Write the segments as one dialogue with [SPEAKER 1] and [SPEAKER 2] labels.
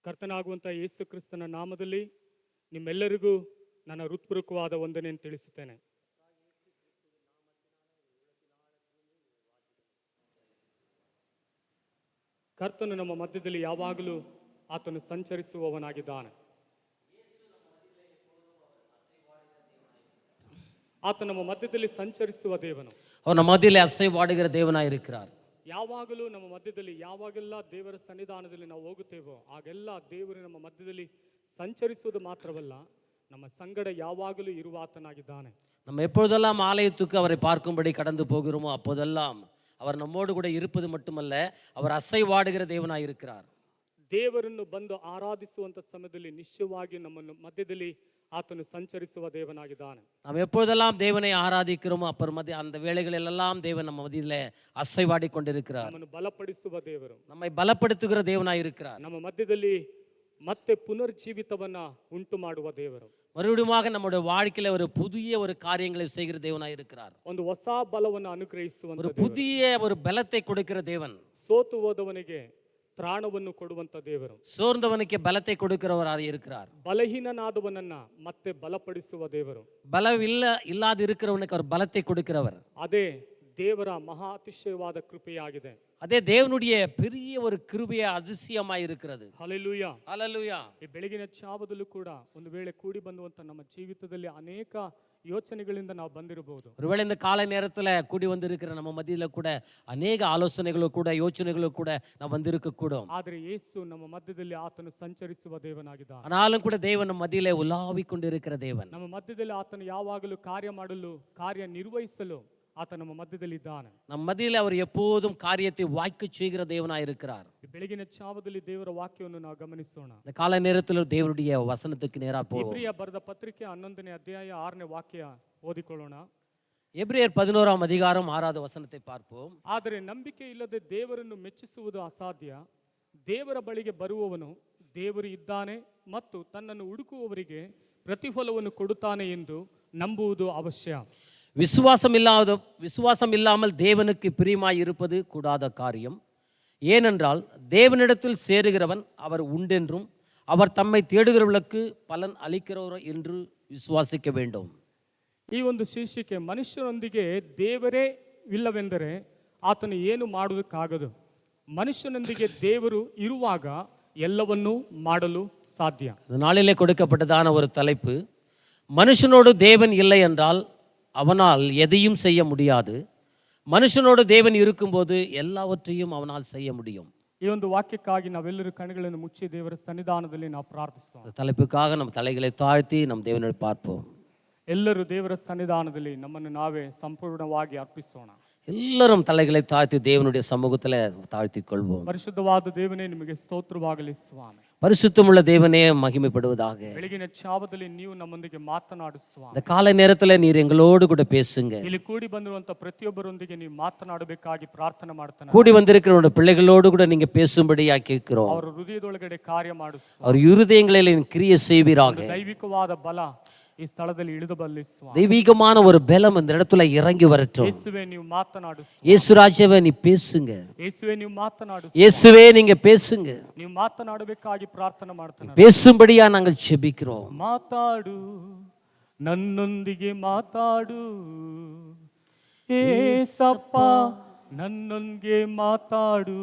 [SPEAKER 1] ಕರ್ತನಾಗುವಂಥ ಯೇಸು ಕ್ರಿಸ್ತನ ನಾಮದಲ್ಲಿ ನಿಮ್ಮೆಲ್ಲರಿಗೂ ನನ್ನ ಹೃತ್ಪೂರ್ವಕವಾದ ವಂದನೆಯನ್ನು ತಿಳಿಸುತ್ತೇನೆ. ಕರ್ತನು ನಮ್ಮ ಮಧ್ಯದಲ್ಲಿ ಯಾವಾಗಲೂ ಆತನು ಸಂಚರಿಸುವವನಾಗಿದ್ದಾನೆ. ಆತ ನಮ್ಮ ಮಧ್ಯದಲ್ಲಿ ಸಂಚರಿಸುವ ದೇವನು.
[SPEAKER 2] அவர் நம்ம மத்தியிலே அசைவாடுகிற தேவனாய் இருக்கிறார்.
[SPEAKER 1] ಯಾವಾಗಲೂ ನಮ್ಮ ಮಧ್ಯದಲ್ಲಿ, ಯಾವಾಗೆಲ್ಲ ದೇವರ ಸನ್ನಿಧಾನದಲ್ಲಿ ನಾವು ಹೋಗುತ್ತೇವೋ ಆಗೆಲ್ಲ ದೇವರು ನಮ್ಮ ಮಧ್ಯದಲ್ಲಿ ಸಂಚರಿಸುವುದು ಮಾತ್ರವಲ್ಲ, ನಮ್ಮ ಸಂಗಡ ಯಾವಾಗಲೂ ಇರುವ ಆತನಾಗಿದ್ದಾನೆ.
[SPEAKER 2] நம்ம எப்பொழுதெல்லாம் ஆலயத்துக்கு அவரை பார்க்கும்படி கடந்து போகிறோமோ அப்போதெல்லாம் அவர் நம்மோடு கூட இருப்பது மட்டுமல்ல, அவர் அசைவாடுகிற தேவனாய் இருக்கிறார்.
[SPEAKER 1] ದೇವರನ್ನು ಬಂದು ಆರಾಧಿಸುವಂತ ಸಮಯದಲ್ಲಿ ನಿಶ್ಚಯವಾಗಿ ನಮ್ಮ ಮಧ್ಯದಲ್ಲಿ ಆತನು ಸಂಚರಿಸುವ ದೇವನಾಗಿದ್ದಾನೆ.
[SPEAKER 2] நாம் எப்பொழுதெல்லாம் தேவனை ஆராதிக்கிறோமோ அந்த வேளைகளிலெல்லாம் தேவன் நம்ம மத்தியிலே அசைவாடி கொண்டிருக்கிறார்.
[SPEAKER 1] ನಮ್ಮನ್ನು ಬಲಪಡಿಸುವ ದೇವರು,
[SPEAKER 2] நம்மை பலப்படுத்துகிற தேவனாய் இருக்கிறார்.
[SPEAKER 1] ನಮ್ಮ ಮಧ್ಯದಲ್ಲಿ ಮತ್ತೆ ಪುನರ್ಜೀವಿತವನ್ನ ಉಂಟು ಮಾಡುವ ದೇವರು,
[SPEAKER 2] மறுபடியுமாக நம்முடைய வாழ்க்கையில ஒரு புதிய ஒரு காரியங்களை செய்கிற தேவனாய் இருக்கிறார்.
[SPEAKER 1] ಒಂದು ಹೊಸ ಬಲವನ್ನು ಅನುಗ್ರಹಿಸುವಂತ,
[SPEAKER 2] ஒரு புதிய ஒரு பலத்தை கொடுக்கிற தேவன்.
[SPEAKER 1] ಸೋತು ಹೋದವನಿಗೆ ತ್ರಾಣವನ್ನು ಕೊಡುವಂತ ದೇವರು,
[SPEAKER 2] சோர்ந்தவனுக்கு பலத்தை கொடுக்கிறவராக இருக்கிறார்.
[SPEAKER 1] ಬಲಹೀನನಾದವನನ್ನ ಮತ್ತೆ ಬಲಪಡಿಸುವ ದೇವರು,
[SPEAKER 2] பலம் இல்லாது இருக்கிறவனுக்கு அவர் பலத்தை கொடுக்கிறவர்.
[SPEAKER 1] ಅದೇ ದೇವರ ಮಹಾ ಅತಿಶಯವಾದ ಕೃಪೆಯಾಗಿದೆ.
[SPEAKER 2] அதே தேவனுடைய பெரிய ஒரு கிருபைಯ அதிசயமாய் இருக்கிறது.
[SPEAKER 1] ಹಲ್ಲೆಲೂಯಾ,
[SPEAKER 2] ஹல்லேலூயா.
[SPEAKER 1] ಈ ಬೆಳಗಿನ ಜಾವದಲ್ಲೂ ಕೂಡ ಒಂದು ವೇಳೆ ಕೂಡಿ ಬಂದುವಂತ ನಮ್ಮ ಜೀವಿತದಲ್ಲಿ ಅನೇಕ ಯೋಚನೆಗಳಿಂದ ನಾವು ಬಂದಿರಬಹುದು.
[SPEAKER 2] ஒருவேளை இந்த காலை நேரத்துல கூடி வந்திருக்கிற நம்ம மத்தியில கூட அநேக ஆலோசனைகளும் கூட யோசனைகளும் கூட நாம் வந்திருக்க கூடும்.
[SPEAKER 1] ಆದರೆ ಯೇಸು ನಮ್ಮ ಮಧ್ಯದಲ್ಲಿ ಆತನು ಸಂಚರಿಸುವ ದೇವನಾಗಿದ್ದಾನೆ.
[SPEAKER 2] ஆனாலும் கூட தேவன் நம்ம மத்தியிலே உலாவிக் கொண்டிருக்கிற தேவன்.
[SPEAKER 1] ನಮ್ಮ ಮಧ್ಯದಲ್ಲಿ ಆತನು ಯಾವಾಗಲೂ ಕಾರ್ಯ ಮಾಡಲು, ಕಾರ್ಯ ನಿರ್ವಹಿಸಲು ಆತ ನಮ್ಮ ಮಧ್ಯದಲ್ಲಿ ಇದ್ದಾನೆ.
[SPEAKER 2] ನಮ್ಮ ಮಧ್ಯದಲ್ಲಿ அவர் எப்போதும் காரியத்தை வாய்க்க செய்கிற தேவனாய் இருக்கிறார்.
[SPEAKER 1] ಬೆಳಗಿನ ಜಾವದಲ್ಲಿ ದೇವರ ವಾಕ್ಯವನ್ನು ನಾವು ಗಮನಿಸೋಣ.
[SPEAKER 2] இந்த காலை நேரத்தில் தேவனுடைய வசனத்துக்கு நேரா போவோம்.
[SPEAKER 1] ಇಬ್ರಿಯ ಬರೆದ ಪತ್ರಿಕೆ 11ನೇ ಅಧ್ಯಾಯ 6ನೇ ವಾಕ್ಯ ಓದಿಕೊಳ್ಳೋಣ.
[SPEAKER 2] எபிரியர் 11ஆம் அதிகாரம் 6வது வசனத்தை பார்ப்போம்.
[SPEAKER 1] ಆದರೆ ನಂಬಿಕೆ ಇಲ್ಲದೆ ದೇವರನ್ನು ಮೆಚ್ಚಿಸುವುದು ಅಸಾಧ್ಯ. ದೇವರ ಬಳಿಗೆ ಬರುವವನು ದೇವರು ಇದ್ದಾನೆ ಮತ್ತು ತನ್ನನ್ನು ಹುಡುಕುವವರಿಗೆ ಪ್ರತಿಫಲವನ್ನು ಕೊಡುತ್ತಾನೆ ಎಂದು ನಂಬುವುದು ಅವಶ್ಯ.
[SPEAKER 2] விசுவாசம் இல்லாமல் தேவனுக்கு பிரியமாய் இருப்பது கூடாத காரியம். ஏனென்றால் தேவனிடத்தில் சேருகிறவன் அவர் உண்டென்றும் அவர் தம்மை தேடுகிறவர்களுக்கு பலன் அளிக்கிறவர் என்று ವಿಶ್ವಾಸಿக்க வேண்டும்.
[SPEAKER 1] ಈ ಒಂದು ಶೀರ್ಷಿಕೆ, ಮನುಷ್ಯನೊಂದಿಗೆ ದೇವರೇ ಇಲ್ಲವೆಂದರೆ ಆತನು ಏನು ಮಾಡುವುದಕ್ಕಾಗದು. ಮನುಷ್ಯನೊಂದಿಗೆ ದೇವರು ಇರುವಾಗ ಎಲ್ಲವನ್ನೂ ಮಾಡಲು ಸಾಧ್ಯ.
[SPEAKER 2] நாளிலே கொடுக்கப்பட்டதான ஒரு தலைப்பு, மனுஷனோடு தேவன் இல்லை என்றால் அவனால் எதையும் செய்ய முடியாது. மனுஷனோடு தேவன் இருக்கும்போது எல்லாவற்றையும் அவனால் செய்ய முடியும்.
[SPEAKER 1] ಈ ಒಂದು ವಾಕ್ಯಕ್ಕಾಗಿ ನಾವೆಲ್ಲರೂ ಕಣ್ಣುಗಳನ್ನು ಮುಚ್ಚಿ ದೇವರ ಸನ್ನಿಧಾನದಲ್ಲಿ ನಾವು ಪ್ರಾರ್ಥಿಸೋಣ.
[SPEAKER 2] தலைப்புக்காக நம்ம தலைகளை தாழ்த்தி நம் தேவனை பார்ப்போம்.
[SPEAKER 1] ಎಲ್ಲರೂ ದೇವರ ಸನ್ನಿಧಾನದಲ್ಲಿ ನಮ್ಮನ್ನು ನಾವೇ ಸಂಪೂರ್ಣವಾಗಿ ಅರ್ಪಿಸೋಣ.
[SPEAKER 2] ಎಲ್ಲರೂ தலைகளை தாழ்த்தி தேவனுடைய சமூகத்தில் தாழ்த்திக் கொள்வோம்.
[SPEAKER 1] ಪರಿಶುದ್ಧವಾದ ದೇವನೇ, ನಿಮಗೆ ಸ್ತೋತ್ರವಾಗಲಿ ಸ್ವಾಮಿ.
[SPEAKER 2] பரிசுத்தமுள்ள தேவனே மகிமைப்படுவதாக.
[SPEAKER 1] ಬೆಳಗಿನ ಜಾವದಲ್ಲಿ ನೀವು ನಮ್ಮೊಂದಿಗೆ ಮಾತನಾಡು ಸ್ವಾಮಿ.
[SPEAKER 2] இந்த காலை நேரத்துல நீர் எங்களோடு கூட பேசுங்க.
[SPEAKER 1] ಇಲ್ಲಿ ಕೂಡಿ ಬಂದಿರುವಂತ ಪ್ರತಿಯೊಬ್ಬರೊಂದಿಗೆ ನೀವು ಮಾತನಾಡಬೇಕಾಗಿ ಪ್ರಾರ್ಥನೆ ಮಾಡ್ತಾನೆ.
[SPEAKER 2] கூடி வந்திருக்கிற பிள்ளைகளோடு கூட நீங்க பேசும்படியா கேட்கிறோம்.
[SPEAKER 1] ಅವರ ಹೃದಯದೊಳಗಡೆ ಕಾರ್ಯ ಮಾಡು ಸ್ವಾಮಿ.
[SPEAKER 2] அவர் இருதயங்களில் கிரியை செய்வீராக.
[SPEAKER 1] ದೈವಿಕವಾದ ಬಲ ಈ ಸ್ಥಳದಲ್ಲಿ ಇಳಿದು ಬರಲಿ ಸ್ವಾಮಿ.
[SPEAKER 2] தெய்வீகமான ஒரு பலம் இந்த இடத்துல இறங்கி வரட்டும்.
[SPEAKER 1] ಯೇಸುವೇ ನೀವು ಮಾತನಾಡು.
[SPEAKER 2] இயேசுராஜவே நீ பேசுங்க.
[SPEAKER 1] ಯೇಸುವೇ ನೀವು ಮಾತನಾಡು.
[SPEAKER 2] இயேசுவே நீங்க பேசுங்க.
[SPEAKER 1] ನೀವು ಮಾತನಾಡಬೇಕಾಗಿ ಪ್ರಾರ್ಥನೆ ಮಾಡ್ತಾನೆ.
[SPEAKER 2] பேசும்படியா நாங்கள் ஜெபிக்கிறோம்.
[SPEAKER 1] ಮಾತಾಡು, ನನ್ನೊಂದಿಗೆ ಮಾತಾಡು ಏಸಪ್ಪ, ನನ್ನೊಂದಿಗೆ ಮಾತಾಡು.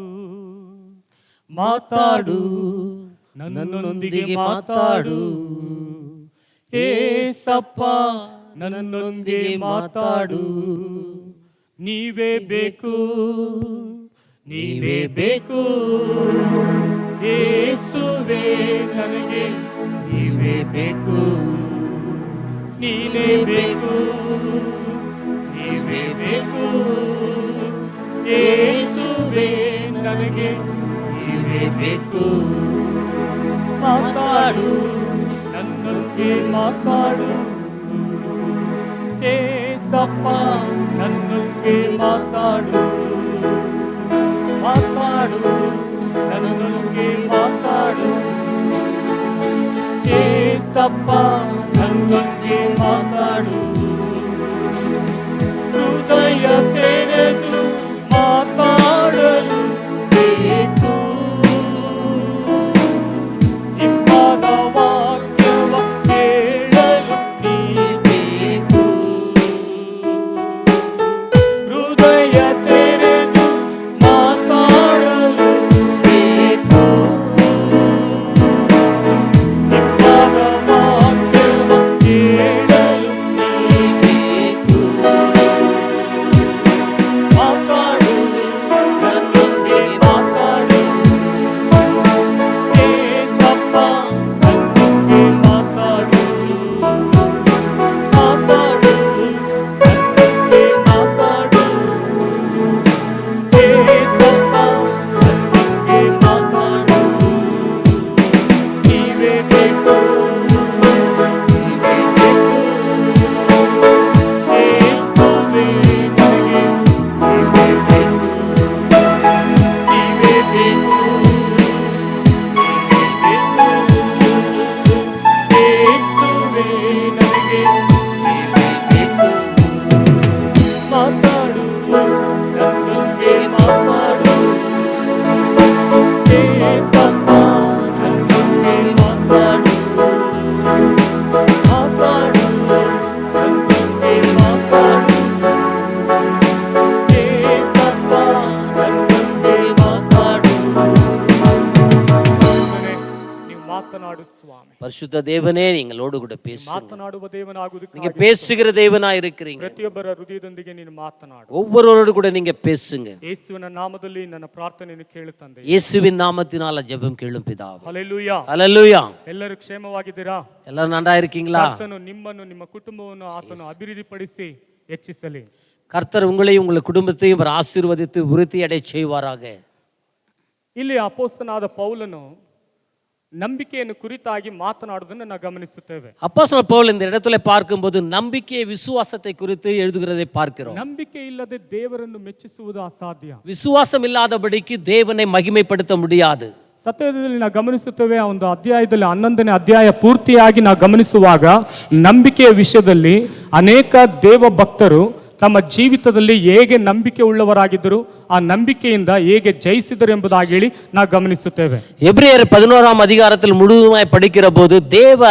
[SPEAKER 1] ಮಾತಾಡು, ನನ್ನೊಂದಿಗೆ ಮಾತಾಡು ಏಸಪ್ಪ, ನನ್ನೊಂದಿಗೆ ಮಾತಾಡು. ನೀವೇ ಬೇಕು, ನೀವೇ ಬೇಕು ಯೇಸುವೇ, ನನಗೆ ನೀವೇ ಬೇಕು. ನೀನೇ ಬೇಕು, ನೀವೇ ಬೇಕು ಯೇಸುವೇ, ನನಗೆ ನೀವೇ ಬೇಕು. ಮಾತಾಡು, ನನ್ನೊಂದಿಗೆ ಮಾತಾಡು ಏಸಪ್ಪ, ನನ್ನೊಂದಿಗೆ ಮಾತಾಡು. ಮಾತಾಡು, ನನ್ನೊಂದಿಗೆ ಮಾತಾಡು ಏಸಪ್ಪ, ನನ್ನೊಂದಿಗೆ ಮಾತಾಡು. ಹೃದಯ ತೆರೆದು ಮಾತಾಡಲು ಬೇಕು.
[SPEAKER 2] பரிசுத்த தேவனே நீங்களோடு கூட பேசுங்க.
[SPEAKER 1] ಮಾತನಾಡುವ ದೇವನಾಗುವುದಕ್ಕೆ
[SPEAKER 2] நீங்க பேசுகிற தேவனா இருக்கிறீங்க.
[SPEAKER 1] ಪ್ರತಿಯೊಬ್ಬರ ಹೃದಯದೊಂದಿಗೆ ನೀನು ಮಾತನಾಡು.
[SPEAKER 2] ஒவ்வொருவரோடு கூட நீங்க பேசுங்க.
[SPEAKER 1] ಯೇಸುವಿನ ನಾಮದಲ್ಲಿ ನನ್ನ ಪ್ರಾರ್ಥನೆಯನ್ನು ಕೇಳು ತಂದೆ.
[SPEAKER 2] இயேசுவின் நாமத்தினால ஜெபம் கேளும் பிதாவே.
[SPEAKER 1] ಹಲ್ಲೆಲೂಯಾ.
[SPEAKER 2] ஹல்லேலூயா.
[SPEAKER 1] ಎಲ್ಲರೂ ಕ್ಷೇಮವಾಗಿದ್ದೀರಾ?
[SPEAKER 2] எல்லாரும் நன்றா இருக்கீங்களா?
[SPEAKER 1] ಕರ್ತನು ನಿಮ್ಮನ್ನು ನಿಮ್ಮ ಕುಟುಂಬವನ್ನು ಆತನು ಅಭಿವೃದ್ಧಿಪಡಿಸಿ ಹೆಚ್ಚಿಸಲಿ.
[SPEAKER 2] கர்த்தர் உங்களையும் உங்கள் குடும்பத்தையும் அவர் ஆசீர்வதித்து விருத்தி அடைய செய்வாராக.
[SPEAKER 1] ಇಲ್ಲಿ ಅಪೊಸ್ತಲನಾದ ಪೌಲನು ನಂಬಿಕೆಯನ್ನು ಕುರಿತಾಗಿ ಮಾತನಾಡುವುದನ್ನು ನಾವು ಗಮನಿಸುತ್ತೇವೆ.
[SPEAKER 2] அப்போஸ்தலன் பவுல் இந்த இடத்துல பார்க்கும்போது நம்பிக்கை விசுவாசத்தை குறித்து எழுதுகிறதை பார்க்கிறோம்.
[SPEAKER 1] ನಂಬಿಕೆ ಇಲ್ಲದೆ ದೇವರನ್ನು ಮೆಚ್ಚಿಸುವುದು ಅಸಾಧ್ಯ.
[SPEAKER 2] விசுவாசம் இல்லாதபடிக்கு தேவனை மகிமைப்படுத்த முடியாது.
[SPEAKER 1] ಸತ್ಯದಲ್ಲಿ ನಾವು ಗಮನಿಸುತ್ತೇವೆ. ಆ ಒಂದು ಅಧ್ಯಾಯದಲ್ಲಿ 11ನೇ ಅಧ್ಯಾಯ ಪೂರ್ತಿಯಾಗಿ ನಾವು ಗಮನಿಸುವಾಗ ನಂಬಿಕೆಯ ವಿಷಯದಲ್ಲಿ ಅನೇಕ ದೇವ ಭಕ್ತರು ತಮ್ಮ ಜೀವಿತದಲ್ಲಿ ಹೇಗೆ ನಂಬಿಕೆ ಉಳ್ಳವರಾಗಿದ್ದರು, ಆ ನಂಬಿಕೆಯಿಂದ ಹೇಗೆ ಜಯಿಸಿದರು ಎಂಬುದಾಗಿ ಹೇಳಿ ನಾವು ಗಮನಿಸುತ್ತೇವೆ.
[SPEAKER 2] எபிரேயர் 11ஆம் அதிகாரத்தில் முழுவதுமாய் படிக்கிற போது தேவ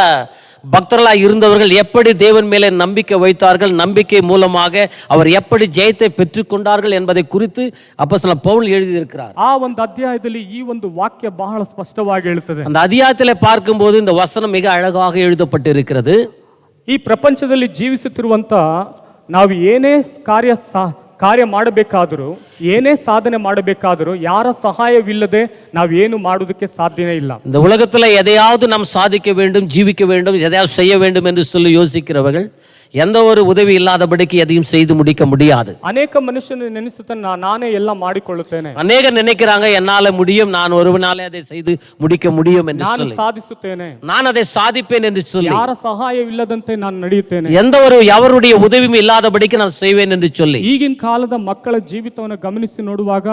[SPEAKER 2] பக்தர்களாய் இருந்தவர்கள் எப்படி தேவன் மேலே நம்பிக்கை வைத்தார்கள், நம்பிக்கை மூலமாக அவர் எப்படி ஜெயத்தை பெற்றுக்கொண்டார்கள் என்பதை குறித்து அப்போஸ்தலன் பவுல் எழுதியிருக்கிறார்.
[SPEAKER 1] ಆ ಒಂದು ಅಧ್ಯಾಯದಲ್ಲಿ ಈ ಒಂದು ವಾಕ್ಯ ಬಹಳ ಸ್ಪಷ್ಟವಾಗಿ ಹೇಳುತ್ತದೆ.
[SPEAKER 2] அந்த ಅಧ್ಯಾಯத்தில் பார்க்கும்போது இந்த வசனம் மிக அழகாக எழுதப்பட்டிருக்கிறது.
[SPEAKER 1] ಈ ಪ್ರಪಂಚದಲ್ಲಿ ಜೀವಿಸುತ್ತಿರುವಂತ ನಾವು ಏನೇ ಕಾರ್ಯ ಮಾಡಬೇಕಾದರೂ, ಏನೇ ಸಾಧನೆ ಮಾಡಬೇಕಾದರೂ ಯಾರ ಸಹಾಯವಿಲ್ಲದೆ ನಾವೇನು ಮಾಡುವುದಕ್ಕೆ ಸಾಧ್ಯನೇ ಇಲ್ಲ.
[SPEAKER 2] இந்த உலகத்துல எதையாவது நாம் சாதிக்க வேண்டும், ஜீவிக்க வேண்டும், எதையாவது செய்ய வேண்டும் என்று சொல்லி யோசிக்கிறவர்கள் எந்த ஒரு உதவி இல்லாதபடிக்கு எதையும் செய்து முடிக்க முடியாது.
[SPEAKER 1] ಅನೇಕ ಮನುಷ್ಯನು ನೆನೆಸುತ್ತಾನೆ, ನಾನೇ ಎಲ್ಲ ಮಾಡಿಕೊಳ್ಳುತ್ತೇನೆ.
[SPEAKER 2] அநேகர் நினைக்கிறாங்க என்னால முடியும், நான் ஒருவனாலே அதை செய்து முடிக்க முடியும் என்று
[SPEAKER 1] ನಾನು
[SPEAKER 2] சொல்லி,
[SPEAKER 1] ಸಾಧಿಸುತ್ತೇನೆ,
[SPEAKER 2] நான் அதை சாதிப்பேன் என்று சொல்லி,
[SPEAKER 1] ಯಾರ ಸಹಾಯವಿಲ್ಲದಂತೆ ನಾನು ನಡೆಯುತ್ತೇನೆ,
[SPEAKER 2] எவருடைய உதவியும் இல்லாதபடிக்கு நான் செய்வேன் என்று சொல்லி.
[SPEAKER 1] ಈಗಿನ ಕಾಲದ ಮಕ್ಕಳ ಜೀವಿತವನ್ನು ಗಮನಿಸಿ ನೋಡುವಾಗ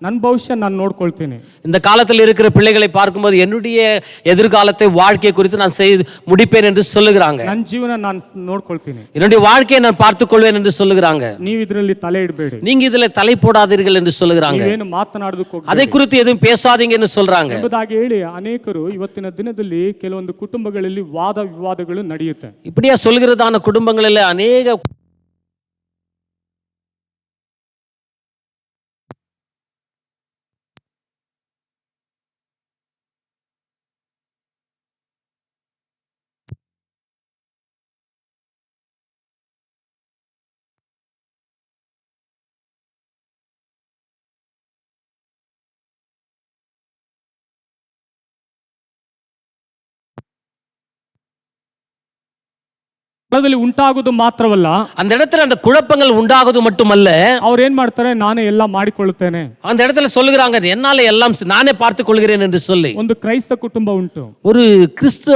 [SPEAKER 1] ನನ್ನ ಭವಿಷ್ಯ ನಾನು ನೋಡ್ಕೊಳ್ತೀನಿ.
[SPEAKER 2] இந்த காலத்தில் இருக்கிற பிள்ளைகளை பார்க்கும்போது என்னுடைய எதிர்காலத்தை வாழ்க்கையை குறித்து நான் செய்து முடிப்பேன் என்று சொல்லுகிறாங்க.
[SPEAKER 1] ನನ್ನ ಜೀವನ ನಾನು ನೋಡ್ಕೊಳ್ತೀನಿ,
[SPEAKER 2] என்னுடைய வாழ்க்கையை நான் பார்த்துக் கொள்வேன் என்று சொல்லுகிறாங்க.
[SPEAKER 1] ನೀವು ಇದರಲ್ಲಿ ತಲೆ ಇಡಬೇಡಿ,
[SPEAKER 2] நீங்க இதுல தலை போடாதீர்கள் என்று சொல்லுகிறாங்க.
[SPEAKER 1] ನೀವೇನು ಮಾತನಾಡೋದಕ್ಕೆ ಹೋಗಬೇಡಿ,
[SPEAKER 2] அதை குறித்து எதுவும் பேசாதீங்க என்று சொல்றாங்க.
[SPEAKER 1] ಎಂಬುದಾಗಿ ಹೇಳಿ ಅನೇಕರು ಇವತ್ತಿನ ದಿನದಲ್ಲಿ ಕೆಲವೊಂದು ಕುಟುಂಬಗಳಲ್ಲಿ ವಾದ ವಿವಾದಗಳು ನಡೆಯುತ್ತೆ.
[SPEAKER 2] இப்படியா சொல்கிறதான குடும்பங்களில் அநேக
[SPEAKER 1] ಉಂಟಾಗುವುದು ಮಾತ್ರವಲ್ಲ,
[SPEAKER 2] அந்த இடத்துல அந்த குழப்பங்கள் உண்டாகுது மட்டுமல்ல,
[SPEAKER 1] ಅವ್ರು ಏನ್ ಮಾಡ್ತಾರೆ, ನಾನೇ ಎಲ್ಲ ಮಾಡಿಕೊಳ್ಳುತ್ತೇನೆ.
[SPEAKER 2] அந்த இடத்துல சொல்லுகிறாங்க என்னால எல்லாம் நானே பார்த்துக் கொள்கிறேன் என்று சொல்லி.
[SPEAKER 1] ಒಂದು ಕ್ರೈಸ್ತ ಕುಟುಂಬ ಉಂಟು,
[SPEAKER 2] ஒரு கிறிஸ்து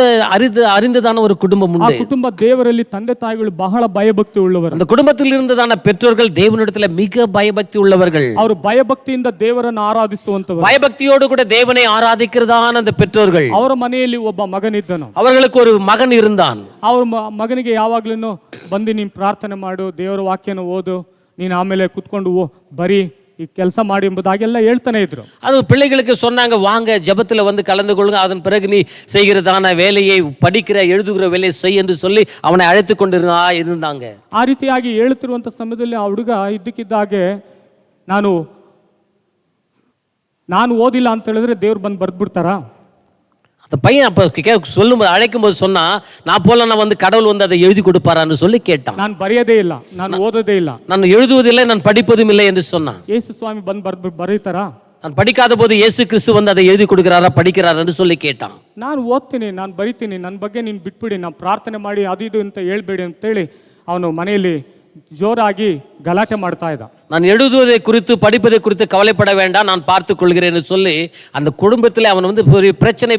[SPEAKER 2] அறிந்ததான ஒரு குடும்பம்
[SPEAKER 1] ಆ
[SPEAKER 2] உண்டு.
[SPEAKER 1] ಕುಟುಂಬ ದೇವರಲ್ಲಿ ತಂದೆ ತಾಯಿಗಳು ಬಹಳ ಭಯಭಕ್ತಿ ಉಳ್ಳವರು.
[SPEAKER 2] அந்த குடும்பத்தில் இருந்ததான பெற்றோர்கள் தேவனிடத்துல மிக பயபக்தி உள்ளவர்கள்.
[SPEAKER 1] ಅವರು ಭಯಭಕ್ತಿಯಿಂದ ದೇವರನ್ನು ಆರಾಧಿಸುವಂತವರು.
[SPEAKER 2] பயபக்தியோடு கூட தேவனை ஆராதிக்கிறதான அந்த பெற்றோர்கள்.
[SPEAKER 1] ಅವರ ಮನೆಯಲ್ಲಿ ಒಬ್ಬ ಮಗನಿದ್ದನು,
[SPEAKER 2] அவர்களுக்கு ஒரு மகன் இருந்தான்.
[SPEAKER 1] ಅವ್ರ ಮಗನಿಗೆ ಯಾವಾಗ್ಲೂ ಬಂದು ನೀನ್ ಪ್ರಾರ್ಥನೆ ಮಾಡು, ದೇವರ ವಾಕ್ಯನ ಓದು, ನೀನ್ ಆಮೇಲೆ ಕುತ್ಕೊಂಡು ಬರೀ ಈ ಕೆಲಸ ಮಾಡಿ ಎಂಬುದಾಗೆಲ್ಲ ಹೇಳ್ತಾನೆ ಇದ್ರು.
[SPEAKER 2] அது பிள்ளைகளுக்கு சொன்னாங்க, வாங்க ஜெபத்துல வந்து கலந்து கொள்ளுங்க, அதன் பிறகு நீ செய்கிறதான வேலையை படிக்கிற எழுதுகிற வேலையை செய் என்று சொல்லி அவனை அழைத்து கொண்டிருந்தாங்க.
[SPEAKER 1] ಆ ರೀತಿಯಾಗಿ ಹೇಳ್ತಿರುವಂತ ಸಮಯದಲ್ಲಿ ಆ ಹುಡುಗ ಇದ್ದಕ್ಕಿದ್ದಾಗೆ ನಾನು ಓದಿಲ್ಲ ಅಂತ ಹೇಳಿದ್ರೆ ದೇವ್ರು ಬಂದು ಬರ್ದ್ಬಿಡ್ತಾರ?
[SPEAKER 2] அந்த பையன் அப்ப சொல்லும்போது அழைக்கும் போது சொன்னா, நான் போல நான் வந்து கடவுள் வந்து அதை எழுதி கொடுப்பாரான்னு சொல்லி கேட்டான்.
[SPEAKER 1] ನಾನು ಬರೆಯೋದೇ ಇಲ್ಲ, ನಾನು ಓದೋದೇ ಇಲ್ಲ,
[SPEAKER 2] நான் எழுதுவதில்லை, நான் படிப்பதும் இல்லை என்று சொன்னான்.
[SPEAKER 1] ಯೇಸು ಸ್ವಾಮಿ ಬಂದು ಬರೀತಾರ?
[SPEAKER 2] நான் படிக்காத போது இயேசு கிறிஸ்து வந்து அதை எழுதி கொடுக்கிறாரா, படிக்கிறாரா என்று சொல்லி கேட்டான்.
[SPEAKER 1] ನಾನು ಓದ್ತೀನಿ, ನಾನು ಬರಿತೀನಿ, ನನ್ನ ಬಗ್ಗೆ ನೀನು ಬಿಟ್ಬಿಡಿ, ನಾನು ಪ್ರಾರ್ಥನೆ ಮಾಡಿ ಅದು ಇದು ಅಂತ ಹೇಳ್ಬೇಡಿ ಅಂತೇಳಿ ಅವನು ಮನೆಯಲ್ಲಿ ಜೋರಾಗಿ ಗಲಾಟೆ ಮಾಡ್ತಾ ಇದ್ದ.
[SPEAKER 2] நான் எழுதுவதை குறித்து படிப்பதை குறித்து கவலைப்பட வேண்டாம், நான் பார்த்துக் கொள்கிறேன் சொல்லி அந்த குடும்பத்தில் அவன் வந்து ஒரு பிரச்சனை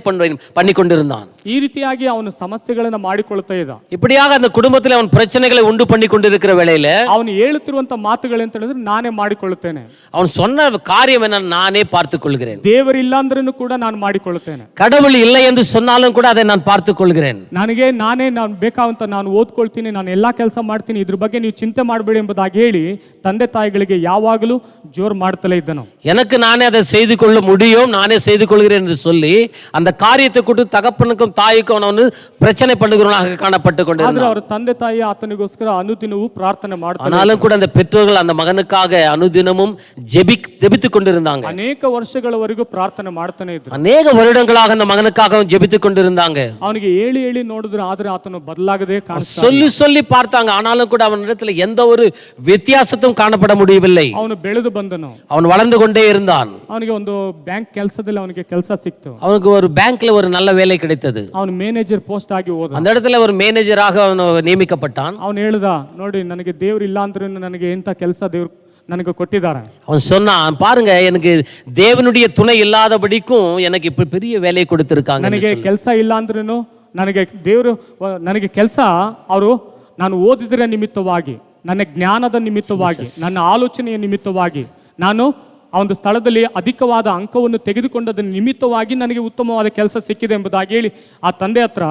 [SPEAKER 2] பண்ணி கொண்டிருந்தான்.
[SPEAKER 1] ಈ ರೀತಿಯಾಗಿ ಅವನು ಸಮಸ್ಯೆಗಳನ್ನ ಮಾಡಿಕೊಳ್ತಾ ಇದ್ದ.
[SPEAKER 2] இப்படியாக அந்த குடும்பத்தில் அவன் பிரச்சனைகளை உண்டு பண்ணி கொண்டிருக்கிற வேளையில
[SPEAKER 1] ಅವನು ಹೇಳುತ್ತಿರುವಂತ ಮಾತುಗಳಂತ ಹೇಳಿದ್ರೆ ನಾನೇ ಮಾಡಿಕೊಳ್ಳುತ್ತೇನೆ,
[SPEAKER 2] அவன் சொன்ன காரியம் என்ன, நானே பார்த்துக் கொள்கிறேன்.
[SPEAKER 1] ದೇವರಿಲ್ಲ ಅಂದ್ರೂ ಕೂಡ ನಾನು ಮಾಡಿಕೊಳ್ಳುತ್ತೇನೆ,
[SPEAKER 2] கடவுள் இல்லை என்று சொன்னாலும் கூட அதை நான் பார்த்துக் கொள்கிறேன்.
[SPEAKER 1] ನಾನು ಬೇಕಾವಂತ ನಾನು ಓದ್ಕೊಳ್ತೀನಿ, ನಾನು ಎಲ್ಲಾ ಕೆಲಸ ಮಾಡ್ತೀನಿ, ಇದ್ರ ಬಗ್ಗೆ ನೀವು ಚಿಂತೆ ಮಾಡಬೇಡಿ ಎಂಬುದಾಗಿ ಹೇಳಿ ತಂದೆ ತಾಯಿಗಳಿಗೆ ಕಾರ್ಯಗಳಿಗೆ ಯಾವಾಗಲೂ ಜೋರು ಮಾಡ್ತಲೇ ಇದ್ದನು.
[SPEAKER 2] எனக்கு நானே அதை செய்து கொள்ள முடியும், நானே செய்து கொள்கிறேன் என்று சொல்லி அந்த காரியத்தை கொண்டு தகப்பனுக்கும் தாய்க்கும் அவன் வந்து பிரச்சனை பண்ணுகிறவனாக காணப்பட்டு
[SPEAKER 1] ಆದ್ರೆ
[SPEAKER 2] கொண்டிருந்தான்.
[SPEAKER 1] ಅವರ ತಂದೆ ತಾಯಿ ಆತನಿಗೋಸ್ಕರ ಅನುದಿನವೂ ಪ್ರಾರ್ಥನೆ ಮಾಡ್ತಾರೆ.
[SPEAKER 2] ஆனாலும் கூட அந்த பெற்றோர்கள் அந்த மகனுக்காக அனுதினமும் ஜெபித்துக் கொண்டிருந்தாங்க.
[SPEAKER 1] ಅನೇಕ ವರ್ಷಗಳವರೆಗೂ ಪ್ರಾರ್ಥನೆ ಮಾಡ್ತಾನೆ ಇದ್ರು.
[SPEAKER 2] அநேக வருடங்களாக அந்த மகனுக்காக ஜெபித்துக் கொண்டிருந்தாங்க.
[SPEAKER 1] ಅವನಿಗೆ ಹೇಳಿ ಹೇಳಿ ನೋಡಿದ್ರು, ಆದ್ರೆ ಆತನು ಬದಲಾಗದೆ ಕಾಣಿಸ್ತಾ.
[SPEAKER 2] சொல்லி சொல்லி பார்த்தாங்க, ஆனாலும் கூட அவனிடத்துல எந்த ஒரு வித்தியாசத்தும் காணப்பட முடியவில்லை.
[SPEAKER 1] ಅವನು ಬೆಳೆದು ಬಂದನು.
[SPEAKER 2] அவன் வளர்ந்து கொண்டே இருந்தான்.
[SPEAKER 1] ಅವನಿಗೆ ಒಂದು ಬ್ಯಾಂಕ್ ಕೆಲಸದಲ್ಲಿ ಅವನಿಗೆ ಕೆಲಸ ಸಿಕ್ತು.
[SPEAKER 2] அவனுக்கு ஒரு பேங்க்ல ஒரு நல்ல வேலை கிடைத்தது.
[SPEAKER 1] ಅವನು ಮ್ಯಾನೇಜರ್ ಪೋಸ್ಟ್ ಆಗಿ ಹೋದ.
[SPEAKER 2] அந்த இடத்துல ஒரு மேனேஜராக அவன் நியமிக்கப்பட்டான்.
[SPEAKER 1] ಅವನು ಹೇಳ್ದ, ನೋಡಿ ನನಗೆ ದೇವ್ರು ಇಲ್ಲ ಅಂದ್ರೂ ನನಗೆ ಎಂತ ಕೆಲಸ ದೇವ್ರು ನನಗೆ ಕೊಟ್ಟಿದ್ದಾರೆ.
[SPEAKER 2] அவன் சொன்னான், பாருங்க எனக்கு தேவனுடைய துணை இல்லாதபடிக்கும் எனக்கு இப்ப பெரிய வேலையை கொடுத்திருக்காங்க.
[SPEAKER 1] ನನಗೆ ಕೆಲಸ ಇಲ್ಲ ಅಂದ್ರೂ ನನಗೆ ದೇವರು ನನಗೆ ಕೆಲಸ ಅವರು ನಾನು ಓದಿದ್ರ ನಿಮಿತ್ತವಾಗಿ, ನನ್ನ ಜ್ಞಾನದ ನಿಮಿತ್ತವಾಗಿ, ನನ್ನ ಆಲೋಚನೆಯ ನಿಮಿತ್ತವಾಗಿ, ನಾನು ಆ ಒಂದು ಸ್ಥಳದಲ್ಲಿ ಅಧಿಕವಾದ ಅಂಕವನ್ನು ತೆಗೆದುಕೊಂಡದ ನಿಮಿತ್ತವಾಗಿ ನನಗೆ ಉತ್ತಮವಾದ ಕೆಲಸ ಸಿಕ್ಕಿದೆ ಎಂಬುದಾಗಿ ಹೇಳಿ ಆ ತಂದೆ ಹತ್ರ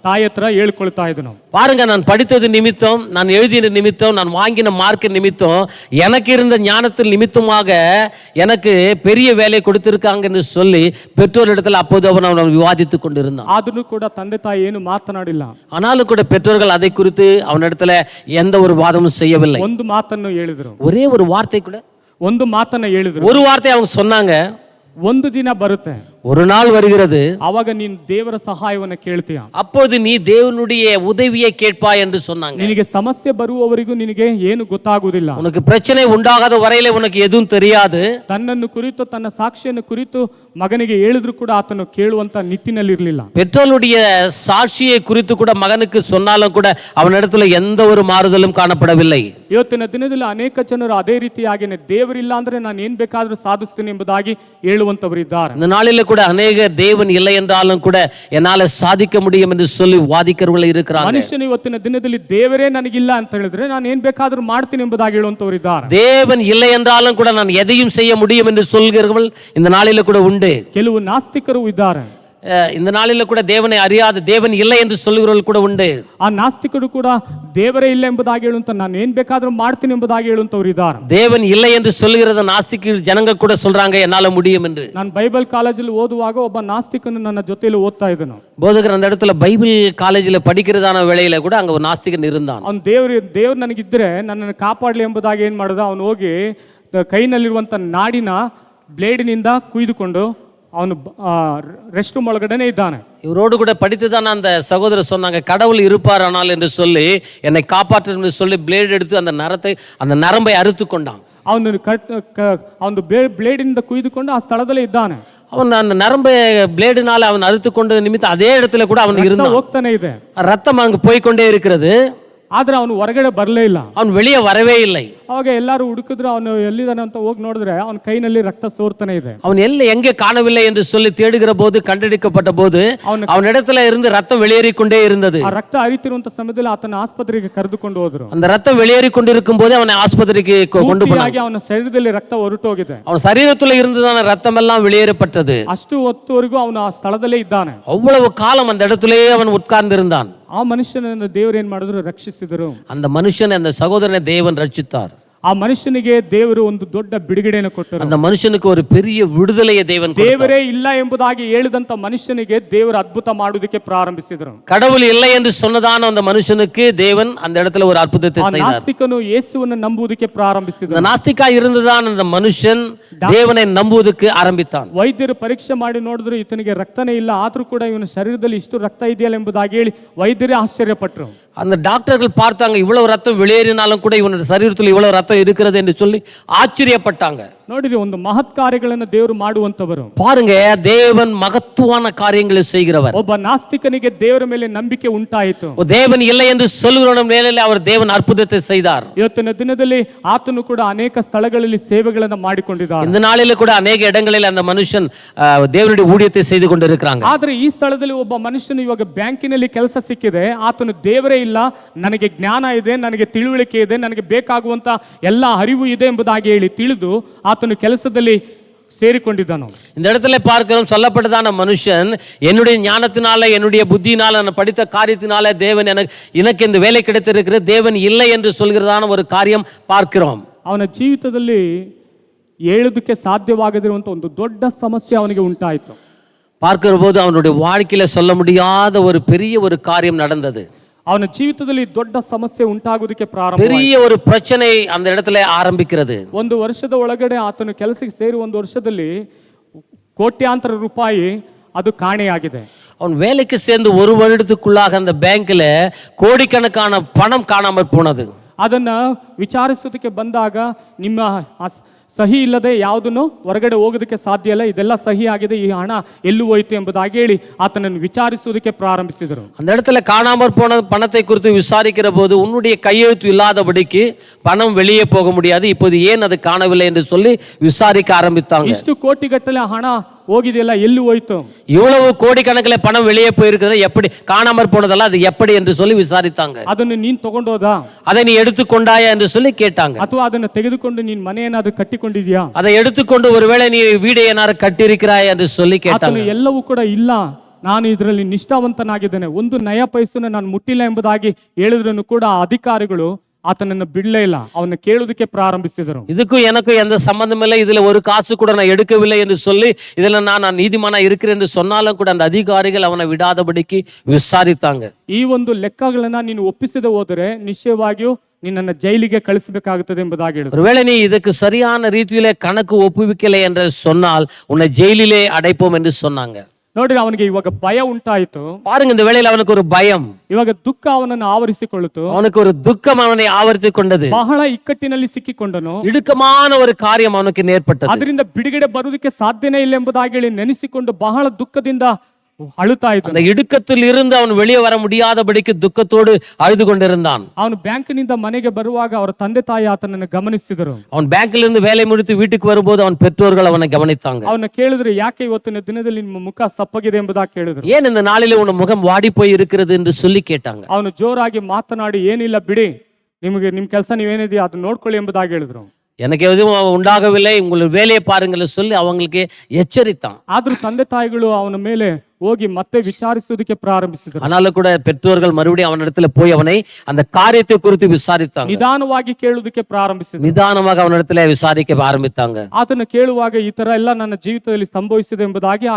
[SPEAKER 1] ತಾಯಿ ಹತ್ರ ಹೇಳ್ಕೊಳ್ತಾ ಇದ್ದನು.
[SPEAKER 2] பாருங்க, நான் படித்தது நிமித்தம், நான் எழுதின நிமித்தம், நான் வாங்கின மார்க் நிமித்தம், எனக்கு இருந்த ஞானத்தின் நிமித்தமாக எனக்கு பெரிய வேலை கொடுத்திருக்காங்கன்னு சொல்லி பெற்றோரிடத்தில் அப்போது அவன் விவாதித்துக் கொண்டிருந்தான்.
[SPEAKER 1] ಆದ್ರೂ ಕೂಡ ತಂದೆ ತಾಯಿ ಏನು ಮಾತನಾಡಿಲ್ಲ.
[SPEAKER 2] ஆனாலும் கூட பெற்றோர்கள் அதை குறித்து அவனிடத்துல எந்த ஒரு வாதமும் செய்யவில்லை.
[SPEAKER 1] ಒಂದು ಮಾತನ್ನು ಹೇಳಿದ್ರು,
[SPEAKER 2] ஒரே ஒரு வார்த்தை கூட,
[SPEAKER 1] ಒಂದು ಮಾತನ್ನ ಹೇಳಿದ್ರು.
[SPEAKER 2] ஒரு வார்த்தை அவங்க சொன்னாங்க,
[SPEAKER 1] ಒಂದು ದಿನ ಬರುತ್ತೆ,
[SPEAKER 2] ஒரு நாள் வருகிறது,
[SPEAKER 1] ಅವಾಗ ನೀನು ದೇವರ ಸಹಾಯವನ್ನು ಕೇಳ್ತೀಯ,
[SPEAKER 2] அப்போது நீ தேவனுடைய உதவியை கேட்பாய் என்று சொன்னாங்க.
[SPEAKER 1] ನಿನಗೆ ಸಮಸ್ಯೆ ಬರುವವರೆಗೂ ನಿನಗೆ ಏನು ಗೊತ್ತಾಗುವುದಿಲ್ಲ.
[SPEAKER 2] உனக்கு பிரச்சனை உண்டாகாத வரையில உனக்கு எதுவும் தெரியாது.
[SPEAKER 1] ತನ್ನನ್ನು ಕುರಿತು ತನ್ನ ಸಾಕ್ಷಿಯನ್ನು ಕುರಿತು ಮಗನಿಗೆ ಹೇಳಿದ್ರು ಕೂಡ ಆತನು ಕೇಳುವಂತ ನಿಟ್ಟಿನಲ್ಲಿರಲಿಲ್ಲ.
[SPEAKER 2] பெற்றோருடைய சாட்சியை குறித்து கூட மகனுக்கு சொன்னாலும் கூட அவனிடத்துல எந்த ஒரு மாறுதலும் காணப்படவில்லை.
[SPEAKER 1] ಇವತ್ತಿನ ದಿನದಲ್ಲಿ ಅನೇಕ ಜನರು ಅದೇ ರೀತಿಯಾಗಿನೇ ದೇವರಿಲ್ಲ ಅಂದ್ರೆ ನಾನು ಏನ್ ಬೇಕಾದ್ರೂ ಸಾಧಿಸ್ತೀನಿ ಎಂಬುದಾಗಿ ಹೇಳುವಂತವರು ಇದ್ದಾರೆ.
[SPEAKER 2] இந்த நாளில கூட அநேகர் தேவன் இல்லை என்றாலும் கூட என்னால சாதிக்க முடியும் என்று சொல்லி வாதிக்கிறவர்கள் இருக்கிறாங்க.
[SPEAKER 1] ಮನುಷ್ಯನು ಇವತ್ತಿನ ದಿನದಲ್ಲಿ ದೇವರೇ ನನಗಿಲ್ಲ ಅಂತ ಹೇಳಿದ್ರೆ ನಾನು ಏನ್ ಬೇಕಾದ್ರೂ ಮಾಡ್ತೀನಿ ಎಂಬುದಾಗಿ ಹೇಳುವಂತವರು ಇದ್ದಾರೆ.
[SPEAKER 2] தேவன் இல்லை என்றாலும் கூட நான் எதையும் செய்ய முடியும் என்று சொல்கிறவர்கள் இந்த நாளில கூட உண்டு.
[SPEAKER 1] ಕೆಲವು ನಾಸ್ತಿಕರು ಇದ್ದಾರೆ.
[SPEAKER 2] இந்த நாளில கூட தேவனை அறியாத, தேவன் இல்லை என்று சொல்கிறவர்கள் கூட ಉಂಟು.
[SPEAKER 1] ಆ ನಾಸ್ತಿಕರು ಕೂಡ ದೇವರೇ ಇಲ್ಲ ಎಂಬುದಾಗಿ ಹೇಳುವಂತ ನಾನು ಏನ್ ಬೇಕಾದ್ರೂ ಮಾಡ್ತೀನಿ ಎಂಬುದಾಗಿ ಹೇಳುವಂತವರು ಇದ್ದಾರೆ.
[SPEAKER 2] தேவன் இல்லை என்று சொல்கிறத நாஸ்திக ஜனங்கள் கூட சொல்றாங்க என்னால முடியும் என்று.
[SPEAKER 1] ನಾನು ಬೈಬಲ್ ಕಾಲೇಜಲ್ಲಿ ಓದುವಾಗ ಒಬ್ಬ ನಾಸ್ತಿಕನು ನನ್ನ ಜೊತೆಯಲ್ಲಿ ಓದ್ತಾ ಇದ್ದನು.
[SPEAKER 2] போதகர் அந்த இடத்துல பைபிள் காலேஜில் படிக்கிறதான வேளையில கூட அங்க ஒரு நாஸ்திகன் இருந்தான்.
[SPEAKER 1] ಅವ್ನು ದೇವ್ರು ನನಗಿದ್ರೆ ನನ್ನನ್ನು ಕಾಪಾಡಲಿ ಎಂಬುದಾಗಿ ಏನ್ ಮಾಡ್ದ, ಅವನು ಹೋಗಿ ಕೈನಲ್ಲಿರುವಂತ ನಾಡಿನ ಬ್ಲೇಡಿನಿಂದ ಕುಯ್ದುಕೊಂಡು ಅವನು ರೆಸ್ಟ್ ರೂಮ್ ಒಳಗಡೆನೆ ಇದ್ದಾನೆ.
[SPEAKER 2] இவரோடு கூட படித்துதான் அந்த சகோதரர் சொன்னாங்க, கடவுள் இருப்பார் ஆனால் என்று சொல்லி என்னை காப்பாற்ற என்று சொல்லி பிளேட் எடுத்து அந்த நரம்பை அறுத்து கொண்டான்.
[SPEAKER 1] ಅವನು ಬ್ಲೇಡಿನಿಂದ ಕುಯ್ದುಕೊಂಡು ಆ ಸ್ಥಳದಲ್ಲೇ ಇದ್ದಾನೆ.
[SPEAKER 2] அவன் அந்த நரம்பை பிளேடினால அவன் அறுத்து கொண்ட நிமித்தம் அதே இடத்துல கூட அவன் இருந்தான்.
[SPEAKER 1] ಹೋಗ್ತಾನೆ ಇದೆ,
[SPEAKER 2] ரத்தம் அங்கு போய்கொண்டே இருக்கிறது.
[SPEAKER 1] ಆದ್ರೆ ಅವನು ಹೊರಗಡೆ ಬರಲೇ ಇಲ್ಲ,
[SPEAKER 2] ಅವನು வெளியே வரவே இல்லை.
[SPEAKER 1] ಅವಾಗ ಎಲ್ಲರೂ ಹುಡುಕಿದ್ರು, ಅವನು ಎಲ್ಲಿದ್ದಾನೆ ಅಂತ ಹೋಗಿ ನೋಡಿದ್ರೆ ಅವನ ಕೈನಲ್ಲಿ ರಕ್ತ ಸೋರ್ತಾನೆ ಇದೆ.
[SPEAKER 2] அவன் எங்கே காணவில்லை என்று சொல்லி தேடுகிற போது, கண்டெடுக்கப்பட்ட போது அவனிடத்துல இருந்து ரத்தம் வெளியேறி கொண்டே இருந்தது.
[SPEAKER 1] ಆ ರಕ್ತ ಹರಿತಿರುವಂತ ಸಮಯದಲ್ಲಿ ಆತನ ಆಸ್ಪತ್ರೆಗೆ ಕರೆದುಕೊಂಡು ಹೋದ್ರು.
[SPEAKER 2] அந்த ரத்தம் வெளியேறி கொண்டிருக்கும் போது அவனை ஆஸ்பத்திரிக்கு கொண்டு போனாங்க.
[SPEAKER 1] ಅವನ ಶರೀರದಲ್ಲಿ ರಕ್ತ ಹೊರಟೋಗಿದೆ,
[SPEAKER 2] அவன் சரீரத்துல இருந்ததான ரத்தம் எல்லாம் வெளியேறப்பட்டது.
[SPEAKER 1] ಅಷ್ಟು ಹೊತ್ತುವರೆಗೂ ಅವನು ಆ ಸ್ಥಳದಲ್ಲೇ ಇದ್ದಾನೆ.
[SPEAKER 2] அவ்வளவு காலம் அந்த இடத்திலேயே அவன் உட்கார்ந்திருந்தான்.
[SPEAKER 1] ಆ ಮನುಷ್ಯನನ್ನು ದೇವರು ಏನ್ ಮಾಡಿದ್ರು, ರಕ್ಷಿಸಿದರು.
[SPEAKER 2] அந்த மனுஷன், அந்த சகோதரனை தேவன் ரட்சித்தார்.
[SPEAKER 1] ಆ ಮನುಷ್ಯನಿಗೆ ದೇವರು ಒಂದು ದೊಡ್ಡ ಬಿಡುಗಡೆಯನ್ನು ಕೊಟ್ಟರು.
[SPEAKER 2] அந்த மனுஷனுக்கு ஒரு பெரிய விடுதலையை தேவன் கொடுத்தார்.
[SPEAKER 1] ದೇವರೇ ಇಲ್ಲ ಎಂಬುದಾಗಿ ಹೇಳಿದಂತ ಮನುಷ್ಯನಿಗೆ ದೇವರು ಅದ್ಭುತ ಮಾಡುವುದಕ್ಕೆ ಪ್ರಾರಂಭಿಸಿದರು.
[SPEAKER 2] கடவுள் இல்லை என்று சொன்னதான அந்த மனுஷனுக்கு தேவன் அந்த இடத்துல ஒரு அற்புதத்தை செய்தார்.
[SPEAKER 1] ನಾಸ್ತಿಕನು ಯೇಸುವನ್ನು ನಂಬುವುದಕ್ಕೆ ಪ್ರಾರಂಭಿಸಿದರು.
[SPEAKER 2] அந்த நாஸ்திகா இருந்ததான அந்த மனுஷன் தேவனை நம்புவதற்கு ஆரம்பித்தான்.
[SPEAKER 1] ವೈದ್ಯರು ಪರೀಕ್ಷೆ ಮಾಡಿ ನೋಡಿದ್ರು, ಈತನಿಗೆ ರಕ್ತನೇ ಇಲ್ಲ, ಆದ್ರೂ ಕೂಡ ಇವನ ಶರೀರದಲ್ಲಿ ಇಷ್ಟು ರಕ್ತ ಇದೆಯಲ್ಲ ಎಂಬುದಾಗಿ ಹೇಳಿ ವೈದ್ಯರೇ ಆಶ್ಚರ್ಯಪಟ್ಟರು.
[SPEAKER 2] அந்த டாக்டர்கள் பார்த்தாங்க, இவ்வளவு ரத்தம் வெளியேறினாலும் கூட இவனுடைய சரீரத்தில் இவ்வளவு ரத்தம் இருக்கிறது என்று சொல்லி ஆச்சரியப்பட்டாங்க.
[SPEAKER 1] ನೋಡಿರಿ, ಒಂದು ಮಹತ್ ಕಾರ್ಯಗಳನ್ನು ದೇವರು ಮಾಡುವಂತವರು.
[SPEAKER 2] பாருங்க, தேவன் மகத்துவான காரியங்களை செய்கிறவர்.
[SPEAKER 1] ಒಬ್ಬ ನಾಸ್ತಿಕನಿಗೆ ದೇವರ ಮೇಲೆ ನಂಬಿಕೆ ಉಂಟಾಯಿತು.
[SPEAKER 2] தேவன் இல்லை என்று சொல்லுகிறவன மேலே அவர் தேவன் அற்புதத்தை செய்தார்.
[SPEAKER 1] ಇವತ್ತಿನ ದಿನದಲ್ಲಿ ಆತನು ಕೂಡ ಅನೇಕ ಸ್ಥಳಗಳಲ್ಲಿ ಸೇವೆಗಳನ್ನು ಮಾಡಿಕೊಂಡಿದ್ದಾನೆ.
[SPEAKER 2] இந்த நாளில கூட ಅನೇಕ இடங்களில் அந்த மனுஷன் தேவனுடைய ஊழியத்தை செய்து கொண்டிருக்கிறாங்க.
[SPEAKER 1] ಆದ್ರೆ ಈ ಸ್ಥಳದಲ್ಲಿ ಒಬ್ಬ ಮನುಷ್ಯನು ಇವಾಗ ಬ್ಯಾಂಕಿನಲ್ಲಿ ಕೆಲಸ ಸಿಕ್ಕಿದೆ, ಆತನು ದೇವರೇ ಇಲ್ಲ, ನನಗೆ ಜ್ಞಾನ ಇದೆ, ನನಗೆ ತಿಳುವಳಿಕೆ ಇದೆ, ನನಗೆ ಬೇಕಾಗುವಂತ ಎಲ್ಲ ಅರಿವು ಇದೆ ಎಂಬುದಾಗಿ ಹೇಳಿ ತಿಳಿದು ಆತನು ಕೆಲಸದಲ್ಲಿ ಸೇರಿಕೊಂಡಿದ್ದಾನು.
[SPEAKER 2] இந்த இடத்துல பார்க்கிறோம், சொல்லப்பட்டதான மனுஷன் என்னுடைய ஞானத்தினால, என்னுடைய புத்தியினால, நான் படித்த காரியத்தினால தேவன் எனக்கு இந்த வேலை கிடைத்திருக்கிறது, தேவன் இல்லை என்று சொல்கிறதான ஒரு காரியம் பார்க்கிறோம்.
[SPEAKER 1] ಆ ಅವನ ಜೀವಿತದಲ್ಲಿ ಹೇಳೋದಕ್ಕೆ ಸಾಧ್ಯವಾಗದಿರುವಂಥ ಒಂದು ದೊಡ್ಡ ಸಮಸ್ಯೆ ಅವನಿಗೆ ಉಂಟಾಯಿತು.
[SPEAKER 2] பார்க்கிற போது அவனுடைய வாழ்க்கையில சொல்ல முடியாத ஒரு பெரிய ஒரு காரியம் நடந்தது.
[SPEAKER 1] ಅವನ ಜೀವಿತದಲ್ಲಿ ದೊಡ್ಡ ಸಮಸ್ಯೆ ಉಂಟಾಗೋದಕ್ಕೆ ಪ್ರಾರಂಭ,
[SPEAKER 2] பெரிய ஒரு பிரச்சனை அந்த இடத்துல ஆரம்பிக்கிறது.
[SPEAKER 1] ಒಂದು ವರ್ಷದ ಒಳಗಡೆ ಆತನು ಕೆಲಸಕ್ಕೆ ಸೇರಿ ಒಂದು ವರ್ಷದಲ್ಲಿ ಕೋಟ್ಯಾಂತರ ರೂಪಾಯಿ ಅದು ಕಾಣೆಯಾಗಿದೆ.
[SPEAKER 2] அவன் வேலைக்கு சேர்ந்து ஒரு வருடத்துக்குள்ளாக அந்த பேங்க்ல கோடிக்கணக்கான பணம் காணாமல் போனது.
[SPEAKER 1] ಅದನ್ನ ವಿಚಾರಿಸೋದಕ್ಕೆ ಬಂದಾಗ ನಿಮ್ಮ ಸಹಿ ಇಲ್ಲದೆ ಯಾವುದನ್ನು ಹೊರಗಡೆ ಹೋಗೋದಕ್ಕೆ ಸಾಧ್ಯ ಇಲ್ಲ, ಇದೆಲ್ಲ ಸಹಿ ಆಗಿದೆ, ಈ ಹಣ ಎಲ್ಲಿ ಹೋಯ್ತು ಎಂಬುದಾಗಿ ಹೇಳಿ ಆತನನ್ನು ವಿಚಾರಿಸುವುದಕ್ಕೆ ಪ್ರಾರಂಭಿಸಿದರು.
[SPEAKER 2] அந்த இடத்துல காணாமற் போன பணத்தை குறித்து விசாரிக்கிற போது உன்னுடைய கையெழுத்து இல்லாதபடிக்கு பணம் வெளியே போக முடியாது, இப்போது ஏன் அது காணவில்லை என்று சொல்லி விசாரிக்க ஆரம்பித்தாங்க.
[SPEAKER 1] ಇಷ್ಟು ಕೋಟಿಗಟ್ಟಲೆ ಹಣ ಹೋಗಿದೆಯಲ್ಲ, ಎಲ್ಲಿ ಹೋಯ್ತು,
[SPEAKER 2] இவ்வளவு கோடிக்கணக்கில் பணம் வெளியே போயிருக்கிறது, எப்படி காணாமற் போனதெல்லாம் அது எப்படி என்று சொல்லி விசாரித்தாங்க.
[SPEAKER 1] ಅದನ್ನು ನೀನ್ ತಗೊಂಡೋದಾ,
[SPEAKER 2] அதை நீ எடுத்துக்கொண்டாயா என்று சொல்லி கேட்டாங்க.
[SPEAKER 1] ಅಥವಾ ಅದನ್ನು ತೆಗೆದುಕೊಂಡು ನೀನ್ ಮನೆ ಏನಾದ್ರು ಕಟ್ಟಿಕೊಂಡಿದ್ಯಾ,
[SPEAKER 2] அதை எடுத்துக்கொண்டு ஒருவேளை நீ வீடு ಏನಾರು ಕಟ್ಟಿயிருக்கிறாய் என்று சொல்லி கேட்டாங்க.
[SPEAKER 1] ಎಲ್ಲವೂ ಕೂಡ ಇಲ್ಲ, ನಾನು ಇದರಲ್ಲಿ ನಿಷ್ಠಾವಂತನಾಗಿದ್ದೇನೆ, ಒಂದು ನಯ ಪೈಸನ್ನು ನಾನು ಮುಟ್ಟಿಲ್ಲ ಎಂಬುದಾಗಿ ಹೇಳಿದ್ರು ಕೂಡ ಅಧಿಕಾರಿಗಳು ಆತನನ್ನು ಬಿಡಲೇ ಇಲ್ಲ, ಅವನ್ನ ಕೇಳುವುದಕ್ಕೆ ಪ್ರಾರಂಭಿಸಿದರು.
[SPEAKER 2] இதுக்கும் எனக்கும் எந்த சம்பந்தம் இல்லை, இதுல ஒரு காசு கூட நான் எடுக்கவில்லை என்று சொல்லி இதுல நான் நீதிமானா இருக்கிறேன் என்று சொன்னாலும் கூட அந்த அதிகாரிகள் அவனை விடாதபடிக்கு விசாரித்தாங்க.
[SPEAKER 1] ಈ ಒಂದು ಲೆಕ್ಕಗಳನ್ನ ನೀನು ಒಪ್ಪಿಸದೆ ಹೋದರೆ ನಿಶ್ಚಯವಾಗಿಯೂ ನಿನ್ನನ್ನು ಜೈಲಿಗೆ ಕಳಿಸಬೇಕಾಗುತ್ತದೆ ಎಂಬುದಾಗಿ ಹೇಳಿದರು.
[SPEAKER 2] ஒருவேளை நீ இதுக்கு சரியான ரீதியிலே கணக்கு ஒப்புவிக்கலை என்று சொன்னால் உன்னை ஜெயிலிலே அடைப்போம் என்று சொன்னாங்க.
[SPEAKER 1] ನೋಡ್ರಿ, ಅವನಿಗೆ ಇವಾಗ ಭಯ ಉಂಟಾಯಿತು.
[SPEAKER 2] பாருங்க, இந்த வேளையில அவனுக்கு ஒரு பயம்,
[SPEAKER 1] ಇವಾಗ ದುಃಖ ಅವನನ್ನು ಆವರಿಸಿಕೊಳ್ಳಿತು.
[SPEAKER 2] அவனுக்கு ஒரு துக்கம் அவனை ஆவரித்துக் கொண்டது.
[SPEAKER 1] ಬಹಳ ಇಕ್ಕಟ್ಟಿನಲ್ಲಿ ಸಿಕ್ಕಿಕೊಂಡನು.
[SPEAKER 2] இடுக்கமான ஒரு காரியம் அவனுக்கு நேர்பட்டது.
[SPEAKER 1] ಅದರಿಂದ ಬಿಡುಗಡೆ ಬರುವುದಕ್ಕೆ ಸಾಧ್ಯನೇ ಇಲ್ಲ ಎಂಬುದಾಗಿ ಹೇಳಿ ನೆನೆಸಿಕೊಂಡು ಬಹಳ ದುಃಖದಿಂದ ಅಳುತ್ತಾ ಇದ್ದ.
[SPEAKER 2] அந்த இடுக்கத்தில் இருந்து அவன் வெளியே வர முடியாதபடிக்கு துக்கத்தோடு அழுது கொண்டிருந்தான்.
[SPEAKER 1] ಅವನು ಬ್ಯಾಂಕಿನಿಂದ ಮನೆಗೆ ಬರುವಾಗ ಅವರ ತಂದೆ ತಾಯಿ ಆತನನ್ನು ಗಮನಿಸಿದರು.
[SPEAKER 2] அவன் பேங்க்ல இருந்து வேலை முடித்து வீட்டுக்கு வரும்போது அவன் பெற்றோர்கள் அவனை கவனித்தாங்க.
[SPEAKER 1] ಅವನ ಕೇಳಿದ್ರು, ಯಾಕೆ ಇವತ್ತಿನ ದಿನದಲ್ಲಿ ನಿಮ್ಮ ಮುಖ ಸಪ್ಪಗಿದೆ ಎಂಬುದಾಗಿ ಕೇಳಿದ್ರು.
[SPEAKER 2] ஏன் இந்த நாளிலே உன் முகம் வாடி போய் இருக்கிறது என்று சொல்லி கேட்டாங்க.
[SPEAKER 1] ಅವನು ಜೋರಾಗಿ ಮಾತನಾಡಿ, ಏನಿಲ್ಲ ಬಿಡಿ, ನಿಮಗೆ ನಿಮ್ ಕೆಲಸ ನೀವೇನಿದೆಯೋ ಅದನ್ನ ನೋಡ್ಕೊಳ್ಳಿ ಎಂಬುದಾಗಿ ಹೇಳಿದ್ರು.
[SPEAKER 2] எனக்கு எதுவும் உண்டாகவில்லை, உங்கள் வேலையை பாருங்கள் சொல்லி அவங்களுக்கு எச்சரித்தான்.
[SPEAKER 1] ಆದ್ರೂ ತಂದೆ ತಾಯಿಗಳು ಅವನ ಮೇಲೆ ಹೋಗಿ ಮತ್ತೆ ವಿಚಾರಿಸುವುದಕ್ಕೆ ಪ್ರಾರಂಭಿಸಿದರು.
[SPEAKER 2] ஆனாலும் கூட பெற்றோர்கள் மறுபடியும் அவனிடத்துல போய் அவனை அந்த காரியத்தை குறித்து விசாரித்தாங்க.
[SPEAKER 1] ನಿಧಾನವಾಗಿ ಕೇಳುವುದಕ್ಕೆ ಪ್ರಾರಂಭಿಸಿದರು.
[SPEAKER 2] நிதானமாக அவனிடத்துல விசாரிக்க ஆரம்பித்தாங்க.
[SPEAKER 1] ಆತನ ಕೇಳುವಾಗ ಈ ತರ ಎಲ್ಲ ನನ್ನ ಜೀವಿತದಲ್ಲಿ ಸಂಭವಿಸಿದೆ ಎಂಬುದಾಗಿ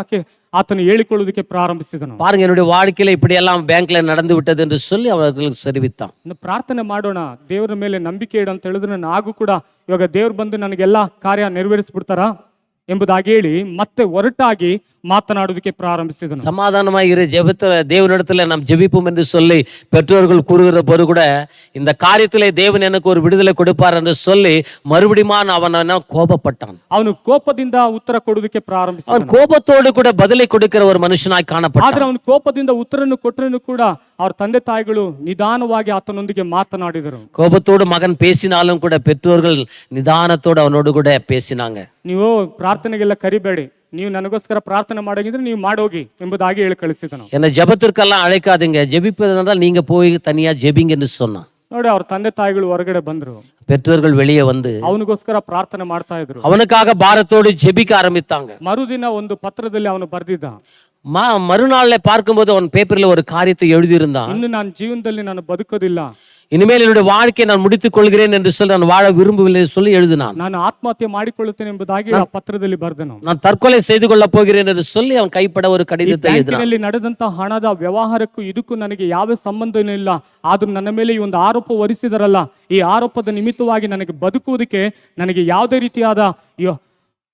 [SPEAKER 1] ಆತನು ಹೇಳಿಕೊಳ್ಳುವುದಕ್ಕೆ ಪ್ರಾರಂಭಿಸಿದನು.
[SPEAKER 2] பாருங்க, என்னுடைய வாழ்க்கையில இப்படி எல்லாம் பேங்க்ல நடந்து விட்டது என்று சொல்லி அவர்களுக்கு தெரிவித்தான்.
[SPEAKER 1] ಪ್ರಾರ್ಥನೆ ಮಾಡೋಣ, ದೇವರ ಮೇಲೆ ನಂಬಿಕೆ ಇಡು ಅಂತ ಹೇಳಿದ್ರೆ ನಾವು ಕೂಡ ಇವಾಗ ದೇವ್ರು ಬಂದು ನನಗೆಲ್ಲಾ ಕಾರ್ಯ ನೆರವೇರಿಸ್ಬಿಡ್ತಾರ ಎಂಬುದಾಗಿ ಹೇಳಿ ಮತ್ತೆ ಹೊರಟಾಗಿ ಮಾತನಾಡುವುದಕ್ಕೆ ಪ್ರಾರಂಭಿಸಿದನು.
[SPEAKER 2] சமாதானமாக இரு, ஜெபத்துல தேவனிடத்துல நாம் ஜெபிப்போம் என்று சொல்லி பெற்றோர்கள் கூறுகிற போது கூட இந்த காரியத்திலே தேவன் எனக்கு ஒரு விடுதலை கொடுப்பார் என்று சொல்லி மறுபடியும் அவன் கோபப்பட்டான்.
[SPEAKER 1] ಅವನು ಕೋಪದಿಂದ ಉತ್ತರ ಕೊಡುವುದಕ್ಕೆ ಪ್ರಾರಂಭಿಸಿದನು.
[SPEAKER 2] அவன் கோபத்தோடு கூட பதிலை கொடுக்கிற ஒரு மனுஷனாய் காணப்பட்டான்.
[SPEAKER 1] ಆದ್ರೆ ಅವನು ಕೋಪದಿಂದ ಉತ್ತರನ್ನು ಕೊಟ್ಟರೂ ಕೂಡ ಅವ್ರ ತಂದೆ ತಾಯಿಗಳು ನಿಧಾನವಾಗಿ ಆತನೊಂದಿಗೆ ಮಾತನಾಡಿದರು.
[SPEAKER 2] கோபத்தோடு மகன் பேசினாலும் கூட பெற்றோர்கள் நிதானத்தோடு அவனோடு கூட பேசினாங்க.
[SPEAKER 1] ನೀವು ಪ್ರಾರ್ಥನೆಗೆಲ್ಲ ಕರಿಬೇಡಿ, ನೀವು ನನಗೋಸ್ಕರ ಪ್ರಾರ್ಥನೆ ಮಾಡೋಗಿದ್ರೆ ನೀವು ಮಾಡೋಗಿ ಎಂಬುದಾಗಿ ಹೇಳಿ ಕಳಿಸಿದನು.
[SPEAKER 2] என்ன ஜெபத்திற்கெல்லாம் அழைக்காதீங்க, ஜெபிப்பதென்றால் நீங்க போய் தனியா ஜெபிங்கன்னு சொன்னான்.
[SPEAKER 1] ನೋಡಿ, ಅವ್ರ ತಂದೆ ತಾಯಿಗಳು ಹೊರಗಡೆ ಬಂದ್ರು.
[SPEAKER 2] பெற்றோர்கள் வெளியே வந்து
[SPEAKER 1] ಅವನಿಗೋಸ್ಕರ ಪ್ರಾರ್ಥನೆ ಮಾಡ್ತಾ ಇದ್ರು.
[SPEAKER 2] அவனுக்காக பாரத்தோடு ஜெபிக்க ஆரம்பித்தாங்க.
[SPEAKER 1] ಮರುದಿನ ಒಂದು ಪತ್ರದಲ್ಲಿ ಅವನು ಬರ್ದಿದ್ದ.
[SPEAKER 2] மறுநாள்ல பார்க்கும்போது அவன் பேப்பர்ல ஒரு காரியத்தை எழுதியிருந்தான்.
[SPEAKER 1] ಇನ್ನು ನಾನು ಜೀವನದಲ್ಲಿ ನಾನು ಬದುಕೋದಿಲ್ಲ,
[SPEAKER 2] இனிமேல் என்னுடைய வாழ்க்கையை நான் முடித்துக் கொள்கிறேன் என்று சொல்லி நான் வாழ விரும்பவில்லை சொல்லி எழுதினான்.
[SPEAKER 1] ನಾನು ಆತ್ಮಹತ್ಯೆ ಮಾಡಿಕೊಳ್ಳುತ್ತೇನೆ ಎಂಬುದಾಗಿ ಆ ಪತ್ರದಲ್ಲಿ ಬರ್ದನು.
[SPEAKER 2] நான் தற்கொலை செய்து கொள்ள போகிறேன் என்று சொல்லி ಅವன் ಕೈಪಡ ஒரு ಕಡಿತத்தை எழுதினான்.
[SPEAKER 1] ಬ್ಯಾಂಕಿನಲ್ಲಿ ನಡೆದಂತ ಹಣದ ವ್ಯವಹಾರಕ್ಕೂ ಇದಕ್ಕೂ ನನಗೆ ಯಾವ ಸಂಬಂಧನೂ ಇಲ್ಲ, ಆದ್ರೂ ನನ್ನ ಮೇಲೆ ಈ ಒಂದು ಆರೋಪ ಹೊರಿಸಿದರಲ್ಲ, ಈ ಆರೋಪದ ನಿಮಿತ್ತವಾಗಿ ನನಗೆ ಬದುಕುವುದಕ್ಕೆ ನನಗೆ ಯಾವುದೇ ರೀತಿಯಾದ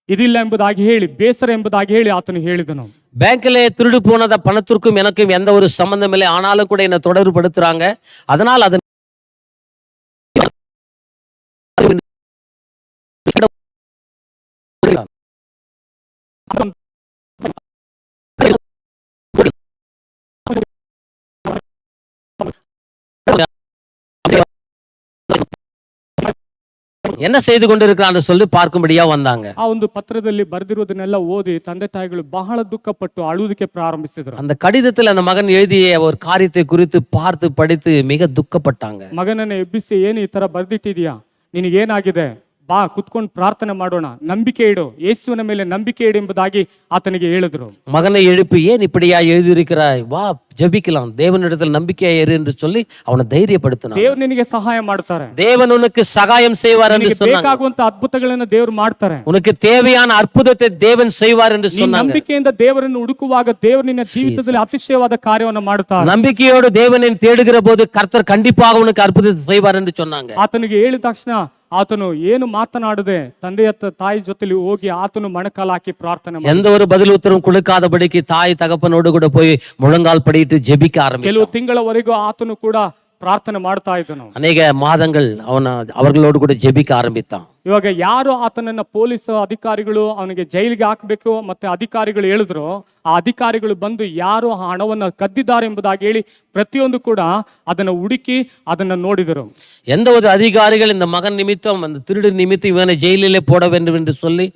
[SPEAKER 1] ಇದಿಲ್ಲ ಎಂಬುದಾಗಿ ಹೇಳಿ, ಬೇಸರ ಎಂಬುದಾಗಿ ಹೇಳಿ ಆತನು ಹೇಳಿದನು.
[SPEAKER 2] பேங்க்ல திருடு போனத பணத்திற்கும் எனக்கும் எந்த ஒரு சம்பந்தம் இல்லை, ஆனாலும் கூட என்ன தொடர்பு படுத்துறாங்க. அதனால் அது என்ன செய்து கொண்டிருக்கிறான்னு சொல்லி பார்க்கும்படியா வந்தாங்க.
[SPEAKER 1] ಆ ಒಂದು ಪತ್ರದಲ್ಲಿ ಬರೆದಿರುವುದನ್ನೆಲ್ಲ ಓದಿ ತಂದೆ ತಾಯಿಗಳು ಬಹಳ ದುಃಖಪಟ್ಟು ಅಳುವುದಕ್ಕೆ ಪ್ರಾರಂಭಿಸಿದರು.
[SPEAKER 2] அந்த கடிதத்தில் அந்த மகன் எழுதிய ஒரு காரியத்தை குறித்து பார்த்து படித்து மிக துக்கப்பட்டாங்க.
[SPEAKER 1] ಮಗನನ್ನ ಎಬ್ಬಿಸಿ, ಏನು ಈ ತರ ಬರ್ದಿಟ್ಟಿದ್ಯಾ, ನಿನಗೇನಾಗಿದೆ, ಬಾ ಕುತ್ಕೊಂಡು ಪ್ರಾರ್ಥನೆ ಮಾಡೋಣ, ನಂಬಿಕೆ ಇಡು, ಯೇಸುವಿನ ಮೇಲೆ ನಂಬಿಕೆ ಇಡು ಎಂಬುದಾಗಿ ಆತನಿಗೆ ಹೇಳಿದ್ರು.
[SPEAKER 2] மகனை எழுப்பி ஏன் இப்படியா எழுதியிருக்கிறாய், வா ஜெபிக்கலாம், தேவனிடத்தில் நம்பிக்கையா இரு என்று சொல்லி அவனை தைரியப்படுத்தினான்.
[SPEAKER 1] ದೇವ್ರು ನಿನಗೆ ಸಹಾಯ ಮಾಡ್ತಾರೆ,
[SPEAKER 2] தேவன் உனக்கு சகாயம் செய்வார் என்று
[SPEAKER 1] ನಿನಗೆ
[SPEAKER 2] சொன்னாங்க.
[SPEAKER 1] ಬೇಕಾಗುವಂತ ಅದ್ಭುತಗಳನ್ನ ದೇವ್ರು ಮಾಡ್ತಾರೆ,
[SPEAKER 2] உனக்கு தேவையான அற்புதத்தை தேவன் செய்வார் என்று
[SPEAKER 1] ನೀನ್
[SPEAKER 2] சொன்னாங்க.
[SPEAKER 1] ನಂಬಿಕೆಯಿಂದ ದೇವರನ್ನು ಹುಡುಕುವಾಗ ದೇವರು ನಿನ್ನ ಜೀವಿತದಲ್ಲಿ ಅತಿಶಯವಾದ ಕಾರ್ಯವನ್ನು ಮಾಡುತ್ತಾರೆ.
[SPEAKER 2] நம்பிக்கையோடு தேவனை தேடுகிற போது கர்த்தர் கண்டிப்பாக உனக்கு அற்புதத்தை செய்வார் என்று சொன்னாங்க.
[SPEAKER 1] ಆತನಿಗೆ ಹೇಳಿದ ತಕ್ಷಣ ಆತನು ಏನು ಮಾತನಾಡದೆ ತಂದೆಯ ತಾಯಿ ಜೊತೆಲಿ ಹೋಗಿ ಆತನು ಮೊಣಕಾಲು ಹಾಕಿ ಪ್ರಾರ್ಥನೆ ಮಾಡಿದ.
[SPEAKER 2] எந்த ஒரு பதில் உத்தரவும் கொடுக்காதபடிக்கு தாய் தகப்பனோடு கூட போய் முழங்கால் படியிட்டு ஜெபிக்க ஆரம்பிச்சான்.
[SPEAKER 1] ಕೆಲವು ತಿಂಗಳವರೆಗೂ ಆತನು ಕೂಡ ಪ್ರಾರ್ಥನೆ ಮಾಡ್ತಾ ಇದ್ದನು.
[SPEAKER 2] அநேக மாதங்கள் அவர்களோடு கூட ஜெபிக்க ஆரம்பித்தான்.
[SPEAKER 1] ಇವಾಗ ಯಾರು ಆತನನ್ನ ಪೊಲೀಸ್ ಅಧಿಕಾರಿಗಳು ಅವನಿಗೆ ಜೈಲಿಗೆ ಹಾಕಬೇಕು ಮತ್ತೆ ಅಧಿಕಾರಿಗಳು ಹೇಳಿದ್ರು, ಆ ಅಧಿಕಾರಿಗಳು ಬಂದು ಯಾರು ಆ ಹಣವನ್ನ ಕದ್ದಿದ್ದಾರೆ ಎಂಬುದಾಗಿ ಹೇಳಿ ಪ್ರತಿಯೊಂದು ಕೂಡ ಅದನ್ನ ಹುಡುಕಿ ಅದನ್ನ ನೋಡಿದರು.
[SPEAKER 2] எந்த ஒரு அதிகாரிகள் இந்த மகன் நிமித்தம் அந்த திருடு நிமித்தம் இவனை ஜெயிலிலே போட வேண்டும் என்று சொல்லி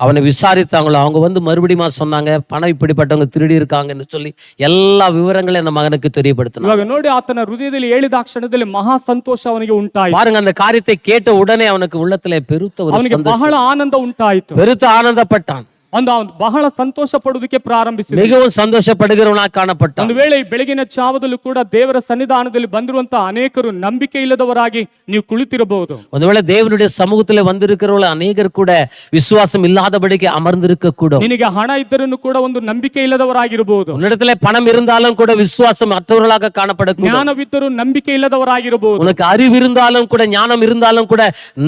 [SPEAKER 2] அவனை விசாரித்தாங்களோ அவங்க வந்து மறுபடியும் சொன்னாங்க, பணம் இப்படிப்பட்டவங்க திருடி இருக்காங்கன்னு சொல்லி எல்லா விவரங்களையும் அந்த மகனுக்கு தெரியப்படுத்தினாங்க.
[SPEAKER 1] ಇವಾಗ ನೋಡಿ ಆತನ ಹೃದಯದಲ್ಲಿ ಹೇಳಿದ ಕ್ಷಣದಲ್ಲಿ ಮಹಾ ಸಂತೋಷ ಅವನಿಗೆ ಉಂಟಾಯಿತು.
[SPEAKER 2] பாருங்க, அந்த காரியத்தை கேட்ட உடனே அவனுக்கு உள்ளத்திலே பெருத்த ஒரு
[SPEAKER 1] ಅವನಿಗೆ ಬಹಳ ಆನಂದ ಉಂಟಾಯಿತು,
[SPEAKER 2] பெருத்த ஆனந்தப்பட்டான்.
[SPEAKER 1] ಅವನು ಬಹಳ ಸಂತೋಷ ಪಡುವುದಕ್ಕೆ ಪ್ರಾರಂಭಿಸಿದ,
[SPEAKER 2] மிகவும் சந்தோஷப்படுகிறவனாக காணப்பட்டான்.
[SPEAKER 1] ಒಂದು ವೇಳೆ ಬೆಳಗಿನ ಜಾವದಲ್ಲೂ ಕೂಡ ದೇವರ ಸನ್ನಿಧಾನದಲ್ಲಿ ಬಂದಿರುವಂತ ಅನೇಕರು ನಂಬಿಕೆ ಇಲ್ಲದವರಾಗಿ ನೀವು ಕುಳಿತಿರಬಹುದು.
[SPEAKER 2] ಒಂದು ವೇಳೆ தேவனுடைய சமூகத்திலே வந்திருக்கிறவர்கள் அநேகர் கூட விசுவாசம் இல்லாதபடிக்கு அமர்ந்திருக்க கூடும்.
[SPEAKER 1] ನಿನಗೆ ಹಣ ಇದ್ದರೂ ಕೂಡ ಒಂದು ನಂಬಿಕೆ ಇಲ್ಲದವರಾಗಿರಬಹುದು.
[SPEAKER 2] உன்னிடத்திலே பணம் இருந்தாலும் கூட விசுவாசம் அற்றவர்களாக காணப்படக்கூடும்.
[SPEAKER 1] ಜ್ಞಾನವಿದ್ದರೂ ನಂಬಿಕೆ ಇಲ್ಲದವರಾಗಿರಬಹುದು.
[SPEAKER 2] உனக்கு அறிவு இருந்தாலும் கூட ஞானம் இருந்தாலும் கூட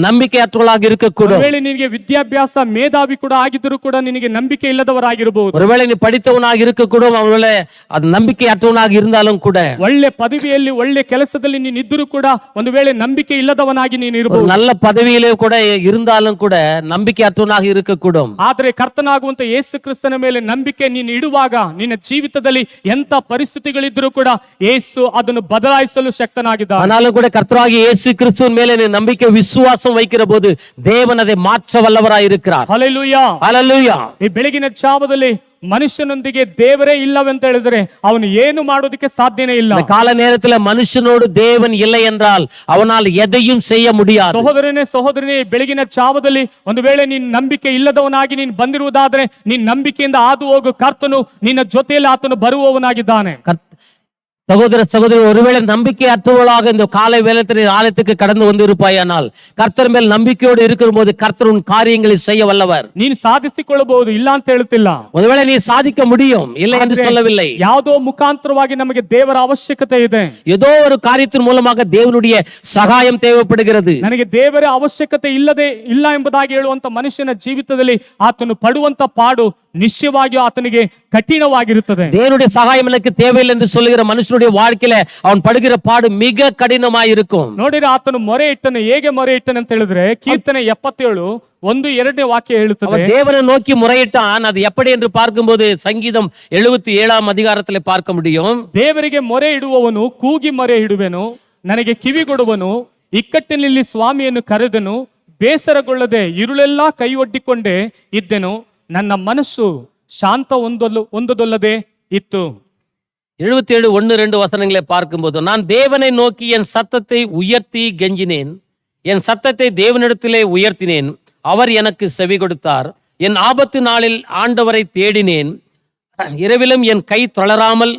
[SPEAKER 2] நம்பிக்கையற்றவர்களாக இருக்கக்கூடும்.
[SPEAKER 1] ವೇಳೆ ನಿನಗೆ ವಿದ್ಯಾಭ್ಯಾಸ ಮೇಧಾವಿ ಕೂಡ ಆಗಿದ್ದರೂ ಕೂಡ ನಿನಗೆ ನಂಬಿಕೆ ಇಲ್ಲದವರಾಗಿರಬಹುದು.
[SPEAKER 2] ஒருவேளை நீ படித்தவனாக இருக்கக்கூடும், அவங்களே அது நம்பிக்கையற்றவனாக இருந்தாலும் கூட.
[SPEAKER 1] ಒಳ್ಳೆ ಪದವಿಯಲ್ಲಿ ಒಳ್ಳೆ ಕೆಲಸದಲ್ಲಿ ನೀನು ಇದ್ದರೂ ಕೂಡ ಒಂದು ವೇಳೆ ನಂಬಿಕೆ ಇಲ್ಲದವನಾಗಿ ನೀನು
[SPEAKER 2] ஒரு
[SPEAKER 1] ಇರಬಹುದು.
[SPEAKER 2] நல்ல பதவியிலே கூட இருந்தாலும் கூட நம்பிக்கையற்றவனாக இருக்கக்கூடும்.
[SPEAKER 1] ಆದ್ರೆ ಕರ್ತನಾಗುವಂತ ಯೇಸು ಕ್ರಿಸ್ತನ ಮೇಲೆ ನಂಬಿಕೆ ನೀನು ಇಡುವಾಗ ನಿನ್ನ ಜೀವಿತದಲ್ಲಿ ಎಂತ ಪರಿಸ್ಥಿತಿಗಳಿದ್ರೂ ಕೂಡ ಯೇಸು ಅದನ್ನು ಬದಲಾಯಿಸಲು ಶಕ್ತನಾಗಿದ್ದಾನೆ.
[SPEAKER 2] ஆனாலும் கூட கர்த்தராகிய இயேசு கிறிஸ்துவின் மேலே நீ நம்பிக்கை விசுவாசம் வைக்கிற போது தேவன் அதை மாற்ற வல்லவராய் இருக்கிறார்.
[SPEAKER 1] ಹಲ್ಲೆಲೂಯಾ.
[SPEAKER 2] ஹல்லேலூயா.
[SPEAKER 1] ಈ ಬೆಳಗಿನ ಜಾವದಲ್ಲಿ ಮನುಷ್ಯನೊಂದಿಗೆ ದೇವರೇ ಇಲ್ಲವೆಂತ ಹೇಳಿದ್ರೆ ಅವನು ಏನು ಮಾಡೋದಕ್ಕೆ ಸಾಧ್ಯನೇ ಇಲ್ಲ.
[SPEAKER 2] இந்த கால நேரத்துல மனுஷனோடு தேவன் இல்லை என்றால் அவனால் எதையும் செய்ய முடியாது.
[SPEAKER 1] ಸಹೋದರನೇ ಬೆಳಗಿನ ಜಾವದಲ್ಲಿ ಒಂದು ವೇಳೆ ನೀನ್ ನಂಬಿಕೆ ಇಲ್ಲದವನಾಗಿ ನೀನ್ ಬಂದಿರುವುದಾದ್ರೆ ನೀನ್ ನಂಬಿಕೆಯಿಂದ ಹಾದು ಹೋಗು, ಕರ್ತನು ನಿನ್ನ ಜೊತೆಯಲ್ಲಿ ಆತನು ಬರುವವನಾಗಿದ್ದಾನೆ.
[SPEAKER 2] சகோதர சகோதரி, ஒருவேளை நம்பிக்கையற்றவர்களாக இந்த காலை வேளையில் ஆலயத்துக்கு கடந்து வந்திருப்பாயானால் கர்த்தர் மேல் நம்பிக்கையோடு இருக்கிற போது கர்த்தர் உன் காரியங்களை செய்ய வல்லவர்.
[SPEAKER 1] ನೀನು ಸಾಧಿಸಿಕೊಳ್ಳಬಹುದು, ಇಲ್ಲ ಅಂತ ಹೇಳ್ತಿಲ್ಲ.
[SPEAKER 2] ஒருவேளை நீ சாதிக்க முடியும், இல்லை என்று சொல்லவில்லை.
[SPEAKER 1] ಯಾವುದೋ ಮುಖಾಂತರವಾಗಿ ನಮಗೆ ದೇವರ ಅವಶ್ಯಕತೆ ಇದೆ.
[SPEAKER 2] ஏதோ ஒரு காரியத்தின் மூலமாக தேவனுடைய சகாயம் தேவைப்படுகிறது.
[SPEAKER 1] ನನಗೆ ದೇವರ ಅವಶ್ಯಕತೆ ಇಲ್ಲ ಎಂಬುದಾಗಿ ಹೇಳುವಂತ ಮನುಷ್ಯನ ಜೀವಿತದಲ್ಲಿ ಆತನು ಪಡುವಂತ ಪಾಡು ನಿಶ್ಚಯವಾಗಿಯೂ ಆತನಿಗೆ ಕಠಿಣವಾಗಿರುತ್ತದೆ.
[SPEAKER 2] தேவனுடைய சகாயம் எனக்கு தேவையில்லை என்று சொல்லுகிற மனுஷனுடைய வாழ்க்கையில அவன் படுகிற பாடு மிக கடினமாய் இருக்கும்.
[SPEAKER 1] ನೋಡಿದ್ರೆ ಆತನು ಮೊರೆ ಇಟ್ಟನು, ಹೇಗೆ ಮೊರೆ ಇಟ್ಟನು ಅಂತ ಹೇಳಿದ್ರೆ ಕೀರ್ತನೆ 77 1-2 ವಾಕ್ಯ ಹೇಳುತ್ತದೆ.
[SPEAKER 2] தேவனை நோக்கி முறையிட்டான். அது எப்படி என்று பார்க்கும்போது சங்கீதம் 77 அதிகாரத்திலே பார்க்க முடியும்.
[SPEAKER 1] ದೇವರಿಗೆ ಮೊರೆ ಇಡುವವನು ಕೂಗಿ ಮೊರೆ ಇಡುವೆನು, ನನಗೆ ಕಿವಿಗೊಡುವನು, ಇಕ್ಕಟ್ಟಿನಲ್ಲಿ ಸ್ವಾಮಿಯನ್ನು ಕರೆದನು, ಬೇಸರಗೊಳ್ಳದೆ ಇರುಳೆಲ್ಲ ಕೈ ಒಡ್ಡಿಕೊಂಡೇ ಇದ್ದೆನು, ನನ್ನ ಮನಸ್ಸು ಶಾಂತ ಹೊಂದದೊಲ್ಲದೆ ಇತ್ತು.
[SPEAKER 2] 77 1-2 வசனங்களை பார்க்கும்போது, நான் தேவனை நோக்கி என் சத்தத்தை உயர்த்தி கெஞ்சினேன், என் சத்தத்தை தேவனிடத்திலே உயர்த்தினேன், அவர் எனக்கு செவி கொடுத்தார். என் ஆபத்து நாளில் ஆண்டவரை தேடினேன், இரவிலும் என் கை தளராமல்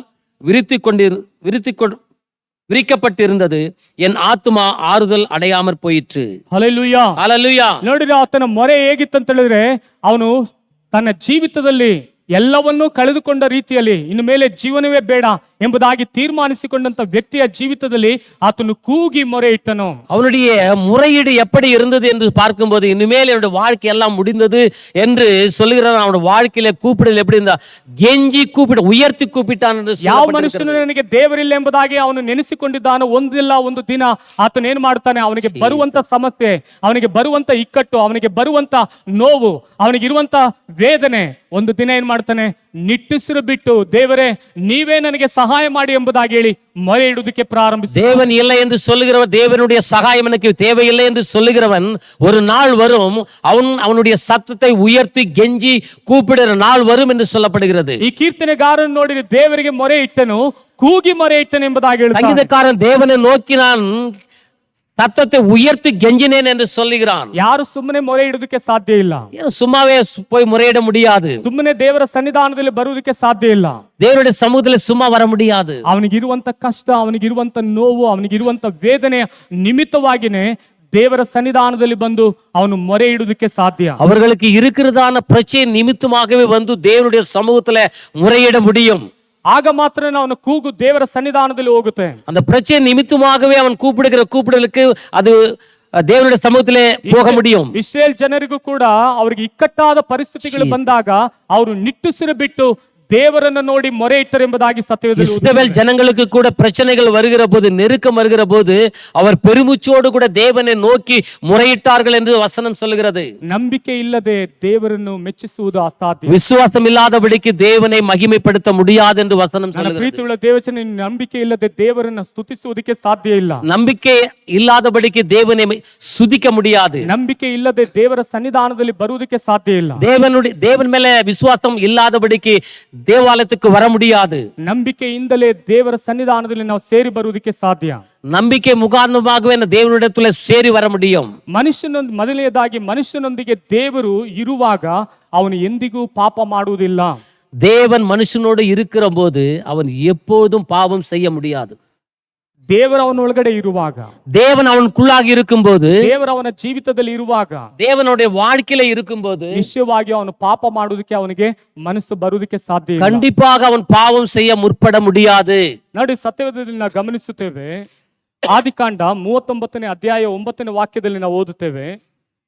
[SPEAKER 2] விரிக்கப்பட்டிருந்தது, என் ஆத்துமா ஆறுதல் ಅಡೆಯಾಮರ್ போயிற்று.
[SPEAKER 1] ಹಲ್ಲೆಲೂಯಾ.
[SPEAKER 2] ಹಲ್ಲೆಲೂಯಾ.
[SPEAKER 1] ನೋಡಿದ್ರೆ ಆತನ ಮೊರೆ ಹೇಗಿತ್ತಂತ ಹೇಳಿದ್ರೆ ಅವನು ತನ್ನ ಜೀವಿತದಲ್ಲಿ ಎಲ್ಲವನ್ನೂ ಕಳೆದುಕೊಂಡ ರೀತಿಯಲ್ಲಿ ಇನ್ನು ಮೇಲೆ ಜೀವನವೇ ಬೇಡ ಎಂಬುದಾಗಿ ತೀರ್ಮಾನಿಸಿಕೊಂಡಂತ ವ್ಯಕ್ತಿಯ ಜೀವಿತದಲ್ಲಿ ಆತನು ಕೂಗಿ ಮೊರೆ ಇಟ್ಟನು.
[SPEAKER 2] அவனுடைய முறையீடு எப்படி இருந்தது என்று பார்க்கும்போது இனிமேல் என்னுடைய வாழ்க்கை எல்லாம் முடிந்தது என்று சொல்லுகிறான். அவனுடைய வாழ்க்கையில கூப்பிடல் எப்படி இருந்தா, கெஞ்சி கூப்பிட உயர்த்தி கூப்பிட்டான் என்று
[SPEAKER 1] ಯಾವ ಮನುಷ್ಯನು ನನಗೆ ದೇವರಿಲ್ಲ ಎಂಬುದಾಗಿ ಅವನು ನೆನೆಸಿಕೊಂಡಿದ್ದಾನೆ, ಒಂದಿಲ್ಲ ಒಂದು ದಿನ ಆತನ ಏನ್ ಮಾಡ್ತಾನೆ, ಅವನಿಗೆ ಬರುವಂತ ಸಮಸ್ಯೆ, ಅವನಿಗೆ ಬರುವಂತ ಇಕ್ಕಟ್ಟು, ಅವನಿಗೆ ಬರುವಂತ ನೋವು, ಅವನಿಗೆ ಇರುವಂತ ವೇದನೆ ಒಂದು ದಿನ ಏನ್ ಮಾಡ್ತಾನೆ, ನಿಟ್ಟುಸಿರು ಬಿಟ್ಟು ದೇವರೇ ನೀವೇ ನನಗೆ ಸಹಾಯ ಮಾಡಿ ಎಂಬುದಾಗಿ ಹೇಳಿ ಮೊರೆ ಇಡುವುದಕ್ಕೆ ಪ್ರಾರಂಭಿಸಿ.
[SPEAKER 2] தேவன் இல்லை என்று சொல்லுகிறவன், தேவனுடைய சகாயம் எனக்கு தேவையில்லை என்று சொல்லுகிறவன், ஒரு நாள் வரும் அவனுடைய சத்தத்தை உயர்த்தி கெஞ்சி கூப்பிடுற நாள் வரும் என்று சொல்லப்படுகிறது.
[SPEAKER 1] ಈ ಕೀರ್ತನೆಗಾರನು ನೋಡಿದ್ರೆ ದೇವರಿಗೆ ಮೊರೆ ಇಟ್ಟನು, ಕೂಗಿ ಮೊರೆ ಇಟ್ಟನು ಎಂಬುದಾಗಿ ಹೇಳ್ತಾನೆ.
[SPEAKER 2] ಸಂಗೀತக்காரன் தேவனை நோக்கி நான் சத்தத்தை உயர்த்தி கெஞ்சினேன் என்று சொல்லுகிறான்.
[SPEAKER 1] ಯಾರು ಸುಮ್ಮನೆ ಮೊರೆ ಇಡೋದಕ್ಕೆ ಸಾಧ್ಯ ಇಲ್ಲ.
[SPEAKER 2] ஏன் சும்மாவே போய் முறையிட முடியாது.
[SPEAKER 1] ಸುಮ್ಮನೆ ದೇವರ ಸನ್ನಿಧಾನದಲ್ಲಿ ಬರುವುದಕ್ಕೆ ಸಾಧ್ಯ ಇಲ್ಲ.
[SPEAKER 2] தேவனுடைய சமூகத்தில் சும்மா வர முடியாது.
[SPEAKER 1] ಅವನಿಗಿರುವಂತ ಕಷ್ಟ, ಅವನಿಗಿರುವಂತ ನೋವು, ಅವನಿಗಿರುವಂತ ವೇದನೆ ನಿಮಿತ್ತವಾಗಿನೇ ದೇವರ ಸನ್ನಿಧಾನದಲ್ಲಿ ಬಂದು ಅವನು ಮೊರೆ ಇಡುವುದಕ್ಕೆ ಸಾಧ್ಯ.
[SPEAKER 2] அவர்களுக்கு இருக்கிறதான பிரச்சனை நிமித்தமாகவே வந்து தேவனுடைய சமூகத்துல முறையிட முடியும்.
[SPEAKER 1] ಆಗ ಮಾತ್ರ ಅವನ ಕೂಗು ದೇವರ ಸನ್ನಿಧಾನದಲ್ಲಿ ಹೋಗುತ್ತೆ.
[SPEAKER 2] அந்த பிரச்சனை நிமித்தமாகவே அவன் கூப்பிடுகிற கூப்பிடலுக்கு அது தேவனுடைய சமூகத்திலே போக முடியும்.
[SPEAKER 1] ಇಸ್ರೇಲ್ ಜನರಿಗೂ ಕೂಡ ಅವ್ರಿಗೆ ಇಕ್ಕಟ್ಟಾದ ಪರಿಸ್ಥಿತಿಗಳು ಬಂದಾಗ ಅವರು ನಿಟ್ಟುಸಿರು ಬಿಟ್ಟು ದೇವರನ್ನು ನೋಡಿ ಮೊರೆ ಇಟ್ಟರೆಂಬುದಾಗಿ ಸತ್ಯವೇದದಲ್ಲಿ
[SPEAKER 2] இஸ்ரவேல் ஜனங்களுக்கு கூட பிரச்சனைகள் வருகிற போது, நெருக்கம் வருகிற போது அவர் பெருமூச்சோடு கூட தேவனை நோக்கி முறையிட்டார்கள் என்று வசனம் சொல்லுகிறது.
[SPEAKER 1] ನಂಬಿಕೆ ಇಲ್ಲದೆ ದೇವರನ್ನು ಮೆಚ್ಚಿಸುವುದು ಅಸಾಧ್ಯ.
[SPEAKER 2] விசுவாசம் இல்லாதபடிக்கு தேவனை மகிமைப்படுத்த முடியாது என்று வசனம் சொல்லுகிறது.
[SPEAKER 1] ಪ್ರೀತಿಯುಳ್ಳ ದೇವಚನ, ನಂಬಿಕೆ ಇಲ್ಲದೆ ದೇವರನ್ನು ಸ್ತುತಿಸುವುದಕ್ಕೆ ಸಾಧ್ಯ ಇಲ್ಲ.
[SPEAKER 2] நம்பிக்கை இல்லாதபடிக்கு தேவனை சுதிக்க முடியாது.
[SPEAKER 1] ನಂಬಿಕೆ ಇಲ್ಲದೆ ದೇವರ ಸನ್ನಿಧಾನದಲ್ಲಿ ಬರುವುದಕ್ಕೆ ಸಾಧ್ಯ ಇಲ್ಲ.
[SPEAKER 2] தேவன் மேல விசுவாசம் இல்லாதபடிக்கு தேவாலயத்துக்கு வர முடியாது.
[SPEAKER 1] ನಂಬಿಕೆಯಿಂದಲೇ ದೇವರ ಸನ್ನಿಧಾನದಲ್ಲಿ ನಾವು ಸೇರಿ ಬರುವುದಕ್ಕೆ ಸಾಧ್ಯ.
[SPEAKER 2] நம்பிக்கை முகாந்தமாகவே தேவனிடத்துல சேரி வர முடியும்.
[SPEAKER 1] ಮೊದಲನೇದಾಗಿ ಮನುಷ್ಯನೊಂದಿಗೆ ದೇವರು ಇರುವಾಗ ಅವನು ಎಂದಿಗೂ ಪಾಪ ಮಾಡುವುದಿಲ್ಲ.
[SPEAKER 2] தேவன் மனுஷனோடு இருக்கிற போது அவன் எப்போதும் பாவம் செய்ய முடியாது.
[SPEAKER 1] ದೇವರ ಅವನೊಳಗಡೆ ಇರುವಾಗ,
[SPEAKER 2] தேவன் அவனுக்குள்ளாக இருக்கும்போது,
[SPEAKER 1] ದೇವರ ಅವನ ಜೀವಿತದಲ್ಲಿ ಇರುವಾಗ,
[SPEAKER 2] தேவனுடைய வாழ்க்கையில இருக்கும்போது
[SPEAKER 1] ನಿಶ್ಚಯವಾಗಿ ಅವನು ಪಾಪ ಮಾಡುವುದಕ್ಕೆ ಅವನಿಗೆ ಮನಸ್ಸು ಬರುವುದಕ್ಕೆ ಸಾಧ್ಯ ಇಲ್ಲ.
[SPEAKER 2] கண்டிப்பாக அவன் பாவம் செய்ய முற்பட முடியாது.
[SPEAKER 1] ನೋಡಿ, ಸತ್ಯವೇದದಲ್ಲಿ ನಾವು ಗಮನಿಸುತ್ತೇವೆ. ಆದಿಕಾಂಡ 39ನೇ ಅಧ್ಯಾಯ 9ನೇ ವಾಕ್ಯದಲ್ಲಿ ನಾವು ಓದುತ್ತೇವೆ,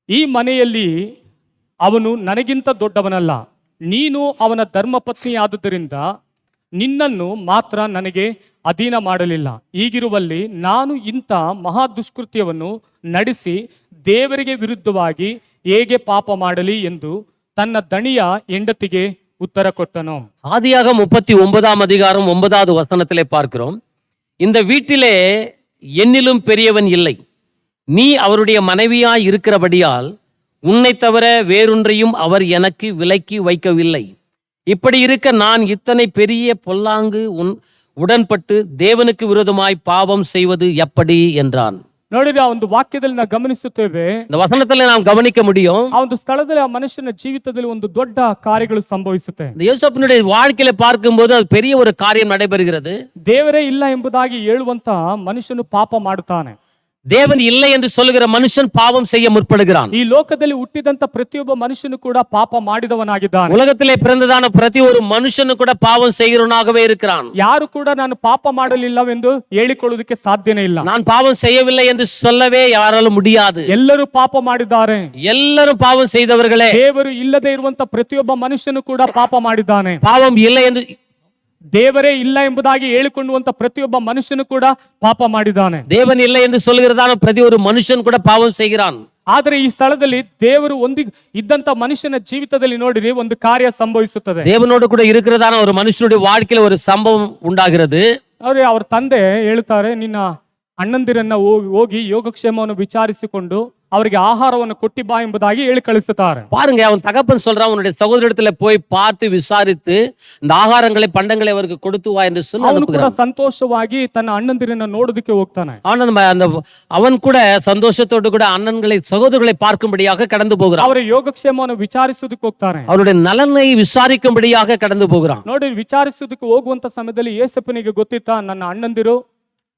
[SPEAKER 1] ಈ ಮನೆಯಲ್ಲಿ ಅವನು ನನಗಿಂತ ದೊಡ್ಡವನಲ್ಲ, ನೀನು ಅವನ ಧರ್ಮಪತ್ನಿ ಆದುದರಿಂದ ನಿನ್ನನ್ನು ಮಾತ್ರ ನನಗೆ ಅಧೀನ ಮಾಡಲಿಲ್ಲ. ಹೀಗಿರುವಲ್ಲಿ ನಾನು ಇಂಥ ಮಹಾ ದುಷ್ಕೃತ್ಯವನ್ನು ನಡೆಸಿ ದೇವರಿಗೆ ವಿರುದ್ಧವಾಗಿ ಹೇಗೆ ಪಾಪ ಮಾಡಲಿ ಎಂದು ತನ್ನ ದಣಿಯ ಹೆಂಡತಿಗೆ ಉತ್ತರ ಕೊಟ್ಟನು.
[SPEAKER 2] ஆதியாகமம் 39ஆம் அதிகாரம் 9வது வசனத்திலே பார்க்கிறோம், இந்த வீட்டிலே என்னிலும் பெரியவன் இல்லை, நீ அவருடைய மனைவியாய் இருக்கிறபடியால் உன்னை தவிர வேறொன்றையும் அவர் எனக்கு விலக்கி வைக்கவில்லை. இப்படி இருக்க நான் இத்தனை பெரிய பொல்லாங்கு உடன்பட்டு தேவனுக்கு விரோதமாய் பாவம் செய்வது எப்படி என்றான்.
[SPEAKER 1] ನೋಡಿದ್ರೆ ಆ ಒಂದು ವಾಕ್ಯದಲ್ಲಿ ನಾವು ಗಮನಿಸುತ್ತೇವೆ,
[SPEAKER 2] இந்த வசனத்துல நாம் கவனிக்க முடியும்,
[SPEAKER 1] ಆ ಒಂದು ಸ್ಥಳದಲ್ಲಿ ಆ ಮನುಷ್ಯನ ಜೀವಿತದಲ್ಲಿ ಒಂದು ದೊಡ್ಡ ಕಾರ್ಯಗಳು ಸಂಭವಿಸುತ್ತೆ.
[SPEAKER 2] இந்த யோசேப்பினுடைய வாழ்க்கையில பார்க்கும்போது அது பெரிய ஒரு காரியம் நடைபெறுகிறது.
[SPEAKER 1] ದೇವರೇ ಇಲ್ಲ ಎಂಬುದಾಗಿ ಹೇಳುವಂತ ಮನುಷ್ಯನು ಪಾಪ ಮಾಡುತ್ತಾನೆ.
[SPEAKER 2] தேவன் இல்லை என்று சொல்லுகிற மனுஷன் பாவம் செய்ய முற்படுகிறான்.
[SPEAKER 1] ಈ ಲೋಕದಲ್ಲಿ ಹುಟ್ಟಿದಂತ ಪ್ರತಿಯೊಬ್ಬ ಮನುಷ್ಯನು ಕೂಡ ಪಾಪ ಮಾಡಿದವನಾಗಿದ್ದಾನೆ.
[SPEAKER 2] உலகத்திலே பிறந்ததான பிரதி ஒரு மனுஷனு கூட பாவம் செய்கிறவனாகவே இருக்கிறான்.
[SPEAKER 1] ಯಾರು ಕೂಡ ನಾನು ಪಾಪ ಮಾಡಲಿಲ್ಲವೆಂದು ಹೇಳಿಕೊಳ್ಳುವುದಕ್ಕೆ ಸಾಧ್ಯನೇ ಇಲ್ಲ.
[SPEAKER 2] நான் பாவம் செய்யவில்லை என்று சொல்லவே யாராலும் முடியாது.
[SPEAKER 1] ಎಲ್ಲರೂ ಪಾಪ ಮಾಡಿದ್ದಾರೆ.
[SPEAKER 2] எல்லாரும் பாவம் செய்தவர்களே.
[SPEAKER 1] ದೇವರು ಇಲ್ಲದೆ ಇರುವಂತ ಪ್ರತಿಯೊಬ್ಬ ಮನುಷ್ಯನು ಕೂಡ ಪಾಪ ಮಾಡಿದ್ದಾನೆ.
[SPEAKER 2] பாவம் இல்லை என்று
[SPEAKER 1] ದೇವರೇ ಇಲ್ಲ ಎಂಬುದಾಗಿ ಹೇಳಿಕೊಳ್ಳುವಂತ ಪ್ರತಿಯೊಬ್ಬ ಮನುಷ್ಯನು ಕೂಡ ಪಾಪ ಮಾಡಿದ್ದಾನೆ.
[SPEAKER 2] தேவன் இல்லை என்று சொல்கிறதான பிரதி ஒரு மனுஷன் கூட பாவம் செய்கிறான்.
[SPEAKER 1] ಆದರೆ ಈ ಸ್ಥಳದಲ್ಲಿ ದೇವರು ಇದ್ದಂತ ಮನುಷ್ಯನ ಜೀವಿತದಲ್ಲಿ ನೋಡಿರಿ ಒಂದು ಕಾರ್ಯ ಸಂಭವಿಸುತ್ತದೆ.
[SPEAKER 2] தேவனோடு கூட இருக்கிறதான ஒரு மனுஷனுடைய வாழ்க்கையில ஒரு சம்பவம் உண்டாகிறது.
[SPEAKER 1] ಅವ್ರೆ ಅವ್ರ ತಂದೆ ಹೇಳ್ತಾರೆ, ನಿನ್ನ ಅಣ್ಣಂದಿರನ್ನ ಹೋಗಿ ಯೋಗಕ್ಷೇಮವನ್ನು ವಿಚಾರಿಸಿಕೊಂಡು ಅವರಿಗೆ ಆಹಾರವನ್ನು ಕೊಟ್ಟಿ ಬಾ ಎಂಬುದಾಗಿ ಹೇಳಿ ಕಳಿಸುತ್ತಾರೆ.
[SPEAKER 2] பாருங்க, அவன் தகப்பன் சொல்றான், அவனுடைய சகோதரத்துல போய் பார்த்து விசாரித்து இந்த ஆகாரங்களை பண்டங்களை அவருக்கு கொடுத்து வா என்று சொல்லி
[SPEAKER 1] ಅವನು ಕೂಡ
[SPEAKER 2] அனுப்புகிறான்.
[SPEAKER 1] ಸಂತೋಷವಾಗಿ ತನ್ನ ಅಣ್ಣಂದಿರನ್ನ ನೋಡೋದಕ್ಕೆ ಹೋಗ್ತಾನೆ.
[SPEAKER 2] அவன் கூட சந்தோஷத்தோடு கூட அண்ணன்களை சகோதரர்களை பார்க்கும்படியாக கடந்து போகிறான்.
[SPEAKER 1] ಅವರ ಯೋಗಕ್ಷೇಮವನ್ನು ವಿಚಾರಿಸುವುದಕ್ಕೆ ಹೋಗ್ತಾನೆ.
[SPEAKER 2] அவருடைய நலனை விசாரிக்கும்படியாக கடந்து போகிறான்.
[SPEAKER 1] ನೋಡಿ, ವಿಚಾರಿಸುವುದಕ್ಕೆ ಹೋಗುವಂತ ಸಮಯದಲ್ಲಿ ಏಸಪ್ಪನಿಗೆ ಗೊತ್ತಿತ್ತಾ, ನನ್ನ ಅಣ್ಣಂದಿರು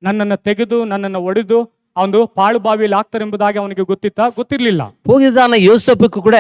[SPEAKER 1] ನನ್ನನ್ನು ತೆಗೆದು ನನ್ನನ್ನು ಒಡೆದು ಅವನು ಪಾಳು ಬಾವಿಯಲ್ಲಿ ಹಾಕ್ತಾರೆ ಎಂಬುದಾಗಿ ಅವನಿಗೆ ಗೊತ್ತಿತ್ತಾ? ಗೊತ್ತಿರ್ಲಿಲ್ಲ.
[SPEAKER 2] போகிறதான யோசேப்புக்கு கூட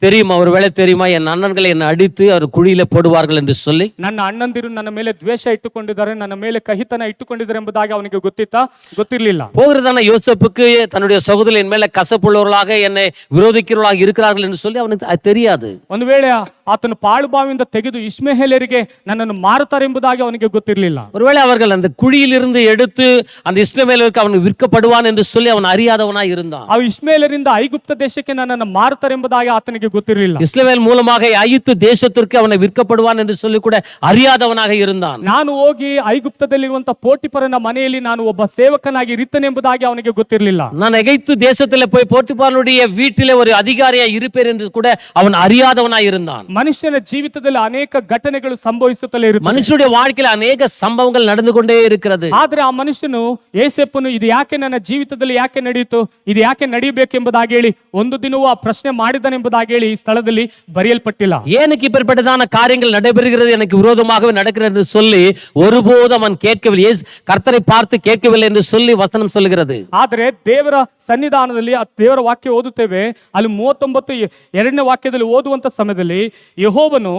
[SPEAKER 2] தெரியுமா, ஒருவேளை தெரியுமா, என் அண்ணன்களை என்னை அடித்து அவர் குழியில போடுவார்கள் என்று சொல்லி.
[SPEAKER 1] ನನ್ನ ಅಣ್ಣಂದಿರು ನನ್ನ ಮೇಲೆ ದ್ವೇಷ ಇಟ್ಟುಕೊಂಡಿದ್ದಾರೆ, ನನ್ನ ಮೇಲೆ ಕಹಿತನ ಇಟ್ಟುಕೊಂಡಿದ್ದಾರೆ ಎಂಬುದಾಗಿ ಅವನಿಗೆ ಗೊತ್ತಿತ್ತಾ? ಗೊತ್ತಿರ್ಲಿಲ್ಲ.
[SPEAKER 2] போகிறதான யோசேப்புக்கு தன்னுடைய சகோதரன் மேல கசப்புள்ளவர்களாக என்னை விரோதிக்கிறவர்களாக இருக்கிறார்கள் என்று சொல்லி அவனுக்கு அது தெரியாது.
[SPEAKER 1] ಒಂದು ವೇಳೆ ಆತನು ಪಾಳು ಬಾವಿಯಿಂದ ತೆಗೆದು ಇಷ್ಮೆಹೇಲರಿಗೆ ನನ್ನನ್ನು ಮಾರುತ್ತಾರೆ ಎಂಬುದಾಗಿ ಅವನಿಗೆ ಗೊತ್ತಿರಲಿಲ್ಲ.
[SPEAKER 2] ஒருவேளை அவர்கள் அந்த குழியிலிருந்து எடுத்து அந்த இஸ்மவேலருக்கு அவன் விற்கப்படுவான் என்று சொல்லி அவன் அறியாதவனாய் இருந்தான்.
[SPEAKER 1] ಆ ಇಷ್ಮೇಲರಿಂದ ಐಗುಪ್ತ ದೇಶಕ್ಕೆ ನನ್ನನ್ನು ಮಾರುತ್ತಾರೆ ಎಂಬುದಾಗಿ ಆತನಿಗೆ ಗೊತ್ತಿರಲಿಲ್ಲ.
[SPEAKER 2] இஸ்ரவேல் மூலமாக ஐகுப்து தேசத்திற்கு அவனை விற்கப்படுவான் என்று சொல்லி கூட அறியாதவனாக இருந்தான்.
[SPEAKER 1] ನಾನು ಹೋಗಿ ಐಗುಪ್ತದಲ್ಲಿರುವಂತ ಪೋಟಿಫರನ ಮನೆಯಲ್ಲಿ ನಾನು ಒಬ್ಬ ಸೇವಕನಾಗಿ ಇರುತ್ತೇನೆಂಬುದಾಗಿ ಅವನಿಗೆ ಗೊತ್ತಿರಲಿಲ್ಲ.
[SPEAKER 2] நான் எகிப்து தேசத்துல போய் போர்த்திபாரனுடைய வீட்டிலே ஒரு அதிகாரியா இருப்பேன் என்று கூட அவன் அறியாதவனாய் இருந்தான்.
[SPEAKER 1] ಮನುಷ್ಯನ ಜೀವಿತದಲ್ಲಿ ಅನೇಕ ಘಟನೆಗಳು ಸಂಭವಿಸುತ್ತಲೇ ಇರುತ್ತವೆ.
[SPEAKER 2] மனுஷனுடைய வாழ்க்கையில அநேக சம்பவங்கள் நடந்து கொண்டே இருக்கிறது.
[SPEAKER 1] ಆದ್ರೆ ಆ ಮನುಷ್ಯನು ಏಸೆಪ್ಪನು ಇದು ಯಾಕೆ ನನ್ನ ಜೀವಿತದಲ್ಲಿ ಯಾಕೆ ನಡೆಯಿತು, ಇದು ಯಾಕೆ ನಡೆಯಬೇಕೆಂಬುದಾಗಿ ಹೇಳಿ ಒಂದು ದಿನವೂ ಆ ಪ್ರಶ್ನೆ ಮಾಡಿದನೆಂಬುದಾಗಿ ಹೇಳಿ ಈ ಸ್ಥಳದಲ್ಲಿ ಬರೆಯಲ್ಪಟ್ಟಿಲ್ಲ.
[SPEAKER 2] ஏனுக்கு இப்படிப்பட்டதான காரியங்கள் நடைபெறுகிறது, எனக்கு விரோதமாகவே நடக்கிறது என்று சொல்லி ஒருபோதும் அவன் கேட்கவில்லை. கர்த்தரை பார்த்து கேட்கவில்லை என்று சொல்லி வசனம் சொல்லுகிறது.
[SPEAKER 1] ಆದ್ರೆ ದೇವರ ಸನ್ನಿಧಾನದಲ್ಲಿ ಆ ದೇವರ ವಾಕ್ಯ ಓದುತ್ತೇವೆ. ಅಲ್ಲಿ 39 2ನೇ ವಾಕ್ಯದಲ್ಲಿ ಓದುವಂತ ಸಮಯದಲ್ಲಿ ಯೆಹೋವನು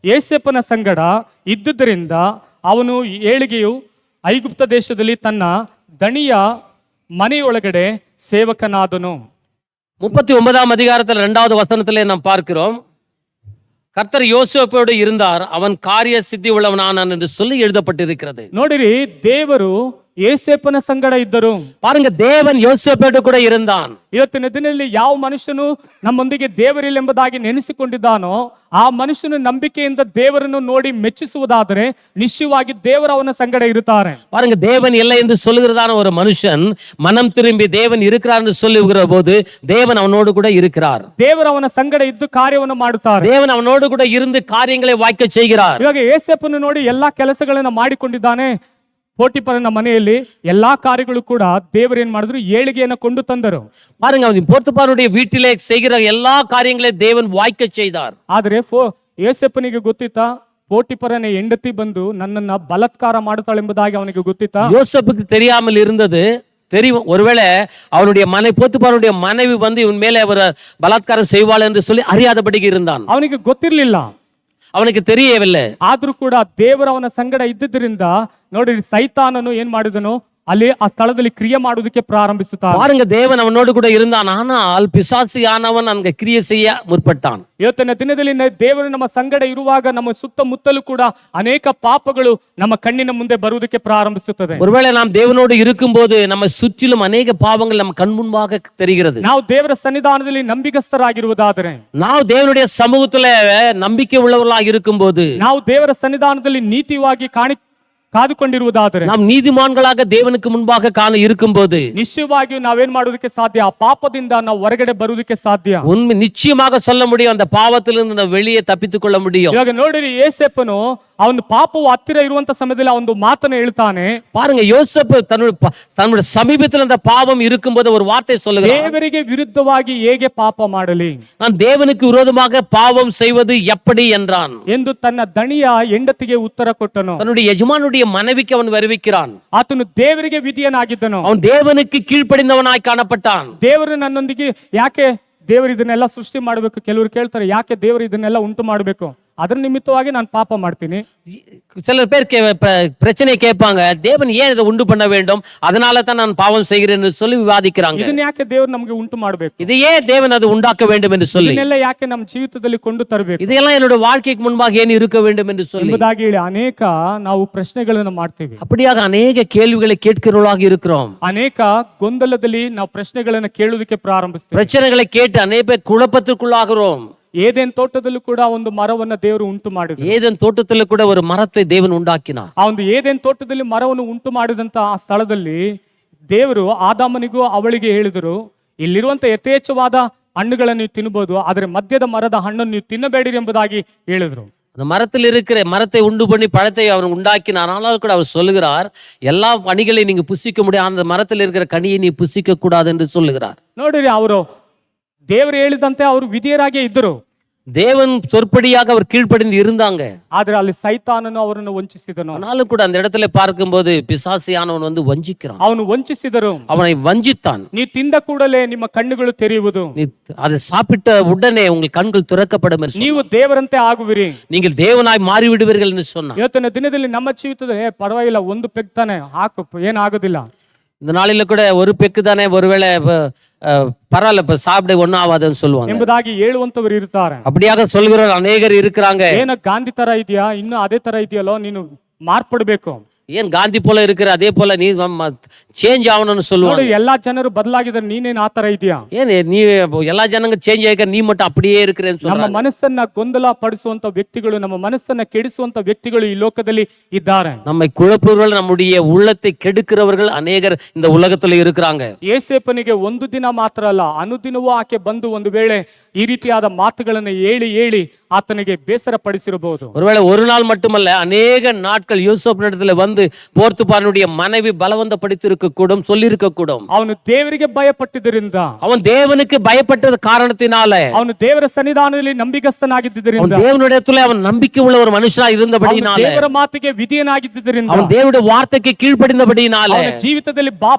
[SPEAKER 1] ಏಸೆಪ್ಪನ ಸಂಗಡ ಇದ್ದುದರಿಂದ ಅವನು ಏಳಿಗೆಯು ಐಗುಪ್ತ ದೇಶದಲ್ಲಿ ತನ್ನ ದಣಿಯ ಮನೆಯೊಳಗಡೆ ಸೇವಕನಾದನು.
[SPEAKER 2] 39ஆம் அதிகாரத்தில் 2வது வசனத்திலே நாம் பார்க்கிறோம், கர்த்தர் யோசேப்போடு இருந்தார், அவன் காரிய சித்தி உள்ளவனானான் என்று சொல்லி எழுதப்பட்டிருக்கிறது.
[SPEAKER 1] ನೋಡಿರಿ, ದೇವರು ಏಸೆಪ್ಪನ ಸಂಗಡ ಇದ್ದರು.
[SPEAKER 2] பாருங்க, தேவன் யோசேப்போடு கூட இருந்தான்.
[SPEAKER 1] ಇವತ್ತಿನ ದಿನದಲ್ಲಿ ಯಾವ ಮನುಷ್ಯನು ನಮ್ಮೊಂದಿಗೆ ದೇವರಿಲ್ಲೆಂಬುದಾಗಿ ನೆನೆಸಿಕೊಂಡಿದ್ದಾನೋ ಆ ಮನುಷ್ಯನು ನಂಬಿಕೆಯಿಂದ ದೇವರನ್ನು ನೋಡಿ ಮೆಚ್ಚಿಸುವುದಾದರೆ ನಿಶ್ಚಯವಾಗಿ ದೇವರು ಅವನ ಸಂಗಡ ಇರುತ್ತಾರೆ.
[SPEAKER 2] பாருங்க, தேவன் இல்லை என்று சொல்லுகிறதான ஒரு மனுஷன் மனம் திரும்பி தேவன் இருக்கிறார் என்று சொல்லுகிற போது தேவன் அவனோடு கூட இருக்கிறார்.
[SPEAKER 1] ದೇವರು ಅವನ ಸಂಗಡ ಇದ್ದು ಕಾರ್ಯವನ್ನು ಮಾಡುತ್ತಾರೆ.
[SPEAKER 2] தேவன் அவனோடு கூட இருந்து காரியங்களை வாய்க்க செய்கிறார்.
[SPEAKER 1] ಇವಾಗ ಏಸೆಪ್ಪನು ನೋಡಿ ಎಲ್ಲಾ ಕೆಲಸಗಳನ್ನ ಮಾಡಿಕೊಂಡಿದ್ದಾನೆ. ಪೋಟಿಫರನ ಮನೆಯಲ್ಲಿ ಎಲ್ಲಾ ಕಾರ್ಯಗಳು ಕೂಡ ದೇವರು ಏನ್ ಮಾಡಿದ್ರು, ಏಳಿಗೆಯನ್ನು ಕೊಂಡು ತಂದರು.
[SPEAKER 2] பாருங்க, அவன் போர்த்திபாரனுடைய வீட்டிலே செய்கிற எல்லா காரியங்களையும் தேவன் வாய்க்க செய்தார்.
[SPEAKER 1] ಆದ್ರೆ ಏಸೆಪ್ಪನಿಗೆ ಗೊತ್ತಿತ್ತಾ ಪೋಟಿಫರನ ಹೆಂಡತಿ ಬಂದು ನನ್ನನ್ನ ಬಲಾತ್ಕಾರ ಮಾಡುತ್ತಾಳೆಂಬುದಾಗಿ ಅವನಿಗೆ ಗೊತ್ತಿತ್ತಾ?
[SPEAKER 2] யோசேப்புக்கு தெரியாமல் இருந்தது. தெரியும், ஒருவேளை அவனுடைய போர்த்திபாரனுடைய மனைவி வந்து இவன் மேலே அவர் பலாத்காரம் செய்வாள் என்று சொல்லி அறியாதபடிக்கு இருந்தான்.
[SPEAKER 1] ಅವನಿಗೆ ಗೊತ್ತಿರ್ಲಿಲ್ಲ,
[SPEAKER 2] அவனுக்கு தெரியவில்லை.
[SPEAKER 1] ಆದ್ರೂ ಕೂಡ ದೇವರು ಅವನ ಸಂಗಡ ಇದ್ದಿದ್ದರಿಂದ ನೋಡಿ ಸೈತಾನನು ಏನ್ ಮಾಡಿದನು, ಅಲ್ಲಿ ಆ ಸ್ಥಳದಲ್ಲಿ ಕ್ರಿಯೆ ಮಾಡುವುದಕ್ಕೆ ಪ್ರಾರಂಭಿಸುತ್ತಾನೆ.
[SPEAKER 2] பாருங்க, தேவன் அவனோடு கூட இருந்தான், ஆனால் பிசாசியானவன் அங்க கிரியை செய்ய முற்பட்டான்.
[SPEAKER 1] ಇವತ್ತಿನ ದಿನದಲ್ಲಿ ದೇವರು ನಮ್ಮ ಸಂಗಡ ಇರುವಾಗ ನಮ್ಮ ಸುತ್ತಮುತ್ತಲೂ ಕೂಡ ಅನೇಕ ಪಾಪಗಳು ನಮ್ಮ ಕಣ್ಣಿನ ಮುಂದೆ ಬರುವುದಕ್ಕೆ ಪ್ರಾರಂಭಿಸುತ್ತದೆ.
[SPEAKER 2] ஒருவேளை நாம் தேவனோடு இருக்கும்போது நம்ம சுற்றிலும் அநேக பாவங்கள் நம்ம கண் முன்பாக தெரிகிறது.
[SPEAKER 1] ನಾವು ದೇವರ ಸನ್ನಿಧಾನದಲ್ಲಿ ನಂಬಿಗಸ್ತರಾಗಿರುವುದಾದರೆ,
[SPEAKER 2] ನಾವು தேவனுடைய சமூகத்துல நம்பிக்கை உள்ளவர்களாக இருக்கும்போது,
[SPEAKER 1] ನಾವು ದೇವರ ಸನ್ನಿಧಾನದಲ್ಲಿ ನೀತಿಯಾಗಿ ಕಾದುಕೊಂಡಿರುವುದಾದರೆ,
[SPEAKER 2] நாம் நீதிமான்களாக தேவனுக்கு முன்பாக காண இருக்கும்போது
[SPEAKER 1] ನಿಶ್ಚಯವಾಗಿಯೂ ನಾವೇನ್ ಮಾಡೋದಕ್ಕೆ ಸಾಧ್ಯ, ಆ ಪಾಪದಿಂದ ನಾವು ಹೊರಗಡೆ ಬರುವುದಕ್ಕೆ ಸಾಧ್ಯ.
[SPEAKER 2] உண்மை நிச்சயமாக சொல்ல முடியும், அந்த பாவத்திலிருந்து ನಾವು வெளியே தப்பித்துக் கொள்ள முடியும்.
[SPEAKER 1] ಇವಾಗ ನೋಡಿರಿ, ಏಸೆಪ್ಪನು ಅವನು ಪಾಪವು ಹತ್ತಿರ ಇರುವಂತ ಸಮಯದಲ್ಲಿ ಒಂದು ಮಾತನ್ನು ಹೇಳ್ತಾನೆ.
[SPEAKER 2] பாருங்க, யோசேப்பு தன்னுடைய சமீபத்தில் அந்த பாவம் இருக்கும்போது ஒரு வார்த்தை சொல்லுகிறார்,
[SPEAKER 1] ದೇವರಿಗೆ ವಿರುದ್ಧವಾಗಿ ಹೇಗೆ ಪಾಪ ಮಾಡಲಿ,
[SPEAKER 2] நான் தேவனுக்கு விரோதமாக பாவம் செய்வது எப்படி என்றான்
[SPEAKER 1] ಎಂದು ತನ್ನ ದಣಿಯ ಹೆಂಡತಿಗೆ ಉತ್ತರ ಕೊಟ್ಟನು.
[SPEAKER 2] தன்னுடைய ಯಜಮಾನುடைய மனைவிக்கு அவன் வருவிக்கிறான்.
[SPEAKER 1] ಆತನು ದೇವರಿಗೆ ವಿಧಿಯನಾಗಿದ್ದನು.
[SPEAKER 2] அவன் தேவனுக்கு கீழ்ப்படிந்தவனாய் ಕಾಣப்பட்டான்.
[SPEAKER 1] ದೇವರು ನನ್ನೊಂದಿಗೆ ಯಾಕೆ ದೇವರು ಇದನ್ನೆಲ್ಲ ಸೃಷ್ಟಿ ಮಾಡಬೇಕು? ಕೆಲವರು ಕೇಳ್ತಾರೆ, ಯಾಕೆ ದೇವರು ಇದನ್ನೆಲ್ಲ ಉಂಟು ಮಾಡಬೇಕು? ಅದರ ನಿಮಿತ್ತವಾಗಿ ನಾನು ಪಾಪ ಮಾಡ್ತೀನಿ.
[SPEAKER 2] சிலர் பேர் பிரச்சனை கேட்பாங்க, தேவன் ஏன் இதை உண்டு பண்ண வேண்டும், அதனால தான் நான் பாவம் செய்கிறேன் என்று சொல்லி விவாதிக்கிறாங்க.
[SPEAKER 1] ಇದನ್ನ ಯಾಕೆ ದೇವರು ನಮಗೆ ಉಂಟು ಮಾಡಬೇಕು,
[SPEAKER 2] இதையே தேவன் அது உண்டாக்க வேண்டும் என்று சொல்லி,
[SPEAKER 1] ಇದನ್ನೆಲ್ಲ ಯಾಕೆ ನಮ್ಮ ಜೀವಿತದಲ್ಲಿ ಕೊಂಡು ತರಬೇಕು,
[SPEAKER 2] இதையெல்லாம் என்னோட வாழ்க்கைக்கு முன்பாக ஏன் இருக்க வேண்டும் என்று சொல்லி
[SPEAKER 1] ಎಂಬುದಾಗಿ ಹೇಳಿ ಅನೇಕ ನಾವು ಪ್ರಶ್ನೆಗಳನ್ನು ಮಾಡ್ತೀವಿ.
[SPEAKER 2] அப்படியாக ಅನೇಕ கேள்விகளை கேட்கிறவர்களாக இருக்கிறோம்.
[SPEAKER 1] ಅನೇಕ ಗೊಂದಲದಲ್ಲಿ ನಾವು ಪ್ರಶ್ನೆಗಳನ್ನು ಕೇಳುವುದಕ್ಕೆ ಪ್ರಾರಂಭಿಸ್ತೀವಿ.
[SPEAKER 2] பிரச்சனைகளை கேட்டு ಅನೇಕ குழப்பத்திற்குள்ளாகிறோம்.
[SPEAKER 1] ಏದೇನ್ ತೋಟದಲ್ಲೂ ಕೂಡ ಒಂದು ಮರವನ್ನ ದೇವರು ಉಂಟು ಮಾಡಿದ್ರು.
[SPEAKER 2] ஏதேன் தோட்டத்தில் கூட ஒரு மரத்தை தேவன் உண்டாக்கினார்.
[SPEAKER 1] ಆ ಒಂದು ಏದೇನ್ ತೋಟದಲ್ಲಿ ಮರವನ್ನು ಉಂಟು ಮಾಡಿದಂತ ಆ ಸ್ಥಳದಲ್ಲಿ ದೇವರು ಆದಾಮನಿಗೂ ಅವಳಿಗೆ ಹೇಳಿದರು, ಇಲ್ಲಿರುವಂತ ಯಥೇಚ್ಛವಾದ ಹಣ್ಣುಗಳನ್ನು ನೀವು ತಿನ್ನಬಹುದು, ಆದರೆ ಮಧ್ಯದ ಮರದ ಹಣ್ಣನ್ನು ನೀವು ತಿನ್ನಬೇಡಿರಿ ಎಂಬುದಾಗಿ ಹೇಳಿದ್ರು.
[SPEAKER 2] அந்த மரத்தில் இருக்கிற மரத்தை உண்டு பண்ணி பழத்தை அவர் உண்டாக்கினார். ஆனாலும் கூட அவர் சொல்லுகிறார், எல்லா கனிகளையும் நீங்க புசிக்க முடியும், அந்த மரத்தில் இருக்கிற கனியை நீ புசிக்க கூடாது என்று சொல்லுகிறார்.
[SPEAKER 1] ನೋಡಿರಿ, ಅವರು ದೇವರು ಹೇಳಿದಂತೆ ಅವರು ವಿಧೇಯರಾಗೇ ಇದ್ದರು.
[SPEAKER 2] தேவன் சொற்படியாக அவர் கீழ்ப்படிந்து இருந்தாங்க.
[SPEAKER 1] ಆದ್ರೆ ಅಲ್ಲಿ ಸೈತಾನನು ಅವರನ್ನು ವಂಚಿಸಿದನು.
[SPEAKER 2] ஆனாலும் கூட அந்த இடத்துல பார்க்கும்போது பிசாசியானவன் வந்து வஞ்சிக்கிறான்.
[SPEAKER 1] ಅವನು ವಂಚಿಸಿದರು.
[SPEAKER 2] அவனை வஞ்சித்தான்.
[SPEAKER 1] ನೀ ತಿಂದ ಕೂಡಲೇ ನಿಮ್ಮ ಕಣ್ಣುಗಳು ತೆರೆಯುವುದು,
[SPEAKER 2] நீ அதை சாப்பிட்ட உடனே உங்கள் கண்கள் திறக்கப்படும் என்று
[SPEAKER 1] ನೀವು ದೇವರಂತೆ ಆಗುವಿರಿ,
[SPEAKER 2] நீங்கள் தேவனாய் மாறிவிடுவீர்கள் என்று சொன்னான்.
[SPEAKER 1] ಇವತ್ತಿನ ದಿನದಲ್ಲಿ ನಮ್ಮ ಜೀವಿತದಲ್ಲಿ ಪರವಾಗಿಲ್ಲ, ಒಂದು ಪೆಗ್ ತಾನೆ ಹಾಕು, ಏನಾಗೋದಿಲ್ಲ.
[SPEAKER 2] இந்த நாளில கூட ஒரு பெக்கு தானே, ஒருவேளை பரவாயில்ல, இப்ப சாப்பிட ஒன்னும் ஆகாதுன்னு சொல்லுவாங்க.
[SPEAKER 1] ಎಂಬುದಾಗಿ ಹೇಳುವಂತವರು ಇರ್ತಾರೆ.
[SPEAKER 2] அப்படியாக சொல்கிற அநேகர் இருக்கிறாங்க.
[SPEAKER 1] ಏನೋ ಗಾಂಧಿ ತರ ಇದೆಯಾ, ಇನ್ನು ಅದೇ ತರ ಇದೆಯಲ್ಲೋ, ನೀನು ಮಾರ್ಪಡ್ಬೇಕು.
[SPEAKER 2] ஏன் காந்தி போல இருக்கிற அதே போல நீ சேஞ்ச் ஆகணும்னு சொல்லுவாங்க.
[SPEAKER 1] ನೋಡಿ ಎಲ್ಲಾ ಜನರು ಬದಲಾಗಿದ್ದಾರೆ, ನೀನೇನ್ ಆತರ ಇದೆಯಾ?
[SPEAKER 2] ஏன் நீ எல்லா ஜனங்க சேஞ்ச் ஆகிக்க, நீ மட்டும் அப்படியே இருக்கிறேன்னு
[SPEAKER 1] ನಮ್ಮ
[SPEAKER 2] சொல்றாங்க.
[SPEAKER 1] ಮನಸ್ಸನ್ನ ಗೊಂದಲ ಪಡಿಸುವಂತ ವ್ಯಕ್ತಿಗಳು, ನಮ್ಮ ಮನಸ್ಸನ್ನ ಕೆಡಿಸುವಂತ ವ್ಯಕ್ತಿಗಳು ಈ ಲೋಕದಲ್ಲಿ ಇದ್ದಾರೆ.
[SPEAKER 2] நம்மை குழப்புறவர்கள், நம்முடைய உள்ளத்தை கெடுக்கிறவர்கள் அநேகர் இந்த உலகத்துல இருக்கிறாங்க.
[SPEAKER 1] ಏಸೇಪನಿಗೆ ಒಂದು ದಿನ ಮಾತ್ರ ಅಲ್ಲ, ಅನುದಿನವೂ ಆಕೆ ಬಂದು ಒಂದು ವೇಳೆ ಈ ರೀತಿಯಾದ ಮಾತುಗಳನ್ನು ಹೇಳಿ ಆತನಿಗೆ ಬೇಸರ ಪಡಿಸಿರಬಹುದು.
[SPEAKER 2] ஒருவேளை ஒரு நாள் மட்டுமல்ல, அநேக நாட்கள் யோசேப்பினிடத்துல வந்து போர்த்துபானுடைய மனைவி பலவந்தப்படுத்தி இருக்க கூடும், சொல்லி இருக்க கூடும்.
[SPEAKER 1] ಅವನು ದೇವರಿಗೆ ಭಯಪಟ್ಟಿದ್ದರಿಂದ,
[SPEAKER 2] அவன் தேவனுக்கு பயப்பட்டது காரணத்தினால,
[SPEAKER 1] ಅವನು ದೇವರ ಸನ್ನಿಧಾನದಲ್ಲಿ ನಂಬಿಗಸ್ತನಾಗಿದ್ದರಿಂದ,
[SPEAKER 2] அவன் தேவனுடையத்துல அவன் நம்பிக்கை உள்ள ஒரு மனுஷனா இருந்தபடினால,
[SPEAKER 1] ದೇವರ ಮಾತಿಗೆ ವಿಧೇಯನಾಗಿದ್ದರಿಂದ,
[SPEAKER 2] அவன் தேவனுடைய வார்த்தைக்கு கீழ்ப்படிந்தபடினால,
[SPEAKER 1] ಅವನ ಜೀವಿತದಲ್ಲಿ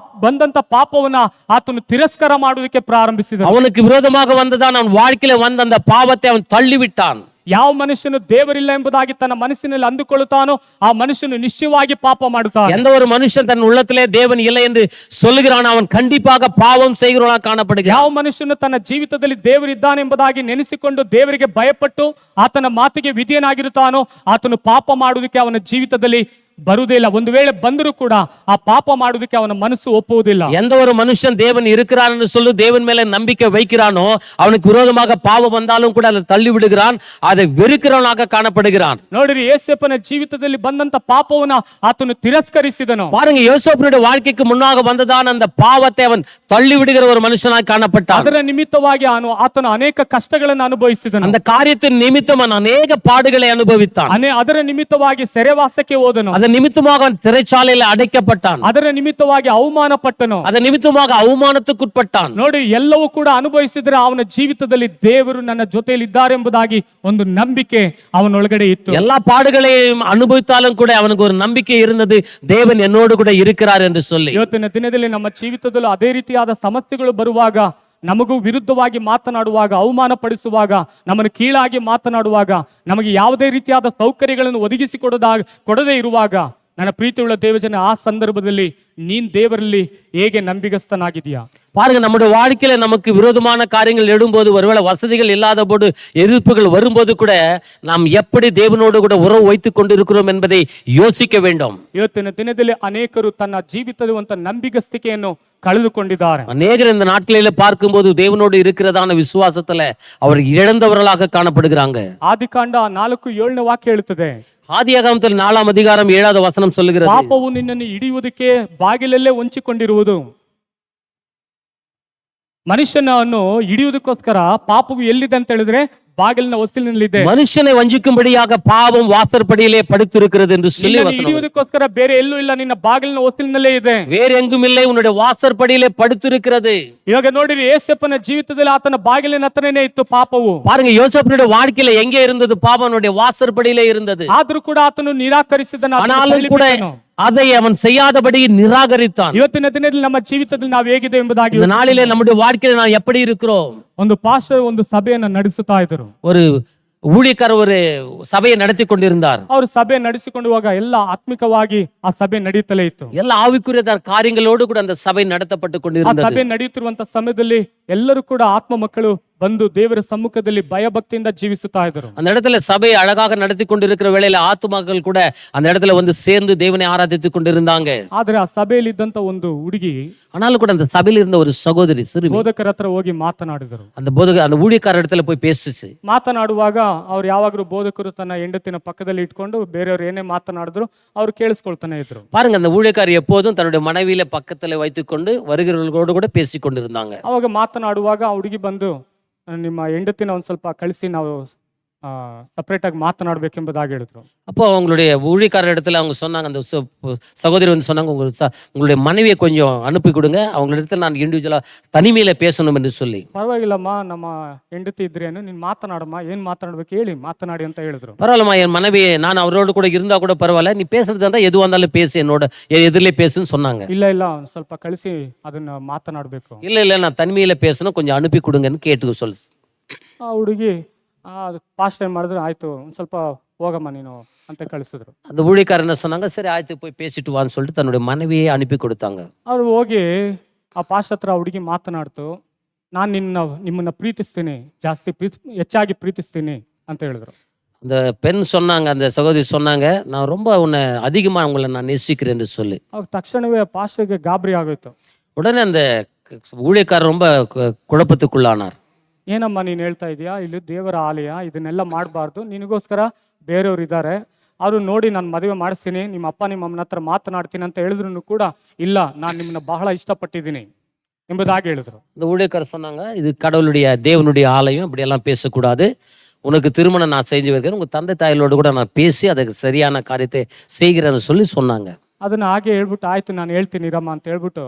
[SPEAKER 1] ಬಂದಂತ ಪಾಪವನ್ನ ಆತನು ತಿರಸ್ಕಾರ ಮಾಡುವುದಕ್ಕೆ ಪ್ರಾರಂಭಿಸಿದ.
[SPEAKER 2] அவனுக்கு விரோதமாக வந்ததான் அவன் வாழ்க்கையில வந்த அந்த பாவத்தை அவன் தள்ளிவிட்டான்.
[SPEAKER 1] ಯಾವ ಮನುಷ್ಯನು ದೇವರಿಲ್ಲ ಎಂಬುದಾಗಿ ತನ್ನ ಮನಸ್ಸಿನಲ್ಲಿ ಅಂದುಕೊಳ್ಳುತ್ತಾನೋ ಆ ಮನುಷ್ಯನು ನಿಶ್ಚಯವಾಗಿ ಪಾಪ ಮಾಡುತ್ತಾನೆ.
[SPEAKER 2] எந்த ஒரு மனுஷன் தன் உள்ளத்திலே தேவன் இல்லை என்று சொல்லுகிறான், அவன் கண்டிப்பாக பாவம் செய்கிறவனாக காணப்படுகிறான்.
[SPEAKER 1] ಯಾವ ಮನುಷ್ಯನು ತನ್ನ ಜೀವಿತದಲ್ಲಿ ದೇವರಿದ್ದಾನೆ ಎಂಬುದಾಗಿ ನೆನೆಸಿಕೊಂಡು ದೇವರಿಗೆ ಭಯಪಟ್ಟು ಆತನ ಮಾತಿಗೆ ವಿಧೇಯನಾಗಿರುತ್ತಾನೋ ಆತನು ಪಾಪ ಮಾಡುವುದಕ್ಕೆ ಅವನ ಜೀವಿತದಲ್ಲಿ ಬರುವುದೇ ಇಲ್ಲ. ಒಂದು ವೇಳೆ ಬಂದರೂ ಕೂಡ ಆ ಪಾಪ ಮಾಡುವುದಕ್ಕೆ ಅವನ ಮನಸ್ಸು ಒಪ್ಪುವುದಿಲ್ಲ.
[SPEAKER 2] எந்த ஒரு மனுஷன் தேவன் இருக்கிறான் என்று சொல்லி தேவன் மேல நம்பிக்கை வைக்கிறானோ அவனுக்கு விரோதமாக பாவம் வந்தாலும் கூட அதை தள்ளி விடுகிறான், அதை வெறுக்கிறவனாக காணப்படுகிறான்.
[SPEAKER 1] ನೋಡಿರಿ, ಯೋಸೇಫನ ಜೀವಿತದಲ್ಲಿ ಬಂದಂತ ಪಾಪವನ್ನ ಆತನು ತಿರಸ್ಕರಿಸಿದನು.
[SPEAKER 2] பாருங்க, யோசேப்பினுடைய வாழ்க்கைக்கு முன்னாக வந்ததான் அந்த பாவத்தை அவன் தள்ளி விடுகிற ஒரு மனுஷனாக காணப்பட்டான்.
[SPEAKER 1] ಅದರ ನಿಮಿತ್ತವಾಗಿ ಆತನು ಅನೇಕ ಕಷ್ಟಗಳನ್ನು ಅನುಭವಿಸಿದನು.
[SPEAKER 2] அந்த காரியத்தின் நிமித்தம் அவன் அநேக பாடுகளை அனுபவித்தான்.
[SPEAKER 1] ಅದರ ನಿಮಿತ್ತವಾಗಿ ಸೆರೆವಾಸಕ್ಕೆ ಹೋದನು.
[SPEAKER 2] அதன் நிமித்தமாக அவன் சிறைச்சாலையில் அடைக்கப்பட்டான்.
[SPEAKER 1] ಅದರ ನಿಮಿತ್ತವಾಗಿ ಅವಮಾನ ಪಟ್ಟನು.
[SPEAKER 2] அதன் நிமித்தமாக அவமானத்துக்குட்பட்டான்.
[SPEAKER 1] ನೋಡಿ, ಎಲ್ಲವೂ ಕೂಡ ಅನುಭವಿಸಿದ್ರೆ ಅವನ ಜೀವಿತದಲ್ಲಿ ದೇವರು ನನ್ನ ಜೊತೆಯಲ್ಲಿ ಇದ್ದಾರೆ ಎಂಬುದಾಗಿ ಒಂದು ನಂಬಿಕೆ ಅವನೊಳಗಡೆ ಇತ್ತು.
[SPEAKER 2] எல்லா பாடுகளையும் அனுபவித்தாலும் கூட அவனுக்கு ஒரு நம்பிக்கை இருந்தது, தேவன் என்னோடு கூட இருக்கிறார் என்று சொல்லி.
[SPEAKER 1] ಇವತ್ತಿನ ದಿನದಲ್ಲಿ ನಮ್ಮ ಜೀವಿತದಲ್ಲೂ ಅದೇ ರೀತಿಯಾದ ಸಮಸ್ಯೆಗಳು ಬರುವಾಗ, ನಮಗೂ ವಿರುದ್ಧವಾಗಿ ಮಾತನಾಡುವಾಗ, ಅವಮಾನ ಪಡಿಸುವಾಗ, ನಮ್ಮನ್ನು ಕೀಳಾಗಿ ಮಾತನಾಡುವಾಗ, ನಮಗೆ ಯಾವುದೇ ರೀತಿಯಾದ ಸೌಕರ್ಯಗಳನ್ನು ಕೊಡದೇ ಇರುವಾಗ, ನನ್ನ ಪ್ರೀತಿಯುಳ್ಳ ದೇವಜನ, ಆ ಸಂದರ್ಭದಲ್ಲಿ ನೀನ್ ದೇವರಲ್ಲಿ ಹೇಗೆ ನಂಬಿಗಸ್ತನಾಗಿದೆಯಾ?
[SPEAKER 2] பாருங்க, நம்முடைய வாழ்க்கையில நமக்கு விரோதமான காரியங்கள் எழும்போது, ஒருவேளை வசதிகள் இல்லாத போது, எதிர்ப்புகள் வரும்போது கூட நாம் எப்படி தேவனோடு கூட உறவு வைத்துக் கொண்டிருக்கிறோம் என்பதை யோசிக்க வேண்டும்.
[SPEAKER 1] ಇವತ್ತಿನ ದಿನದಲ್ಲಿ ಅನೇಕರು ತನ್ನ ಜೀವಿತದ ನಂಬಿಗಸ್ತಿಕೆಯನ್ನು ಕಳೆದುಕೊಂಡಿದ್ದಾರೆ.
[SPEAKER 2] அநேகர் இந்த நாட்களில பார்க்கும்போது தேவனோடு இருக்கிறதான விசுவாசத்துல அவர் இழந்தவர்களாக காணப்படுகிறாங்க.
[SPEAKER 1] ಆದಿಕಾಂಡ 4:7 ವಾಕ್ಯ ಹೇಳುತ್ತದೆ,
[SPEAKER 2] ஆதியாகமத்தில் 4ஆம் அதிகாரம் 7வது வசனம் சொல்லுகிறது,
[SPEAKER 1] ಪಾಪವು ನಿನ್ನನ್ನು ಹಿಡಿಯುವುದಕ್ಕೆ ಬಾಗಿಲಲ್ಲೇ ಹೊಂಚಿಕೊಂಡಿರುವುದು. ಮನುಷ್ಯನನ್ನು ಹಿಡಿಯುವುದಕ್ಕೋಸ್ಕರ ಪಾಪವು ಎಲ್ಲಿದೆ ಅಂತ ಹೇಳಿದ್ರೆ ಬಾಗಿಲಿನ ಹೊಸ್ತಿಲಿನಲ್ಲಿದೆ.
[SPEAKER 2] மனுஷனை வஞ்சிக்கும்படியாக பாவம் வாசற்படியிலே படுத்திருக்கிறது என்று சொல்லி வசனம்.
[SPEAKER 1] ಹಿಡಿಯುವುದಕ್ಕೋಸ್ಕರ ಬೇರೆ ಎಲ್ಲೂ ಇಲ್ಲ, ನಿನ್ನ ಬಾಗಿಲಿನ ಹೊಸ್ತಿಲಿನಲ್ಲೇ ಇದೆ.
[SPEAKER 2] வேறு எங்கும் இல்லை, உன்னுடைய வாசற்படியிலே படுத்திருக்கிறது.
[SPEAKER 1] ಇವಾಗ ನೋಡಿರಿ, ಏಸಪ್ಪನ ಜೀವಿತದಲ್ಲಿ ಆತನ ಬಾಗಿಲಿನ ಹತ್ರನೇ ಇತ್ತು ಪಾಪವು.
[SPEAKER 2] பாருங்க, யோசேப்பினுடைய வாழ்க்கையில எங்கே இருந்தது? பாவனுடைய வாசற்படியிலே இருந்தது.
[SPEAKER 1] ಆದ್ರೂ ಕೂಡ ಆತನು ನಿರಾಕರಿಸಿದನು.
[SPEAKER 2] ஆனாலும் கூட அதை அவன் செய்யாதபடி நிராகரித்தான்.
[SPEAKER 1] ಇವತ್ತಿನ ದಿನದಲ್ಲಿ ನಮ್ಮ ಜೀವಿತದಲ್ಲಿ ನಾವು ಹೇಗಿದೆ ಎಂಬುದಾಗಿ,
[SPEAKER 2] இந்த நாளிலே நம்முடைய வாழ்க்கையில நாம் எப்படி இருக்கிறோம்?
[SPEAKER 1] ಒಂದು ಪಾಸ್ಟರ್ ಒಂದು ಸಭೆಯನ್ನು ನಡೆಸುತ್ತಾ ಇದ್ದರು.
[SPEAKER 2] ஒரு ஊழியக்காரர் ஒரு சபையை நடத்தி கொண்டிருந்தார்.
[SPEAKER 1] ಅವರು ಸಭೆ ನಡೆಸಿಕೊಂಡುವಾಗ ಎಲ್ಲ ಆತ್ಮಿಕವಾಗಿ ಆ ಸಭೆ ನಡೆಯುತ್ತಲೇ ಇತ್ತು.
[SPEAKER 2] ಎಲ್ಲ ಆವಿಕುರಿಯ ಕಾರ್ಯங்களோடு கூட அந்த சபை நடத்தப்பட்டு
[SPEAKER 1] ಆ
[SPEAKER 2] கொண்டிருந்தது.
[SPEAKER 1] ಸಭೆ ನಡೆಯುತ್ತಿರುವಂತ ಸಮಯದಲ್ಲಿ ಎಲ್ಲರೂ ಕೂಡ ಆತ್ಮ ಮಕ್ಕಳು ಬಂದು ದೇವರ ಸಮ್ಮುಖದಲ್ಲಿ ಭಯಭಕ್ತಿಯಿಂದ ಜೀವಿಸುತ್ತಾ ಇದ್ದರು.
[SPEAKER 2] அந்த இடத்துல சபையை அழகாக நடத்தி கொண்டிருக்கிற வேளையில ஆத்துமாக்கள் கூட அந்த இடத்துல வந்து சேர்ந்து தேவனை ஆராதித்துக் கொண்டிருந்தாங்க.
[SPEAKER 1] ಆದ್ರೆ ಆ ಸಭೆಯಲ್ಲಿ ಇದ್ದಂತ ಒಂದು ಹುಡುಗಿ,
[SPEAKER 2] ஆனாலும் கூட அந்த சபையில் இருந்த ஒரு சகோதரி சிறுமி
[SPEAKER 1] ಬೋಧಕರ ಹತ್ರ ಹೋಗಿ ಮಾತನಾಡಿದರು.
[SPEAKER 2] அந்த ஊழியக்கார இடத்துல போய் பேசுச்சு.
[SPEAKER 1] ಮಾತನಾಡುವಾಗ ಅವ್ರು ಯಾವಾಗಲೂ ಬೋಧಕರು ತನ್ನ ಹೆಂಡತಿನ ಪಕ್ಕದಲ್ಲಿ ಇಟ್ಕೊಂಡು ಬೇರೆಯವ್ರು ಏನೇ ಮಾತನಾಡಿದ್ರು ಅವ್ರು ಕೇಳಿಸ್ಕೊಳ್ತಾನೆ ಇದ್ರು.
[SPEAKER 2] பாருங்க, அந்த ஊழியக்காரர் எப்போதும் தன்னுடைய மனைவியில பக்கத்துல வைத்துக்கொண்டு வருகிறவர்களோடு கூட பேசிக் கொண்டிருந்தாங்க.
[SPEAKER 1] ಅವಾಗ ಮಾತನಾಡುವಾಗ ಆ ಹುಡುಗಿ ಬಂದು, ನಿಮ್ಮ ಹೆಂಡತಿನ ಒಂದ್ ಸ್ವಲ್ಪ ಕಳಿಸಿ ನಾವು ಸಪರೇಟ್ ಆಗಿ ಮಾತನಾಡ್ಬೇಕೆಂಬುದಾಗಿ ಹೇಳಿದ್ರು.
[SPEAKER 2] அப்போ அவங்களுடைய ஊழியக்காரர் இடத்துல அவங்க சொன்னாங்க, அந்த சகோதரி வந்து சொன்னாங்க, உங்களுடைய மனைவியை கொஞ்சம் அனுப்பி கொடுங்க, அவங்க இடத்துல நான் இண்டிவிஜுவலா தனிமையில பேசணும் என்று சொல்லி.
[SPEAKER 1] ಪರವಾಗಿಲ್ಲಮ್ಮ, ನಮ್ಮ ಹೆಂಡತಿ ಇದ್ರೇನು, ನೀನ್ ಮಾತನಾಡಮ್ಮ, ಏನ್ ಮಾತನಾಡ್ಬೇಕು ಹೇಳಿ ಮಾತನಾಡಿ ಅಂತ ಹೇಳಿದ್ರು.
[SPEAKER 2] பரவாயில்லம்மா, என் மனைவி நான் அவரோடு கூட இருந்தா கூட பரவாயில்ல, நீ பேசுறது இருந்தா எதுவாக இருந்தாலும் பேசு, என்னோட எதிரிலே பேசுன்னு சொன்னாங்க.
[SPEAKER 1] ಇಲ್ಲ ಒಂದ್ ಸ್ವಲ್ಪ ಕಳಿಸಿ ಅದನ್ನ ಮಾತನಾಡ್ಬೇಕು.
[SPEAKER 2] இல்ல நான் தனிமையில பேசணும், கொஞ்சம் அனுப்பி கொடுங்கன்னு கேட்டு சொல்லு.
[SPEAKER 1] ಆ ಹುಡುಗಿ ಪಾಸ್ಟ್ ಏನ್ ಮಾಡಿದ್ರು, ಆಯ್ತು ಒಂದ್ ಸ್ವಲ್ಪ ಹೋಗಮ್ಮ ನೀನು ಅಂತ ಕಳಿಸಿದ್ರು.
[SPEAKER 2] அந்த ஊழியக்காரர் என்ன சொன்னாங்க, சரி ஆಯ್ತು போய் பேசிட்டு வான்னு சொல்லிட்டு தன்னுடைய மனைவியை அனுப்பி கொடுத்தாங்க.
[SPEAKER 1] ಅವ್ರು ಹೋಗಿ ಆ ಪಾಸ್ಟ್ ಹತ್ರ ಹುಡುಗಿ ಮಾತನಾಡ್ತು, ನಾನ್ ನಿಮ್ಮನ್ನ ಪ್ರೀತಿಸ್ತೀನಿ, ಹೆಚ್ಚಾಗಿ ಪ್ರೀತಿಸ್ತೀನಿ ಅಂತ ಹೇಳಿದ್ರು.
[SPEAKER 2] அந்த பெண் சொன்னாங்க, அந்த சகோதரி சொன்னாங்க, நான் ரொம்ப உன்னை அதிகமாக உங்களை நான் நேசிக்கிறேன் என்று சொல்லி.
[SPEAKER 1] ಅವಾಗ ತಕ್ಷಣವೇ ಪಾಸ್ಟರ್ಗೆ ಗಾಬರಿ ಆಗೋಯ್ತು.
[SPEAKER 2] உடனே அந்த ஊழியக்காரர் ரொம்ப குழப்பத்துக்குள்ளானார்.
[SPEAKER 1] ಏನಮ್ಮ ನೀನು ಹೇಳ್ತಾ ಇದೀಯಾ, ಇಲ್ಲಿ ದೇವರ ಆಲಯ, ಇದನ್ನೆಲ್ಲ ಮಾಡಬಾರ್ದು, ನಿನಗೋಸ್ಕರ ಬೇರೆಯವ್ರು ಇದ್ದಾರೆ, ಅವರು ನೋಡಿ ನಾನು ಮದುವೆ ಮಾಡಿಸ್ತೀನಿ, ನಿಮ್ಮ ಅಪ್ಪ ನಿಮ್ಮ ಅಮ್ಮನ ಹತ್ರ ಮಾತನಾಡ್ತೀನಿ ಅಂತ ಹೇಳಿದ್ರು ಕೂಡ ಇಲ್ಲ, ನಾನು ನಿಮ್ಮನ್ನ ಬಹಳ ಇಷ್ಟಪಟ್ಟಿದ್ದೀನಿ ಎಂಬುದಾಗಿ ಹೇಳಿದ್ರು.
[SPEAKER 2] இந்த ஊழியக்காரர் சொன்னாங்க, இது கடவுளுடைய தேவனுடைய ஆலயம், இப்படியெல்லாம் பேசக்கூடாது, உனக்கு திருமணம் நான் செஞ்சு வைக்கிறேன், உங்கள் தந்தை தாயிலோடு கூட நான் பேசி அதுக்கு சரியான காரியத்தை செய்கிறேன்னு சொல்லி சொன்னாங்க.
[SPEAKER 1] ಅದನ್ನ ಹಾಗೆ ಹೇಳ್ಬಿಟ್ಟು ಆಯ್ತು ನಾನು ಹೇಳ್ತೀನಿ ಇರಮ್ಮ ಅಂತ ಹೇಳ್ಬಿಟ್ಟು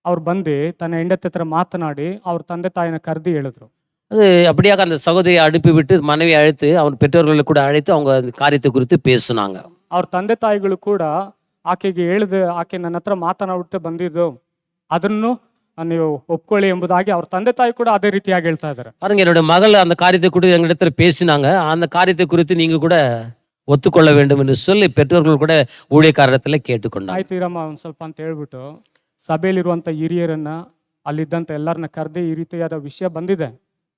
[SPEAKER 1] ಅವ್ರು ಬಂದು ತನ್ನ ಹೆಂಡತಿ ಹತ್ರ ಮಾತನಾಡಿ ಅವ್ರ ತಂದೆ ತಾಯಿನ ಕರೆದು ಹೇಳಿದ್ರು.
[SPEAKER 2] அது அப்படியாக அந்த சகோதரியை அனுப்பிவிட்டு மனைவி அழைத்து அவன் பெற்றோர்களை கூட அழைத்து அவங்க அந்த காரியத்தை குறித்து பேசுனாங்க.
[SPEAKER 1] ಅವ್ರ ತಂದೆ ತಾಯಿಗಳು ಕೂಡ ಆಕೆಗೆ ಹೇಳಿದೆ, ಆಕೆ ನನ್ನ ಹತ್ರ ಮಾತನಾಡ್ಬಿಟ್ಟು ಬಂದಿದ್ದು, ಅದನ್ನು ನೀವು ಒಪ್ಕೊಳ್ಳಿ ಎಂಬುದಾಗಿ ಅವ್ರ ತಂದೆ ತಾಯಿ ಕೂಡ ಅದೇ ರೀತಿಯಾಗಿ ಹೇಳ್ತಾ ಇದ್ದಾರೆ.
[SPEAKER 2] பாருங்க, என்னுடைய மகள் அந்த காரியத்தை குறித்து எங்களிடத்துல பேசினாங்க, அந்த காரியத்தை குறித்து நீங்க கூட ஒத்துக்கொள்ள வேண்டும் என்று சொல்லி பெற்றோர்கள் கூட ஊழியக்காரத்துல கேட்டுக்கொண்டாங்க.
[SPEAKER 1] ಆಯ್ತು ಇರಮ್ಮ ಒಂದ್ ಸ್ವಲ್ಪ ಅಂತ ಹೇಳ್ಬಿಟ್ಟು ಸಭೆಯಲ್ಲಿರುವಂತ ಹಿರಿಯರನ್ನ ಅಲ್ಲಿದ್ದಂತ ಎಲ್ಲರನ್ನ ಕರೆದಿ ಈ ರೀತಿಯಾದ ವಿಷಯ ಬಂದಿದೆ,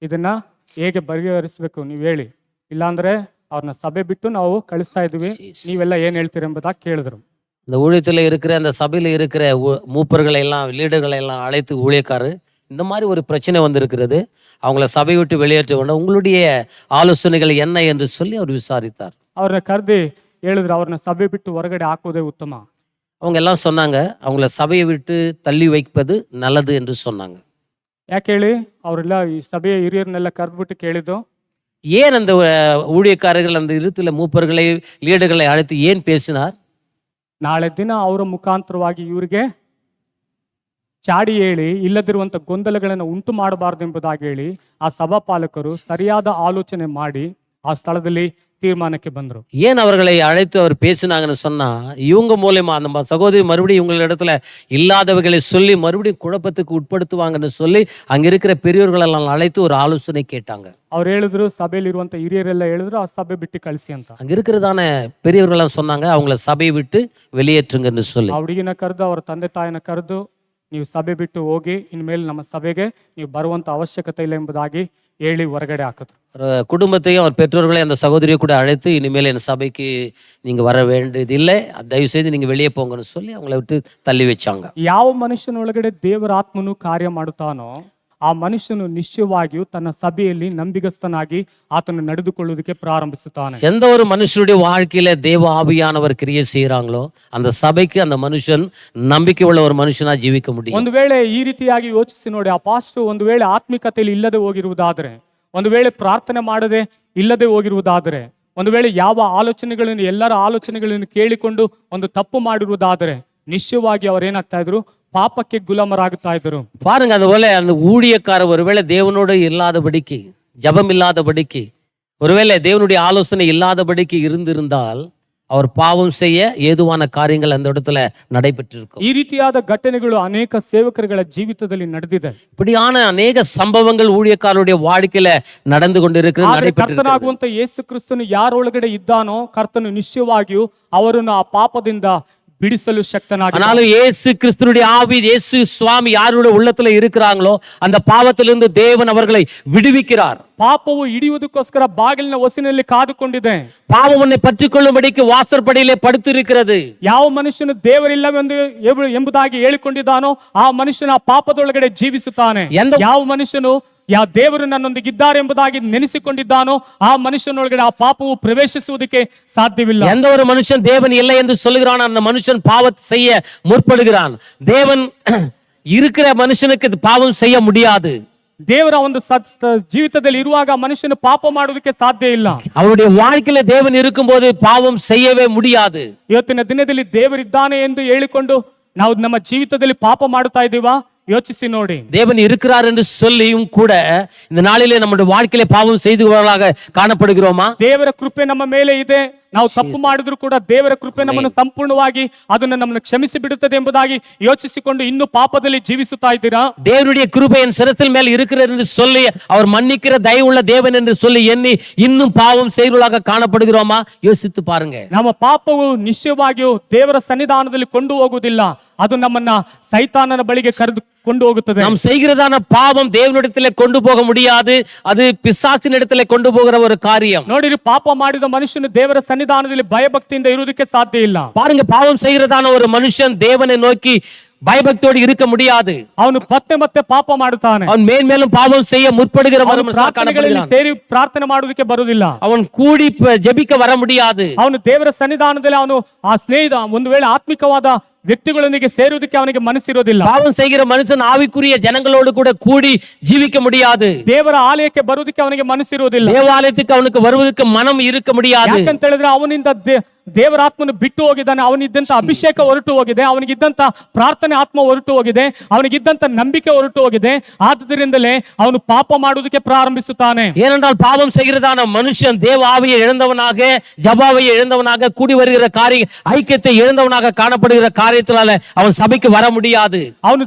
[SPEAKER 1] ಇದನ್ನ ಹೇಗೆ ಬಗೆಹರಿಸ್ಬೇಕು ನೀವು ಹೇಳಿ, ಇಲ್ಲಾಂದ್ರೆ ಅವ್ರನ್ನ ಸಭೆ ಬಿಟ್ಟು ನಾವು ಕಳಿಸ್ತಾ ಇದೀವಿ, ನೀವೆಲ್ಲ ಏನ್ ಹೇಳ್ತೀರಿ ಎಂಬುದಾಗಿ ಕೇಳಿದ್ರು.
[SPEAKER 2] இந்த ஊழியத்தில் இருக்கிற அந்த சபையில் இருக்கிற மூப்பர்களை எல்லாம் லீடர்களை எல்லாம் அழைத்து ஊழியக்காரர், இந்த மாதிரி ஒரு பிரச்சனை வந்திருக்கிறது, அவங்கள சபை விட்டு வெளியேற்ற வேண்டும், உங்களுடைய ஆலோசனைகள் என்ன என்று சொல்லி அவர் விசாரித்தார்.
[SPEAKER 1] ಅವ್ರನ್ನ ಕರೆದಿ ಹೇಳಿದ್ರು, ಅವ್ರನ್ನ ಸಭೆ ಬಿಟ್ಟು ಹೊರಗಡೆ ಹಾಕೋದೇ ಉತ್ತಮ.
[SPEAKER 2] அவங்க எல்லாம் சொன்னாங்க, அவங்கள சபையை விட்டு தள்ளி வைப்பது நல்லது என்று சொன்னாங்க.
[SPEAKER 1] ಯಾಕೆ ಹೇಳಿ, ಅವರೆಲ್ಲ ಈ ಸಭೆಯ ಹಿರಿಯರನ್ನೆಲ್ಲ ಕರೆದ್ಬಿಟ್ಟು ಕೇಳಿದ್ದು,
[SPEAKER 2] ஏன் அந்த ஊழியக்காரர்கள் அந்த இருத்துல மூப்பர்களை லீடர்களை அழைத்து ஏன் பேசினார்?
[SPEAKER 1] ನಾಳೆ ದಿನ ಅವರ ಮುಖಾಂತರವಾಗಿ ಇವರಿಗೆ ಚಾಡಿ ಹೇಳಿ ಇಲ್ಲದಿರುವಂತ ಗೊಂದಲಗಳನ್ನು ಉಂಟು ಮಾಡಬಾರ್ದು ಎಂಬುದಾಗಿ ಹೇಳಿ ಆ ಸಭಾಪಾಲಕರು ಸರಿಯಾದ ಆಲೋಚನೆ ಮಾಡಿ ಆ ಸ್ಥಳದಲ್ಲಿ ತೀರ್ಮಾನಕ್ಕೆ ಬಂದರು.
[SPEAKER 2] ஏன் அவர்களை அழைத்து அவர் பேசினாங்கன்னு சொன்னா, இவங்க மூலமா அந்த சகோதரி மறுபடியும் இவங்களிடத்துல இல்லாதவைகளை சொல்லி மறுபடியும் குழப்பத்துக்கு உட்படுத்துவாங்கன்னு சொல்லி அங்க இருக்கிற பெரியவர்களெல்லாம் அழைத்து ஒரு ஆலோசனை கேட்டாங்க.
[SPEAKER 1] ಅವ್ರು ಹೇಳಿದ್ರು, ಸಭೆಯಲ್ಲಿರುವಂತ ಹಿರಿಯರೆಲ್ಲ ಹೇಳಿದ್ರು ಆ ಸಭೆ ಬಿಟ್ಟು ಕಳಿಸಿ ಅಂತ.
[SPEAKER 2] அங்க இருக்கிறதான பெரியவர்கள்லாம் சொன்னாங்க, அவங்கள சபையை விட்டு வெளியேற்றுங்கன்னு சொல்லி.
[SPEAKER 1] ಆ ಹುಡುಗಿನ ಕರೆದು ಅವರ ತಂದೆ ತಾಯಿನ ಕರೆದು, ನೀವು ಸಭೆ ಬಿಟ್ಟು ಹೋಗಿ, ಇನ್ಮೇಲೆ ನಮ್ಮ ಸಭೆಗೆ ನೀವು ಬರುವಂತ ಅವಶ್ಯಕತೆ ಇಲ್ಲ ಎಂಬುದಾಗಿ ಹೇಳಿ ಹೊರಗಡೆ ಹಾಕಿದ್ರು.
[SPEAKER 2] குடும்பத்தையும் அவர் பெற்றோர்களையும் அந்த சகோதரியை கூட அழைத்து, இனிமேல் என் சபைக்கு நீங்க வர வேண்டியதில்லை, தயவு செய்து நீங்க வெளியே போங்கன்னு சொல்லி அவங்கள விட்டு தள்ளி வச்சாங்க.
[SPEAKER 1] ಯಾವ ಮನುಷ್ಯನೊಳಗಡೆ ದೇವರ ಆತ್ಮನು ಕಾರ್ಯ ಮಾಡುತ್ತಾನೋ ಆ ಮನುಷ್ಯನು ನಿಶ್ಚಯವಾಗಿಯೂ ತನ್ನ ಸಭೆಯಲ್ಲಿ ನಂಬಿಗಸ್ತನಾಗಿ ಆತನು ನಡೆದುಕೊಳ್ಳುವುದಕ್ಕೆ ಪ್ರಾರಂಭಿಸುತ್ತಾನೆ.
[SPEAKER 2] எந்த ஒரு மனுஷனுடைய வாழ்க்கையில தேவ ஆவியானவர் கிரியை செய்யறாங்களோ அந்த சபைக்கு அந்த மனுஷன் நம்பிக்கை உள்ள ஒரு மனுஷனா ಜೀವಿக்க முடியும்.
[SPEAKER 1] ಒಂದು ವೇಳೆ ಈ ರೀತಿಯಾಗಿ ಯೋಚಿಸಿ ನೋಡಿ, ಆ ಪಾಸ್ಟರ್ ಒಂದು ವೇಳೆ ಆತ್ಮಿಕತೆಯಲ್ಲಿ ಇಲ್ಲದೆ ಹೋಗಿರುವುದಾದರೆ, ಒಂದು ವೇಳೆ ಪ್ರಾರ್ಥನೆ ಮಾಡದೆ ಇಲ್ಲದೆ ಹೋಗಿರುವುದಾದರೆ, ಒಂದು ವೇಳೆ ಯಾವ ಆಲೋಚನೆಗಳನ್ನು ಎಲ್ಲರ ಆಲೋಚನೆಗಳನ್ನು ಕೇಳಿಕೊಂಡು ಒಂದು ತಪ್ಪು ಮಾಡಿರುವುದಾದರೆ, ನಿಶ್ಚಯವಾಗಿ ಅವರೇನಾಗ್ತಾ ಇದ್ರು, பாப்பಕ್ಕೆ குலாமராகுತ್ತಾ ಇದ್ದರು.
[SPEAKER 2] பாருங்க, அதுபோல அந்த ஊழியக்காரர் ஒருவேளை தேவனோடு இல்லாதபடிக்கு, ஜபம் இல்லாதபடிக்கு, ஒருவேளை தேவனுடைய ஆலோசனை இல்லாதபடிக்கு இருந்திருந்தால் அவர் பாவம் செய்ய ஏதுவான காரியங்கள் அந்த இடத்துல நடைபெற்றிருக்கும்.
[SPEAKER 1] ಈ ರೀತಿಯಾದ ಘಟನೆಗಳು ಅನೇಕ ಸೇವಕರುಗಳ ಜೀವಿತದಲ್ಲಿ ನಡೆದಿದೆ.
[SPEAKER 2] இப்படியான அநேக சம்பவங்கள் ஊழியக்காரருடைய வாழ்க்கையில நடந்து கொண்டிருக்கிறது, நடைபெற்றிருக்கிறது.
[SPEAKER 1] ಕರ್ತನಾಗುವಂತ ಯೇಸು ಕ್ರಿಸ್ತನು ಯಾರೊಳಗಡೆ ಇದ್ದಾನೋ ಕರ್ತನು ನಿಶ್ಚಯವಾಗಿಯೂ ಅವರನ್ನು ಆ ಪಾಪದಿಂದ ಬಿಡಿಸಲು ಶಕ್ತನಾಗಿದ್ದಾನೆ.
[SPEAKER 2] ஆனாலும் இயேசு கிறிஸ்துவினுடைய ஆவி, இயேசு சுவாமி யாருடைய உள்ளத்துல இருக்கிறாங்களோ அந்த பாவத்திலிருந்து தேவன் அவர்களை விடுவிக்கிறார்.
[SPEAKER 1] ಪಾಪವು ಹಿಡಿಯುವುದಕ್ಕೋಸ್ಕರ ಬಾಗಿಲಿನ ಹೊಸಿನಲ್ಲಿ ಕಾದುಕೊಂಡಿದೆ.
[SPEAKER 2] பாவவனை பற்றிக்கொள்ளும்படிக்கு வாசற்படியிலே படுத்திருக்கிறது.
[SPEAKER 1] ಯಾವ ಮನುಷ್ಯನು ದೇವರಿಲ್ಲವೆಂದು ಎಂಬುದಾಗಿ ಹೇಳಿಕೊಂಡಿದ್ದಾನೋ ಆ ಮನುಷ್ಯನ ಆ ಪಾಪದೊಳಗಡೆ ಜೀವಿಸುತ್ತಾನೆ. ಯಾವ ಮನುಷ್ಯನು ಯಾವ ದೇವರು ನನ್ನೊಂದಿಗಿದ್ದಾರೆ ಎಂಬುದಾಗಿ ನೆನೆಸಿಕೊಂಡಿದ್ದಾನೋ ಆ ಮನುಷ್ಯನೊಳಗಡೆ ಆ ಪಾಪವು ಪ್ರವೇಶಿಸುವುದಕ್ಕೆ ಸಾಧ್ಯವಿಲ್ಲ.
[SPEAKER 2] எந்த ஒரு மனுஷன் தேவன் இல்லை என்று சொல்லுகிறான் அந்த மனுஷன் பாவத்தை செய்ய முற்படுகிறான். தேவன் இருக்கிற மனுஷனுக்கு பாவம் செய்ய முடியாது.
[SPEAKER 1] ದೇವರ ಒಂದು ಜೀವಿತದಲ್ಲಿ ಇರುವಾಗ ಮನುಷ್ಯನು ಪಾಪ ಮಾಡುವುದಕ್ಕೆ ಸಾಧ್ಯ ಇಲ್ಲ.
[SPEAKER 2] அவருடைய வாழ்க்கையில தேவன் இருக்கும்போது பாவம் செய்யவே முடியாது.
[SPEAKER 1] ಇವತ್ತಿನ ದಿನದಲ್ಲಿ ದೇವರಿದ್ದಾನೆ ಎಂದು ಹೇಳಿಕೊಂಡು ನಾವು ನಮ್ಮ ಜೀವಿತದಲ್ಲಿ ಪಾಪ ಮಾಡುತ್ತಾ ಇದ್ದೀವಾ? ಯೋಚಿಸಿ ನೋಡಿ.
[SPEAKER 2] தேவன் இருக்கிறார் என்று சொல்லியும் கூட இந்த நாளிலே நம்முடைய வாழ்க்கையில பாவம் செய்துவர்களாக காணப்படுகிறோமா?
[SPEAKER 1] ದೇವರ ಕೃಪೆ ನಮ್ಮ ಮೇಲೆ ಇದೆ, ನಾವು ತಪ್ಪು ಮಾಡಿದ್ರು ಕೂಡ ದೇವರ ಕೃಪೆ ನಮ್ಮನ್ನು ಸಂಪೂರ್ಣವಾಗಿ ಅದನ್ನು ನಮ್ಮನ್ನು ಕ್ಷಮಿಸಿ ಬಿಡುತ್ತದೆ ಎಂಬುದಾಗಿ ಯೋಚಿಸಿಕೊಂಡು ಇನ್ನು ಪಾಪದಲ್ಲಿ ಜೀವಿಸುತ್ತಾ ಇದ್ದೀರಾ?
[SPEAKER 2] தேவனுடைய கிருபை என் சிரத்தில் மேல் இருக்கிறது என்று சொல்லி அவர் மன்னிக்கிற தயவுள்ள தேவன் என்று சொல்லி எண்ணி இன்னும் பாவம் செய்கிறவர்களாக காணப்படுகிறோமா? யோசித்து பாருங்க.
[SPEAKER 1] ನಮ್ಮ ಪಾಪವು ನಿಶ್ಚಯವಾಗಿಯೂ ದೇವರ ಸನ್ನಿಧಾನದಲ್ಲಿ ಕೊಂಡು ಹೋಗುವುದಿಲ್ಲ, ಅದು ನಮ್ಮನ್ನ ಸೈತಾನನ ಬಳಿಗೆ ಕರೆದು ಕೊಂಡು ಹೋಗುತ್ತದೆ.
[SPEAKER 2] நாம் செய்கிறதான பாவம் தேவனிடத்திலே கொண்டு போக முடியாது, அது பிசாசின் இடத்திலே கொண்டு போகிற ஒரு காரியம்.
[SPEAKER 1] ನೋಡಿರಿ, ಪಾಪ ಮಾಡಿದ ಮನುಷ್ಯನು ದೇವರ ಸನ್ನಿಧಾನದಲ್ಲಿ ಭಯಭಕ್ತಿಯಿಂದ ಇರುವುದಕ್ಕೆ ಸಾಧ್ಯ ಇಲ್ಲ.
[SPEAKER 2] பாருங்க, பாவம் செய்கிறதான ஒரு மனுஷன் தேவனை நோக்கி பயபக்தியோடு இருக்க முடியாது.
[SPEAKER 1] ಅವನು ಮತ್ತೆ ಮತ್ತೆ ಪಾಪ ಮಾಡುತ್ತಾನೆ.
[SPEAKER 2] அவன் மேன்மேலும் பாவம் செய்ய முற்படுகிறவன்
[SPEAKER 1] ಸೇರಿ ಪ್ರಾರ್ಥನೆ ಮಾಡುವುದಕ್ಕೆ ಬರುವುದಿಲ್ಲ.
[SPEAKER 2] அவன் கூடி ஜெபிக்க வர முடியாது.
[SPEAKER 1] ಅವನು ದೇವರ ಸನ್ನಿಧಾನದಲ್ಲಿ ಅವನು ಆ ಸ್ನೇಹಿತ ಒಂದು ವೇಳೆ ಆತ್ಮಿಕವಾದ ವ್ಯಕ್ತಿಗಳೊಂದಿಗೆ ಸೇರುವುದಕ್ಕೆ ಅವನಿಗೆ ಮನಸ್ಸಿರೋದಿಲ್ಲ.
[SPEAKER 2] பாவம் செய்கிற மனுஷன் ஆவிக்குரிய ஜனங்களோடு கூட கூடி ஜீவிக்க முடியாது.
[SPEAKER 1] ದೇವರ ಆಲಯಕ್ಕೆ ಬರುವುದಕ್ಕೆ ಅವನಿಗೆ ಮನಸ್ಸಿರುವುದಿಲ್ಲ.
[SPEAKER 2] தேவாலயத்துக்கு அவனுக்கு வருவதற்கு மனம் இருக்க முடியாது.
[SPEAKER 1] ಯಾಕಂತ ಹೇಳಿದ್ರೆ ಅವನಿಂದ ದೇವರಾತ್ಮನು ಬಿಟ್ಟು ಹೋಗಿದ್ದಾನೆ. ಅವನಿದ್ದಂತ ಅಭಿಷೇಕ ಹೊರಟು ಹೋಗಿದೆ, ಅವನಿಗಿದ್ದಂತ ಪ್ರಾರ್ಥನೆ ಆತ್ಮ ಹೊರಟು ಹೋಗಿದೆ, ಅವನಿಗಿದ್ದಂತ ನಂಬಿಕೆ ಹೊರಟು ಹೋಗಿದೆ. ಆದ್ದರಿಂದಲೇ ಅವನು ಪಾಪ ಮಾಡುವುದಕ್ಕೆ ಪ್ರಾರಂಭಿಸುತ್ತಾನೆ.
[SPEAKER 2] ஏனென்றால் பாவம் செய்கிறதான மனுஷன் தேவ ஆவியை இழந்தவனாக, ஜபாவையை இழந்தவனாக, கூடி வருகிற காரிய ஐக்கியத்தை இழந்தவனாக காணப்படுகிற காரியத்தினால அவன் சபைக்கு வர முடியாது.
[SPEAKER 1] ಅವನು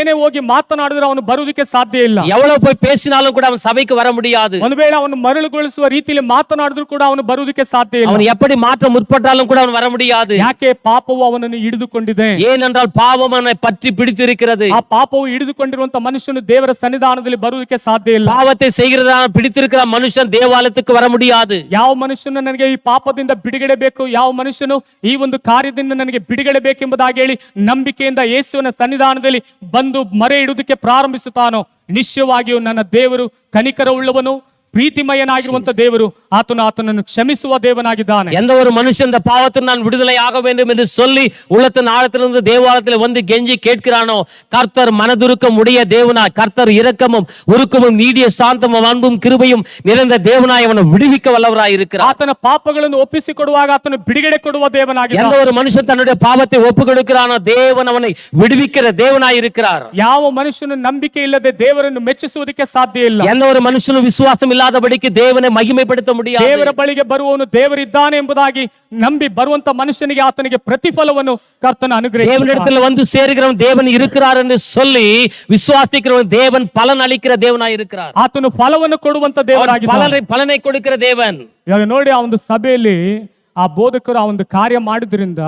[SPEAKER 1] ಏನೇ ಹೋಗಿ ಮಾತನಾಡಿದ್ರೆ ಅವನು ಬರುವುದಕ್ಕೆ ಸಾಧ್ಯ ಇಲ್ಲ.
[SPEAKER 2] எவ்வளவு போய் பேசினாலும் கூட அவன் சபைக்கு வர முடியாது.
[SPEAKER 1] ಒಂದು ವೇಳೆ ಅವನು ಮರಳುಗೊಳಿಸುವ ರೀತಿಯಲ್ಲಿ ಮಾತನಾಡಿದ್ರು ಕೂಡ ಅವನು ಬರುವುದಕ್ಕೆ ಸಾಧ್ಯ ಇಲ್ಲ.
[SPEAKER 2] அவன் எப்படி மாற்ற முற்பட்டாலும் கூட அவன் வர முடியாது.
[SPEAKER 1] ಯಾಕೆ? ಪಾಪವು ಅವನನ್ನು ಹಿಡಿದುಕೊಂಡಿದೆ.
[SPEAKER 2] ஏனென்றால் பாவம் அவனை பற்றி பிடித்திருக்கிறது.
[SPEAKER 1] ಆ ಪಾಪವು ಹಿಡಿದುಕೊಂಡಿರುವಂತ ಮನುಷ್ಯನು ದೇವರ ಸನ್ನಿಧಾನದಲ್ಲಿ ಬರುವುದಕ್ಕೆ ಸಾಧ್ಯ ಇಲ್ಲ.
[SPEAKER 2] பாவத்தை செய்கிறதான பிடித்திருக்கிற மனுஷன் தேவாலயத்துக்கு வர முடியாது.
[SPEAKER 1] ಯಾವ ಮನುಷ್ಯನು ನನಗೆ ಈ ಪಾಪದಿಂದ ಬಿಡುಗಡೆ ಬೇಕು, ಯಾವ ಮನುಷ್ಯನು ಈ ಒಂದು ಕಾರ್ಯದಿಂದ ನನಗೆ ಬಿಡುಗಡೆ ಬೇಕೆಂಬುದಾಗಿ ಹೇಳಿ ನಂಬಿಕೆಯಿಂದ ಯೇಸುವಿನ ಸನ್ನಿಧಾನದಲ್ಲಿ ಬಂದು ಮರೆ ಇಡುವುದಕ್ಕೆ ಪ್ರಾರಂಭಿಸುತ್ತಾನೋ, ನಿಶ್ಚಯವಾಗಿಯೂ ನನ್ನ ದೇವರು ಕನಿಕರವುಳ್ಳವನು, ಪ್ರೀತಿಮಯನಾಗಿರುವಂತ ದೇವರು, ಆತನನ್ನು ಕ್ಷಮಿಸುವ ದೇವನಾಗಿದ್ದಾನೆ.
[SPEAKER 2] எந்த ஒரு மனுஷன் இந்த பாவத்தில் நான் விடுதலை ஆக வேண்டும் என்று சொல்லி உள்ளத்தின் ஆழத்திலிருந்து தேவாலயத்தில் வந்து கெஞ்சி கேட்கிறானோ, கர்த்தர் மனதுருக்கம் உடைய தேவனாய், கர்த்தர் இரக்கமும் உருக்கமும் நீடிய சாந்தமும் அன்பும் கிருபையும் நிறைந்த தேவனாய் அவனை விடுவிக்க வல்லவராய் இருக்கிறார்.
[SPEAKER 1] ಆತನ ಪಾಪಗಳನ್ನು ಒಪ್ಪಿಸಿಕೊಡುವಾಗ ಆತನು ಬಿಡುಗಡೆ ಕೊಡುವ ದೇವನಾಗಿದ್ದಾನೆ.
[SPEAKER 2] எந்த ஒரு மனுஷன் தன்னுடைய பாவத்தை ஒப்பு கொடுக்கிறானோ, தேவன் அவனை விடுவிக்கிற தேவனாய் இருக்கிறார்.
[SPEAKER 1] ಯಾವ ಮನುಷ್ಯನು ನಂಬಿಕೆ ಇಲ್ಲದೆ ದೇವರನ್ನು ಮೆಚ್ಚಿಸುವುದಕ್ಕೆ ಸಾಧ್ಯ ಇಲ್ಲ.
[SPEAKER 2] எந்த ஒரு மனுஷனும் விசுவாசம் இல்லாதபடிக்கு தேவனை மகிமைப்படுத்த முடியாது.
[SPEAKER 1] ದೇವರ ಬಳಿಗೆ ಬರುವವನು ದೇವರಿದ್ದಾನೆ ಎಂಬುದಾಗಿ ನಂಬಿ ಬರುವಂತ ಮನುಷ್ಯನಿಗೆ ಆತನಿಗೆ ಪ್ರತಿಫಲವನ್ನು ಕರ್ತನ ಅನುಗ್ರಹಿಸುತ್ತಾನೆ.
[SPEAKER 2] தேவனிடத்தில் வந்து சேருகிறவன் தேவன் இருக்கிறார் என்று சொல்லி விசுவாசிக்கிறவன் தேவன் பலன் அளிக்கிற தேவனாய் இருக்கிறார்.
[SPEAKER 1] ಆತನು ಫಲವನ್ನು ಕೊಡುವಂತ ದೇವರಾಗಿದ್ದಾನೆ,
[SPEAKER 2] பலனை கொடுக்கிற தேவன்.
[SPEAKER 1] ಇವಾಗ ನೋಡಿ, ಆ ಒಂದು ಸಭೆಯಲ್ಲಿ ಆ ಬೋಧಕರು ಆ ಒಂದು ಕಾರ್ಯ ಮಾಡಿದ್ರಿಂದ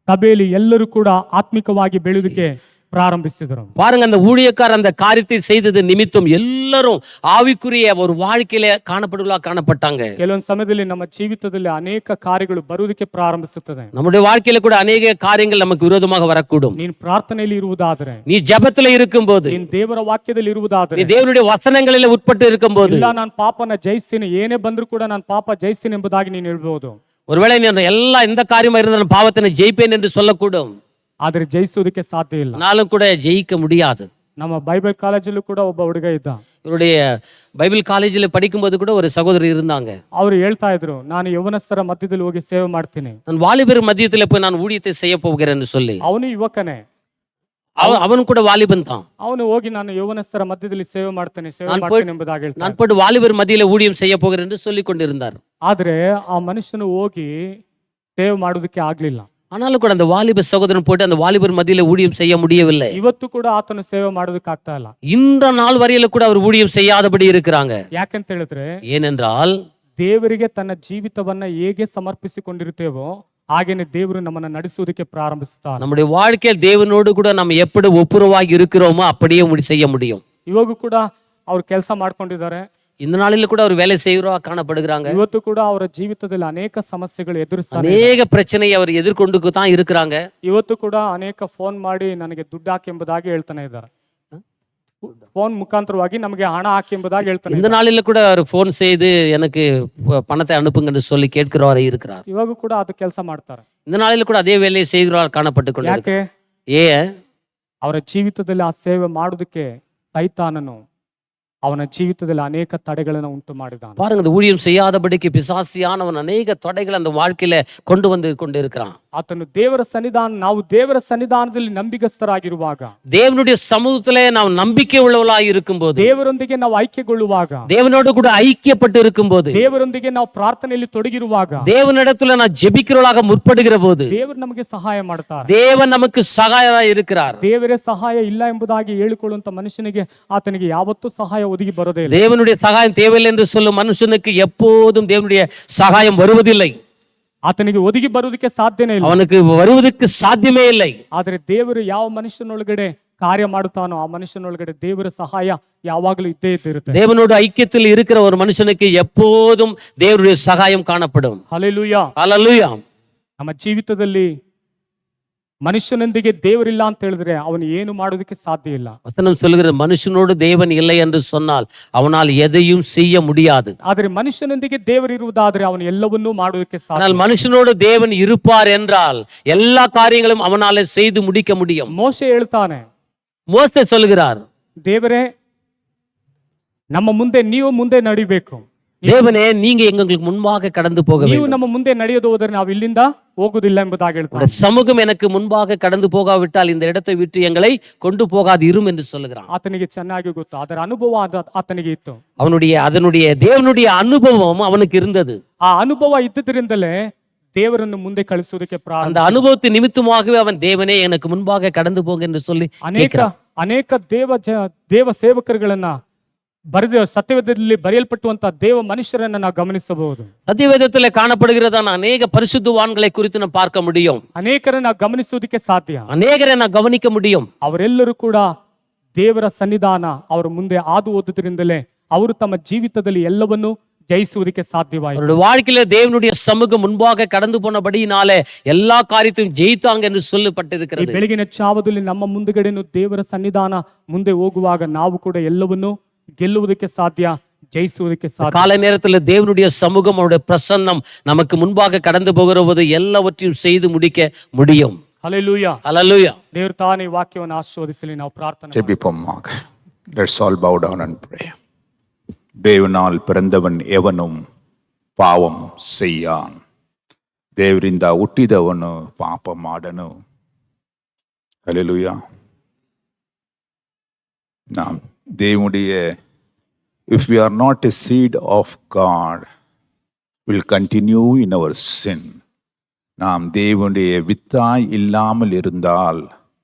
[SPEAKER 1] ಸಭೆಯಲ್ಲಿ ಎಲ್ಲರೂ ಕೂಡ ಆತ್ಮಿಕವಾಗಿ ಬೆಳೆಯುವುದಕ್ಕೆ ಪ್ರಾರಂಭಿಸಿದರು.
[SPEAKER 2] பாருங்க, அந்த ஊழியக்காரர் அந்த காரியத்தை செய்தது நிமித்தம் எல்லாரும் ஆவிக்குரிய ஒரு வாழ்க்கையில காணப்பட்டாங்க.
[SPEAKER 1] ಕೆಲವೊಂದು ಸಮಯದಲ್ಲಿ ನಮ್ಮ ಜೀವಿತದಲ್ಲಿ ಅನೇಕ ಕಾರ್ಯಗಳು ಬರುವುದಕ್ಕೆ ಪ್ರಾರಂಭಿಸುತ್ತದೆ.
[SPEAKER 2] நம்முடைய வாழ்க்கையில கூட ಅನೇಕ காரியங்கள் நமக்கு விரோதமாக வரக்கூடும்.
[SPEAKER 1] ನೀನು ಪ್ರಾರ್ಥನೆಯಲ್ಲಿ ಇರುವುದಾದರೆ,
[SPEAKER 2] நீ ஜெபத்துல இருக்கும்போது,
[SPEAKER 1] ನೀನು ದೇವರ ವಾಕ್ಯದಲ್ಲಿ ಇರುವುದಾದರೆ,
[SPEAKER 2] நீ தேவனுடைய வசனங்களில் உட்பட்டு இருக்கும்போது,
[SPEAKER 1] ಇಲ್ಲ ನಾನು ಪಾಪನ ಜಯಿಸ್ತೀನಿ, ಏನೇ ಬಂದರೂ ಕೂಡ ನಾನು ಪಾಪ ಜಯಿಸ್ತೀನಿ ಎಂಬುದಾಗಿ ನೀನು ಹೇಳ್ಬಹುದು.
[SPEAKER 2] ஒருவேளை நான் எல்லா இந்த காரியமா இருந்தா நான் பாவத்தை ஜெயிப்பேன் என்று சொல்லக்கூடும்.
[SPEAKER 1] ಆದ್ರೆ ಜಯಿಸುವುದಕ್ಕೆ ಸಾಧ್ಯ ಇಲ್ಲ.
[SPEAKER 2] நாளும் கூட ஜெயிக்க முடியாது.
[SPEAKER 1] ನಮ್ಮ ಬೈಬಲ್ ಕಾಲೇಜಲ್ಲೂ ಕೂಡ ಒಬ್ಬ ಹುಡುಗ ಇದ್ದ.
[SPEAKER 2] இவருடைய பைபிள் காலேஜில் படிக்கும்போது கூட ஒரு சகோதரி இருந்தாங்க.
[SPEAKER 1] ಅವರು ಹೇಳ್ತಾ ಇದ್ರು, ನಾನು ಯೌವನಸ್ಥರ ಮಧ್ಯದಲ್ಲಿ ಹೋಗಿ ಸೇವೆ ಮಾಡ್ತೀನಿ,
[SPEAKER 2] நான் வாலிபர் மத்தியத்துல போய் நான் ஊழியத்தை செய்ய போகிறேன்னு சொல்லி.
[SPEAKER 1] ಅವನು ಯುವಕನೇ,
[SPEAKER 2] அவன் கூட வாலிபன் தான்.
[SPEAKER 1] ಅವನು ಹೋಗಿ ನಾನು ಯೌವನಸ್ಥರ ಮಧ್ಯದಲ್ಲಿ ಸೇವೆ ಮಾಡ್ತೇನೆ ಎಂಬುದಾಗಿ ಹೇಳ್ತಾನೆ.
[SPEAKER 2] நான் போய் வாலிபர் மத்தியில ஊழியம் செய்ய போகிறேன் என்று சொல்லி கொண்டிருந்தார்.
[SPEAKER 1] ಆದ್ರೆ ಆ ಮನುಷ್ಯನು ಹೋಗಿ ಸೇವೆ ಮಾಡುವುದಕ್ಕೆ ಆಗ್ಲಿಲ್ಲ.
[SPEAKER 2] ஆனாலும் கூட அந்த வாலிப சகோதரன் போயிட்டு அந்த வாலிபர் மத்தியில ஊழியம் செய்ய முடியவில்லை.
[SPEAKER 1] ಇವತ್ತು ಕೂಡ ಆತನು ಸೇವೆ ಮಾಡೋದಕ್ಕೆ ಆಗ್ತಾ ಇಲ್ಲ.
[SPEAKER 2] இந்த நாள் வரையில கூட அவர் ஊழியம் செய்யாதபடி இருக்கிறாங்க.
[SPEAKER 1] ಯಾಕಂತ ಹೇಳಿದ್ರೆ,
[SPEAKER 2] ஏனென்றால்
[SPEAKER 1] ದೇವರಿಗೆ ತನ್ನ ಜೀವಿತವನ್ನ ಹೇಗೆ ಸಮರ್ಪಿಸಿಕೊಂಡಿರುತ್ತೇವೋ ಹಾಗೇನೆ ದೇವರು ನಮ್ಮನ್ನ ನಡೆಸುವುದಕ್ಕೆ ಪ್ರಾರಂಭಿಸುತ್ತಾನೆ.
[SPEAKER 2] நம்முடைய வாழ்க்கையில் தேவனோடு கூட நம்ம எப்படி ஒப்புரவாகி இருக்கிறோமோ அப்படியே செய்ய முடியும்.
[SPEAKER 1] ಇವಾಗ ಕೂಡ ಅವ್ರು ಕೆಲಸ ಮಾಡ್ಕೊಂಡಿದ್ದಾರೆ.
[SPEAKER 2] இந்த நாளில கூட அவர் வேலை செய்கிறவா காணப்படுகிறாங்க.
[SPEAKER 1] ಇವತ್ತು ಕೂಡ ಅವರ ಜೀವಿತದಲ್ಲಿ ಅನೇಕ ಸಮಸ್ಯೆಗಳು ಎದುರಿಸ್ತಾರೆ,
[SPEAKER 2] ಅನೇಕ ಪ್ರಚನೆயை அவர் ಎದುರ್ಕೊಂಡು தான் இருக்கிறாங்க.
[SPEAKER 1] ಇವತ್ತು ಕೂಡ ಅನೇಕ ಫೋನ್ ಮಾಡಿ ನನಗೆ ದುಡ್ಡು ಹಾಕಿ ಎಂಬುದಾಗಿ ಹೇಳ್ತಾನೆ ಇದ್ದಾರೆ. ಫೋನ್ ಮುಖಾಂತರವಾಗಿ ನಮಗೆ ಹಣ ಹಾಕಿ ಎಂಬುದಾಗಿ ಹೇಳ್ತಾನೆ.
[SPEAKER 2] இந்த நாளில கூட அவர் ಫೋನ್ செய்து எனக்கு பணத்தை அனுப்புங்கன்னு சொல்லி கேட்கிறவரை இருக்கிறார்.
[SPEAKER 1] ಇವಾಗ ಕೂಡ ಅದು ಕೆಲಸ ಮಾಡ್ತಾರೆ.
[SPEAKER 2] இந்த நாளில கூட அதே வேலையை செய்கிறவர்கள் காணப்பட்டு கொண்டிருக்கிறார்.
[SPEAKER 1] ಯಾಕೆ? ಅವರ ಜೀವಿತದಲ್ಲಿ ಆ ಸೇವೆ ಮಾಡೋದಕ್ಕೆ ಸೈತಾನನು ಅವನ ಜೀವಿತದಲ್ಲಿ ಅನೇಕ ತಡೆಗಳನ್ನು ಉಂಟು ಮಾಡಿದಾನೆ.
[SPEAKER 2] பாருங்க, இந்த ஊழியம் செய்யாதபடிக்கு பிசாசியானவன் அநேக தடைகள் அந்த வாழ்க்கையில கொண்டு வந்து கொண்டிருக்கிறான்.
[SPEAKER 1] ಆತನು ದೇವರ ಸನ್ನಿಧಾನ, ನಾವು ದೇವರ ಸನ್ನಿಧಾನದಲ್ಲಿ ನಂಬಿಗಸ್ತರಾಗಿರುವಾಗ,
[SPEAKER 2] தேவனுடைய சமூகத்திலே நாம் நம்பிக்கை உள்ளவர்களாய் இருக்கும்போது,
[SPEAKER 1] ದೇವರೊಂದಿಗೆ ನಾವು ಐಕ್ಯಗೊಳ್ಳುವಾಗ,
[SPEAKER 2] தேவனோடு கூட ஐக்கியப்பட்டு இருக்கும்போது,
[SPEAKER 1] ದೇವರೊಂದಿಗೆ ನಾವು ಪ್ರಾರ್ಥನೆಯಲ್ಲಿ ತೊಡಗಿರುವಾಗ,
[SPEAKER 2] தேவனிடத்துல நான் ஜெபிக்கிறவர்களாக முற்படுகிற போது
[SPEAKER 1] ದೇವರು ನಮಗೆ ಸಹಾಯ ಮಾಡ್ತಾರೆ.
[SPEAKER 2] தேவன் நமக்கு சகாயராய் இருக்கிறார்.
[SPEAKER 1] ದೇವರೇ ಸಹಾಯ ಇಲ್ಲ ಎಂಬುದಾಗಿ ಹೇಳಿಕೊಳ್ಳುವಂತ ಮನುಷ್ಯನಿಗೆ ಆತನಿಗೆ ಯಾವತ್ತೂ ಸಹಾಯ ಒದಗಿ ಬರೋದೇ ಇಲ್ಲ.
[SPEAKER 2] தேவனுடைய சகாயம் தேவையில்லை என்று சொல்லும் மனுஷனுக்கு எப்போதும் தேவனுடைய சகாயம் வருவதில்லை.
[SPEAKER 1] ಆತನಿಗೆ ಒದಗಿ ಬರುವುದಕ್ಕೆ ಸಾಧ್ಯನೇ ಇಲ್ಲ,
[SPEAKER 2] அவனுக்கு வருவதற்கு சாத்தியமே இல்லை.
[SPEAKER 1] ಆದರೆ ದೇವರು ಯಾವ ಮನುಷ್ಯನೊಳಗಡೆ ಕಾರ್ಯ ಮಾಡುತ್ತಾನೋ ಆ ಮನುಷ್ಯನೊಳಗಡೆ ದೇವರ ಸಹಾಯ ಯಾವಾಗಲೂ ಇದ್ದೇ ಇರುತ್ತೆ.
[SPEAKER 2] தேவனோடு ஐக்கியத்தில் இருக்கிற ஒரு மனுஷனுக்கு எப்போதும் தேவனுடைய சகாயம் காணப்படும்.
[SPEAKER 1] ಹಲ್ಲೆಲೂಯಾ.
[SPEAKER 2] ஹல்லேலூயா.
[SPEAKER 1] ನಮ್ಮ ಜೀವಿತದಲ್ಲಿ ಮನುಷ್ಯನೊಂದಿಗೆ ದೇವರಿಲ್ಲ ಅಂತ ಹೇಳಿದ್ರೆ ಅವನು ಏನು ಮಾಡೋದಕ್ಕೆ ಸಾಧ್ಯ ಇಲ್ಲ.
[SPEAKER 2] வசனம் சொல்லுகிற மனுஷனோடு தேவன் இல்லை என்று சொன்னால் அவனால் எதையும் செய்ய முடியாது.
[SPEAKER 1] ಆದರೆ ಮನುಷ್ಯನೊಂದಿಗೆ ದೇವರಿರುವುದಾದ್ರೆ ಅವನು ಎಲ್ಲವನ್ನೂ ಮಾಡೋದಕ್ಕೆ ಸಾಧ್ಯ.
[SPEAKER 2] ஆனால் மனுஷனோடு தேவன் இருப்பார் என்றால் எல்லா காரியங்களும் அவனாலே செய்து முடிக்க முடியும்.
[SPEAKER 1] ಮೋಶೆ ಹೇಳ್ತಾನೆ,
[SPEAKER 2] மோசே சொல்லுகிறார்,
[SPEAKER 1] ದೇವರೇ ನಮ್ಮ ಮುಂದೆ ನೀವು ಮುಂದೆ ನಡಿಬೇಕು,
[SPEAKER 2] தேவனே நீங்க எங்களுக்கு முன்பாக கடந்து போக
[SPEAKER 1] ನೀವು
[SPEAKER 2] வேண்டும்.
[SPEAKER 1] ನಮ್ಮ ಮುಂದೆ ನಡೆಯೋದು ಹೋದರೆ ನಾವು ಇಲ್ಲಿಂದ ಹೋಗುದಿಲ್ಲ ಎಂಬುದಾಗಿ ಹೇಳ್ತಾನೆ.
[SPEAKER 2] உம்முடைய சமூகம் எனக்கு முன்பாக கடந்து போகாவிட்டால் இந்த இடத்தை விட்டு எங்களை கொண்டு போகாது இரும் என்று சொல்லுகிறான்.
[SPEAKER 1] ಆತನಿಗೆ ಚೆನ್ನಾಗಿ ಗೊತ್ತು, ಅದರ ಅನುಭವ ಆತನಿಗೆ ಇತ್ತು.
[SPEAKER 2] அதனுடைய தேவனுடைய அனுபவம் அவனுக்கு இருந்தது.
[SPEAKER 1] ಆ ಅನುಭವ ಇದ್ದುದರಿಂದಲೇ ದೇವರನ್ನು ಮುಂದೆ ಕಳಿಸುವುದಕ್ಕೆ ಪ್ರಾರಂಭ.
[SPEAKER 2] அந்த அனுபவத்தின் நிமித்தமாகவே அவன் தேவனே எனக்கு முன்பாக கடந்து போங்க என்று சொல்லி
[SPEAKER 1] ಅನೇಕ ದೇವ ಸೇವಕರುಗಳನ್ನ ಬರೆದ ಸತ್ಯವೇದದಲ್ಲಿ ಬರೆಯಲ್ಪಟ್ಟುವಂತ ದೇವ ಮನುಷ್ಯರನ್ನ ನಾವು ಗಮನಿಸಬಹುದು.
[SPEAKER 2] சத்தியவேதத்தில் காணப்படுகிறதான அநேக பரிசுத்தவான்களை குறித்து நாம் பார்க்க முடியும்.
[SPEAKER 1] ಅನೇಕರನ್ನ ನಾವು ಗಮನಿಸುವುದಕ್ಕೆ ಸಾಧ್ಯ.
[SPEAKER 2] அநேகரை நான் கவனிக்க முடியும்.
[SPEAKER 1] ಅವರೆಲ್ಲರೂ ಕೂಡ ದೇವರ ಸನ್ನಿಧಾನ ಅವರ ಮುಂದೆ ಹಾದು ಹೋದುದರಿಂದಲೇ ಅವರು ತಮ್ಮ ಜೀವಿತದಲ್ಲಿ ಎಲ್ಲವನ್ನೂ ಜಯಿಸುವುದಕ್ಕೆ ಸಾಧ್ಯವಾಯಿತು.
[SPEAKER 2] அவருடைய வாழ்க்கையில தேவனுடைய சமூகம் முன்பாக கடந்து போனபடியினாலே எல்லா காரியத்தையும் ஜெயித்தாங்க என்று
[SPEAKER 1] ಈ
[SPEAKER 2] சொல்லப்பட்டிருக்கிறது.
[SPEAKER 1] ಬೆಳಗಿನ ಚಾವದಲ್ಲಿ ನಮ್ಮ ಮುಂದುಗಡೆನು ದೇವರ ಸನ್ನಿಧಾನ ಮುಂದೆ ಹೋಗುವಾಗ ನಾವು ಕೂಡ ಎಲ್ಲವನ್ನೂ ಗೆಲ್ಲುವುದಕ್ಕೆ ಸಾಧ್ಯ, ಜಯಿಸುವುದಕ್ಕೆ ಸಾಧ್ಯ.
[SPEAKER 2] காலை நேரத்தில் தேவனுடைய சமூகம் அவருடைய பிரசன்னம் நமக்கு முன்பாக கடந்து போகிற போது எல்லாவற்றையும் செய்து முடிக்க முடியும்.
[SPEAKER 1] ಹಲ್ಲೆಲೂಯಾ.
[SPEAKER 2] ஹல்லேலூயா.
[SPEAKER 1] ದೇವರು ತಾನೇ ವಾಕ್ಯವನ್ನು ಆಶೀರ್ವದಿಸಲಿ. ನಾವು ಪ್ರಾರ್ಥನೆ
[SPEAKER 3] ஜெபிப்போமாக. Let's all bow down and pray. தேவனால் பிறந்தவன் எவனும் ಪಾವಂ செய்யான். ದೇವರಿಂದ ಹುಟ್ಟಿದವನು ಪಾಪ ಮಾಡನು. ஹல்லேலூயா. நாம் தேவனுடைய if we are not a seed of God, will continue in our sin. நாம் தேவனுடைய வித்தாய் இல்லாமல் இருந்தால்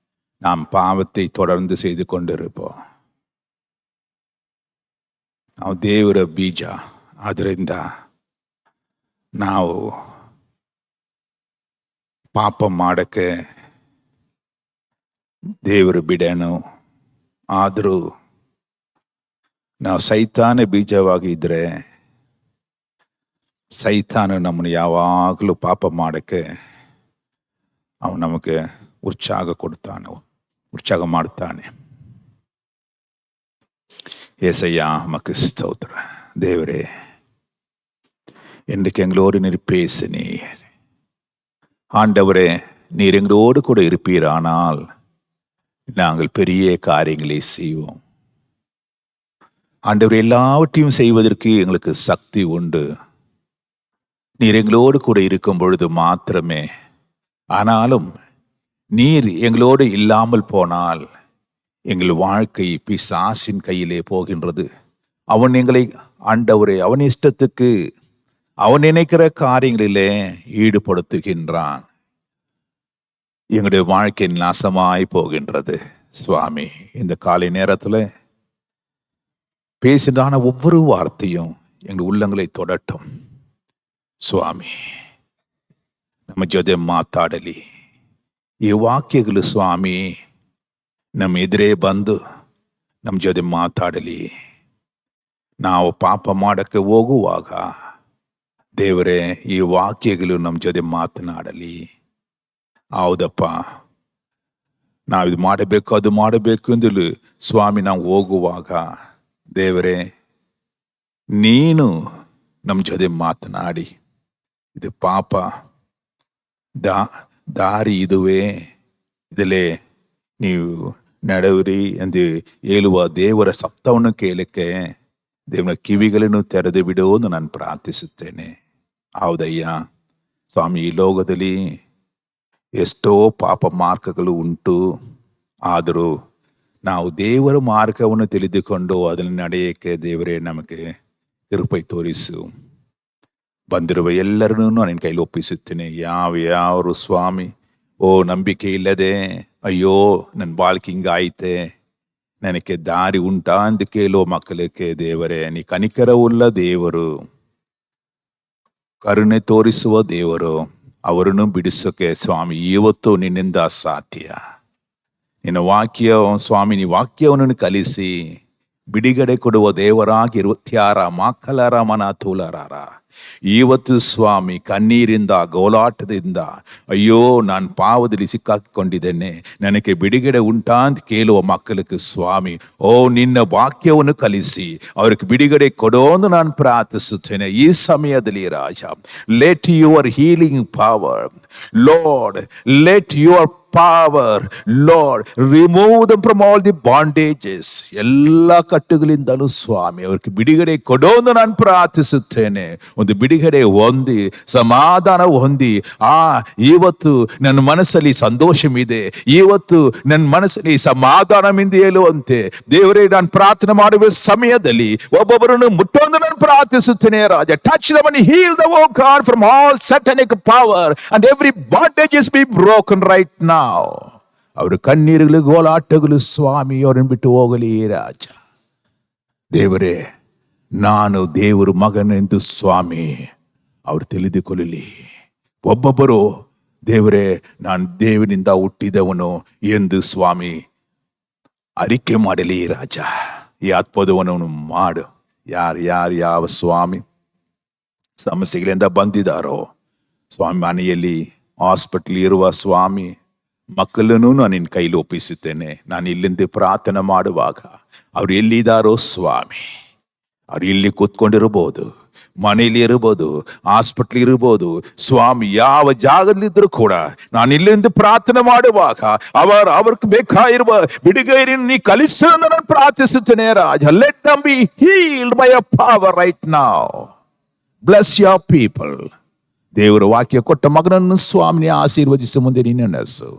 [SPEAKER 3] நாம் பாவத்தை தொடர்ந்து செய்து கொண்டிருப்போம். ನಾವು ದೇವರ ಬೀಜ, ಆದ್ದರಿಂದ ನಾವು ಪಾಪ ಮಾಡಕ್ಕೆ ದೇವರು ಬಿಡನು. ಆದರೂ ನಾವು ಸೈತಾನ ಬೀಜವಾಗಿ ಇದ್ರೆ ಸೈತಾನ ನಮ್ಮನ್ನು ಯಾವಾಗಲೂ ಪಾಪ ಮಾಡಕ್ಕೆ ಅವನು ನಮಗೆ ಉತ್ಸಾಹ ಮಾಡ್ತಾನೆ. ஏசையா மக்கு ஸ்தோத்திர. தேவரே, இன்றைக்கு எங்களோடு நீர் பேசினீர். ஆண்டவரே, நீர் எங்களோடு கூட இருப்பீரானால் நாங்கள் பெரிய காரியங்களை செய்வோம். ஆண்டவர், எல்லாவற்றையும் செய்வதற்கு எங்களுக்கு சக்தி உண்டு. நீர் எங்களோடு கூட இருக்கும் பொழுது மாத்திரமே. ஆனாலும் நீர் எங்களோடு இல்லாமல் போனால் எங்கள் வாழ்க்கை பிசாசின் கையிலே போகின்றது. அவன் எங்களை, ஆண்டவரே, அவன் இஷ்டத்துக்கு அவன் நினைக்கிற காரியங்களிலே ஈடுபடுத்துகின்றான். எங்களுடைய வாழ்க்கை நாசமாய் போகின்றது. சுவாமி, இந்த காலை நேரத்தில் பேசினான ஒவ்வொரு வார்த்தையும் எங்கள் உள்ளங்களை தொடட்டும். ಸ್ವಾಮಿ, ನಮ್ಮ ಜೊತೆ ಮಾತಾಡಲಿ. ಈ ವಾಕ್ಯಗಳು ಸ್ವಾಮಿ ನಮ್ಮ ಎದುರೇ ಬಂದು ನಮ್ಮ ಜೊತೆ ಮಾತಾಡಲಿ. ನಾವು ಪಾಪ ಮಾಡಕ್ಕೆ ಹೋಗುವಾಗ ದೇವರೇ, ಈ ವಾಕ್ಯಗಳು ನಮ್ಮ ಜೊತೆ ಮಾತನಾಡಲಿ. ಹೌದಪ್ಪ, ನಾವಿದು ಮಾಡಬೇಕು, ಅದು ಮಾಡಬೇಕು ಎಂದಲು ಸ್ವಾಮಿ ನಾವು ಹೋಗುವಾಗ ದೇವರೇ, ನೀನು ನಮ್ಮ ಜೊತೆ ಮಾತನಾಡಿ, ಇದು ಪಾಪ ದಾರಿ ಇದುವೇ, ಇದಲ್ಲೇ ನೀವು ನಡೆಯಿರಿ ಎಂದು ಹೇಳುವ ದೇವರ ಸಪ್ತವನ್ನು ಕೇಳಕ್ಕೆ ದೇವರ ಕಿವಿಗಳನ್ನು ತೆರೆದು ಬಿಡುವುದು ನಾನು ಪ್ರಾರ್ಥಿಸುತ್ತೇನೆ. ಹೌದಯ್ಯ ಸ್ವಾಮಿ, ಈ ಲೋಕದಲ್ಲಿ ಎಷ್ಟೋ ಪಾಪ ಮಾರ್ಗಗಳು ಉಂಟು. ಆದರೂ ನಾವು ದೇವರ ಮಾರ್ಗವನ್ನು ತಿಳಿದುಕೊಂಡು ಅದನ್ನು ನಡೆಯಕ್ಕೆ ದೇವರೇ ನಮಗೆ ಕೃಪೆ ತೋರಿಸು. ಬಂದಿರುವ ಎಲ್ಲರನ್ನೂ ನಿನ್ನ ಕೈಲಿ ಒಪ್ಪಿಸುತ್ತೇನೆ. ಯಾವ್ಯಾವರು ಸ್ವಾಮಿ ನಂಬಿಕೆ ಇಲ್ಲದೆ ಅಯ್ಯೋ ನನ್ನ ಬಾಳ್ಕೆ ಹಿಂಗಾಯ್ತೆ, ನನಗೆ ದಾರಿ ಉಂಟಾ ಅಂತ ಕೇಳೋ ಮಕ್ಕಳಿಗೆ ದೇವರೇ ನೀ ಕನಿಕರವುಳ್ಳ ದೇವರು, ಕರುಣೆ ತೋರಿಸುವ ದೇವರು. ಅವರನ್ನು ಬಿಡಿಸೋಕೆ ಸ್ವಾಮಿ ಇವತ್ತು ನಿನ್ನಿಂದ ಸಾಧ್ಯ. ನಿನ್ನ ವಾಕ್ಯ ಸ್ವಾಮಿ, ನೀ ವಾಕ್ಯವನ್ನು ಕಲಿಸಿ ಬಿಡುಗಡೆ ಕೊಡುವ ದೇವರಾಗಿರುವ ತ್ಯಾರ ಮಕ್ಕಳರ ಮನ ತೂಲರಾರ. ಇವತ್ತು ಸ್ವಾಮಿ ಕಣ್ಣೀರಿಂದ ಗೋಲಾಟದಿಂದ ಅಯ್ಯೋ ನಾನು ಪಾವದಲ್ಲಿ ಸಿಕ್ಕಾಕೊಂಡಿದ್ದೇನೆ, ನನಗೆ ಬಿಡುಗಡೆ ಉಂಟಾ ಅಂತ ಕೇಳುವ ಮಕ್ಕಳಿಗೆ ಸ್ವಾಮಿ ನಿನ್ನ ವಾಕ್ಯವನ್ನು ಕಲಿಸಿ ಅವ್ರಿಗೆ ಬಿಡುಗಡೆ ಕೊಡೋದು ನಾನು ಪ್ರಾರ್ಥಿಸುತ್ತೇನೆ ಈ ಸಮಯದಲ್ಲಿ. ರಾಜ, let your healing power Lord, let your power Lord, remove them from all the bondages. ಎಲ್ಲ ಕಟ್ಟುಗಳಿಂದಲೂ ಸ್ವಾಮಿ ಅವ್ರಿಗೆ ಬಿಡುಗಡೆ ಕೊಡೋದು ನಾನು ಪ್ರಾರ್ಥಿಸುತ್ತೇನೆ. ಒಂದು ಬಿಡುಗಡೆ ಹೊಂದಿ ಸಮಾಧಾನ ಹೊಂದಿ ಇವತ್ತು ನನ್ನ ಮನಸ್ಸಲ್ಲಿ ಸಂತೋಷವಿದೆ, ಇವತ್ತು ನನ್ನ ಮನಸ್ಸಲ್ಲಿ ಸಮಾಧಾನವಿಂದ ಹೇಳುವಂತೆ ದೇವರೇ ನಾನು ಪ್ರಾರ್ಥನೆ ಮಾಡುವ ಸಮಯದಲ್ಲಿ ಒಬ್ಬೊಬ್ಬರನ್ನು ಮುಟ್ಟೊಂದು ನಾನು ಪ್ರಾರ್ಥಿಸುತ್ತೇನೆ. ರಾಜ, touch them and heal them, oh God, from all satanic power and every bondage is be broken right now. ಅವರ ಕಣ್ಣೀರುಗಳು ಗೋಲಾಟಗಳು ಸ್ವಾಮಿ ಅವರನ್ನು ಬಿಟ್ಟು ಹೋಗಲಿ. ರಾಜ ದೇವರೇ, ನಾನು ದೇವರು ಮಗನೆಂದು ಸ್ವಾಮಿ ಅವರು ತಿಳಿದುಕೊಳ್ಳಲಿ. ಒಬ್ಬೊಬ್ಬರು ದೇವರೇ ನಾನು ದೇವನಿಂದ ಹುಟ್ಟಿದವನು ಎಂದು ಸ್ವಾಮಿ ಅರಿಕೆ ಮಾಡಲಿ. ರಾಜ, ಈ ಅದ್ಭುತವನ್ನು ಮಾಡು. ಯಾವ ಸ್ವಾಮಿ ಸಮಸ್ಯೆಗಳಿಂದ ಬಂದಿದ್ದಾರೋ ಸ್ವಾಮಿ, ಮನೆಯಲ್ಲಿ ಹಾಸ್ಪಿಟಲ್ ಇರುವ ಸ್ವಾಮಿ ಮಕ್ಕಳನ್ನು ನಾನು ನಿನ್ನ ಕೈಲಿ ಒಪ್ಪಿಸುತ್ತೇನೆ. ನಾನು ಇಲ್ಲಿಂದ ಪ್ರಾರ್ಥನೆ ಮಾಡುವಾಗ ಅವ್ರು ಎಲ್ಲಿದ್ದಾರೋ ಸ್ವಾಮಿ, ಅವ್ರು ಇಲ್ಲಿ ಕೂತ್ಕೊಂಡಿರ್ಬೋದು, ಮನೆಯಲ್ಲಿ ಇರ್ಬೋದು, ಹಾಸ್ಪಿಟ್ಲ್ ಇರ್ಬೋದು ಸ್ವಾಮಿ, ಯಾವ ಜಾಗದಲ್ಲಿದ್ದರೂ ಕೂಡ ನಾನು ಇಲ್ಲಿಂದ ಪ್ರಾರ್ಥನೆ ಮಾಡುವಾಗ ಅವ್ರಿಗೆ ಬೇಕಾಗಿರುವ ಬಿಡುಗಡೆ ನೀ ಕಲಿಸು ನಾನು ಪ್ರಾರ್ಥಿಸುತ್ತೇನೆ. ರಾಜ, let them be healed by a power right now. Bless your people. ದೇವರ ವಾಕ್ಯ ಕೊಟ್ಟ ಮಗನನ್ನು ಸ್ವಾಮಿನಿ ಆಶೀರ್ವದಿಸು. ಮುಂದೆ ನಿನ್ನ ನಸು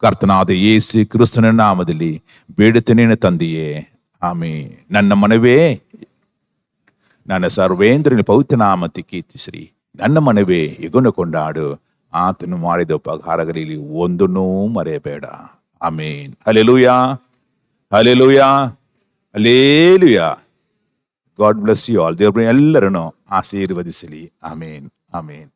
[SPEAKER 3] ಕರ್ತನಾದ ಯೇಸು ಕ್ರಿಸ್ತನ ನಾಮದಲ್ಲಿ ಬೇಡುತ್ತೇನೆ ತಂದೆಯೇ, ಆಮೆನ್. ನನ್ನ ಮನವೇ ನನ್ನ ಸರ್ವೇಂದ್ರನ ಪವಿತ್ರ ನಾಮಕ್ಕೆ ಕೀರ್ತಿಸಿರಿ. ನನ್ನ ಮನವೇ ಯೆಹೋವನ ಕೊಂಡಾಡು, ಆತನು ಮಾಡಿದ ಉಪಕಾರಗಳಲ್ಲಿ ಒಂದನ್ನೂ ಮರೆಯಬೇಡ. Amen. Hallelujah, hallelujah, hallelujah. God bless you all. ದೇವರು ಎಲ್ಲರನ್ನು ಆಶೀರ್ವದಿಸಲಿ. Amen, amen.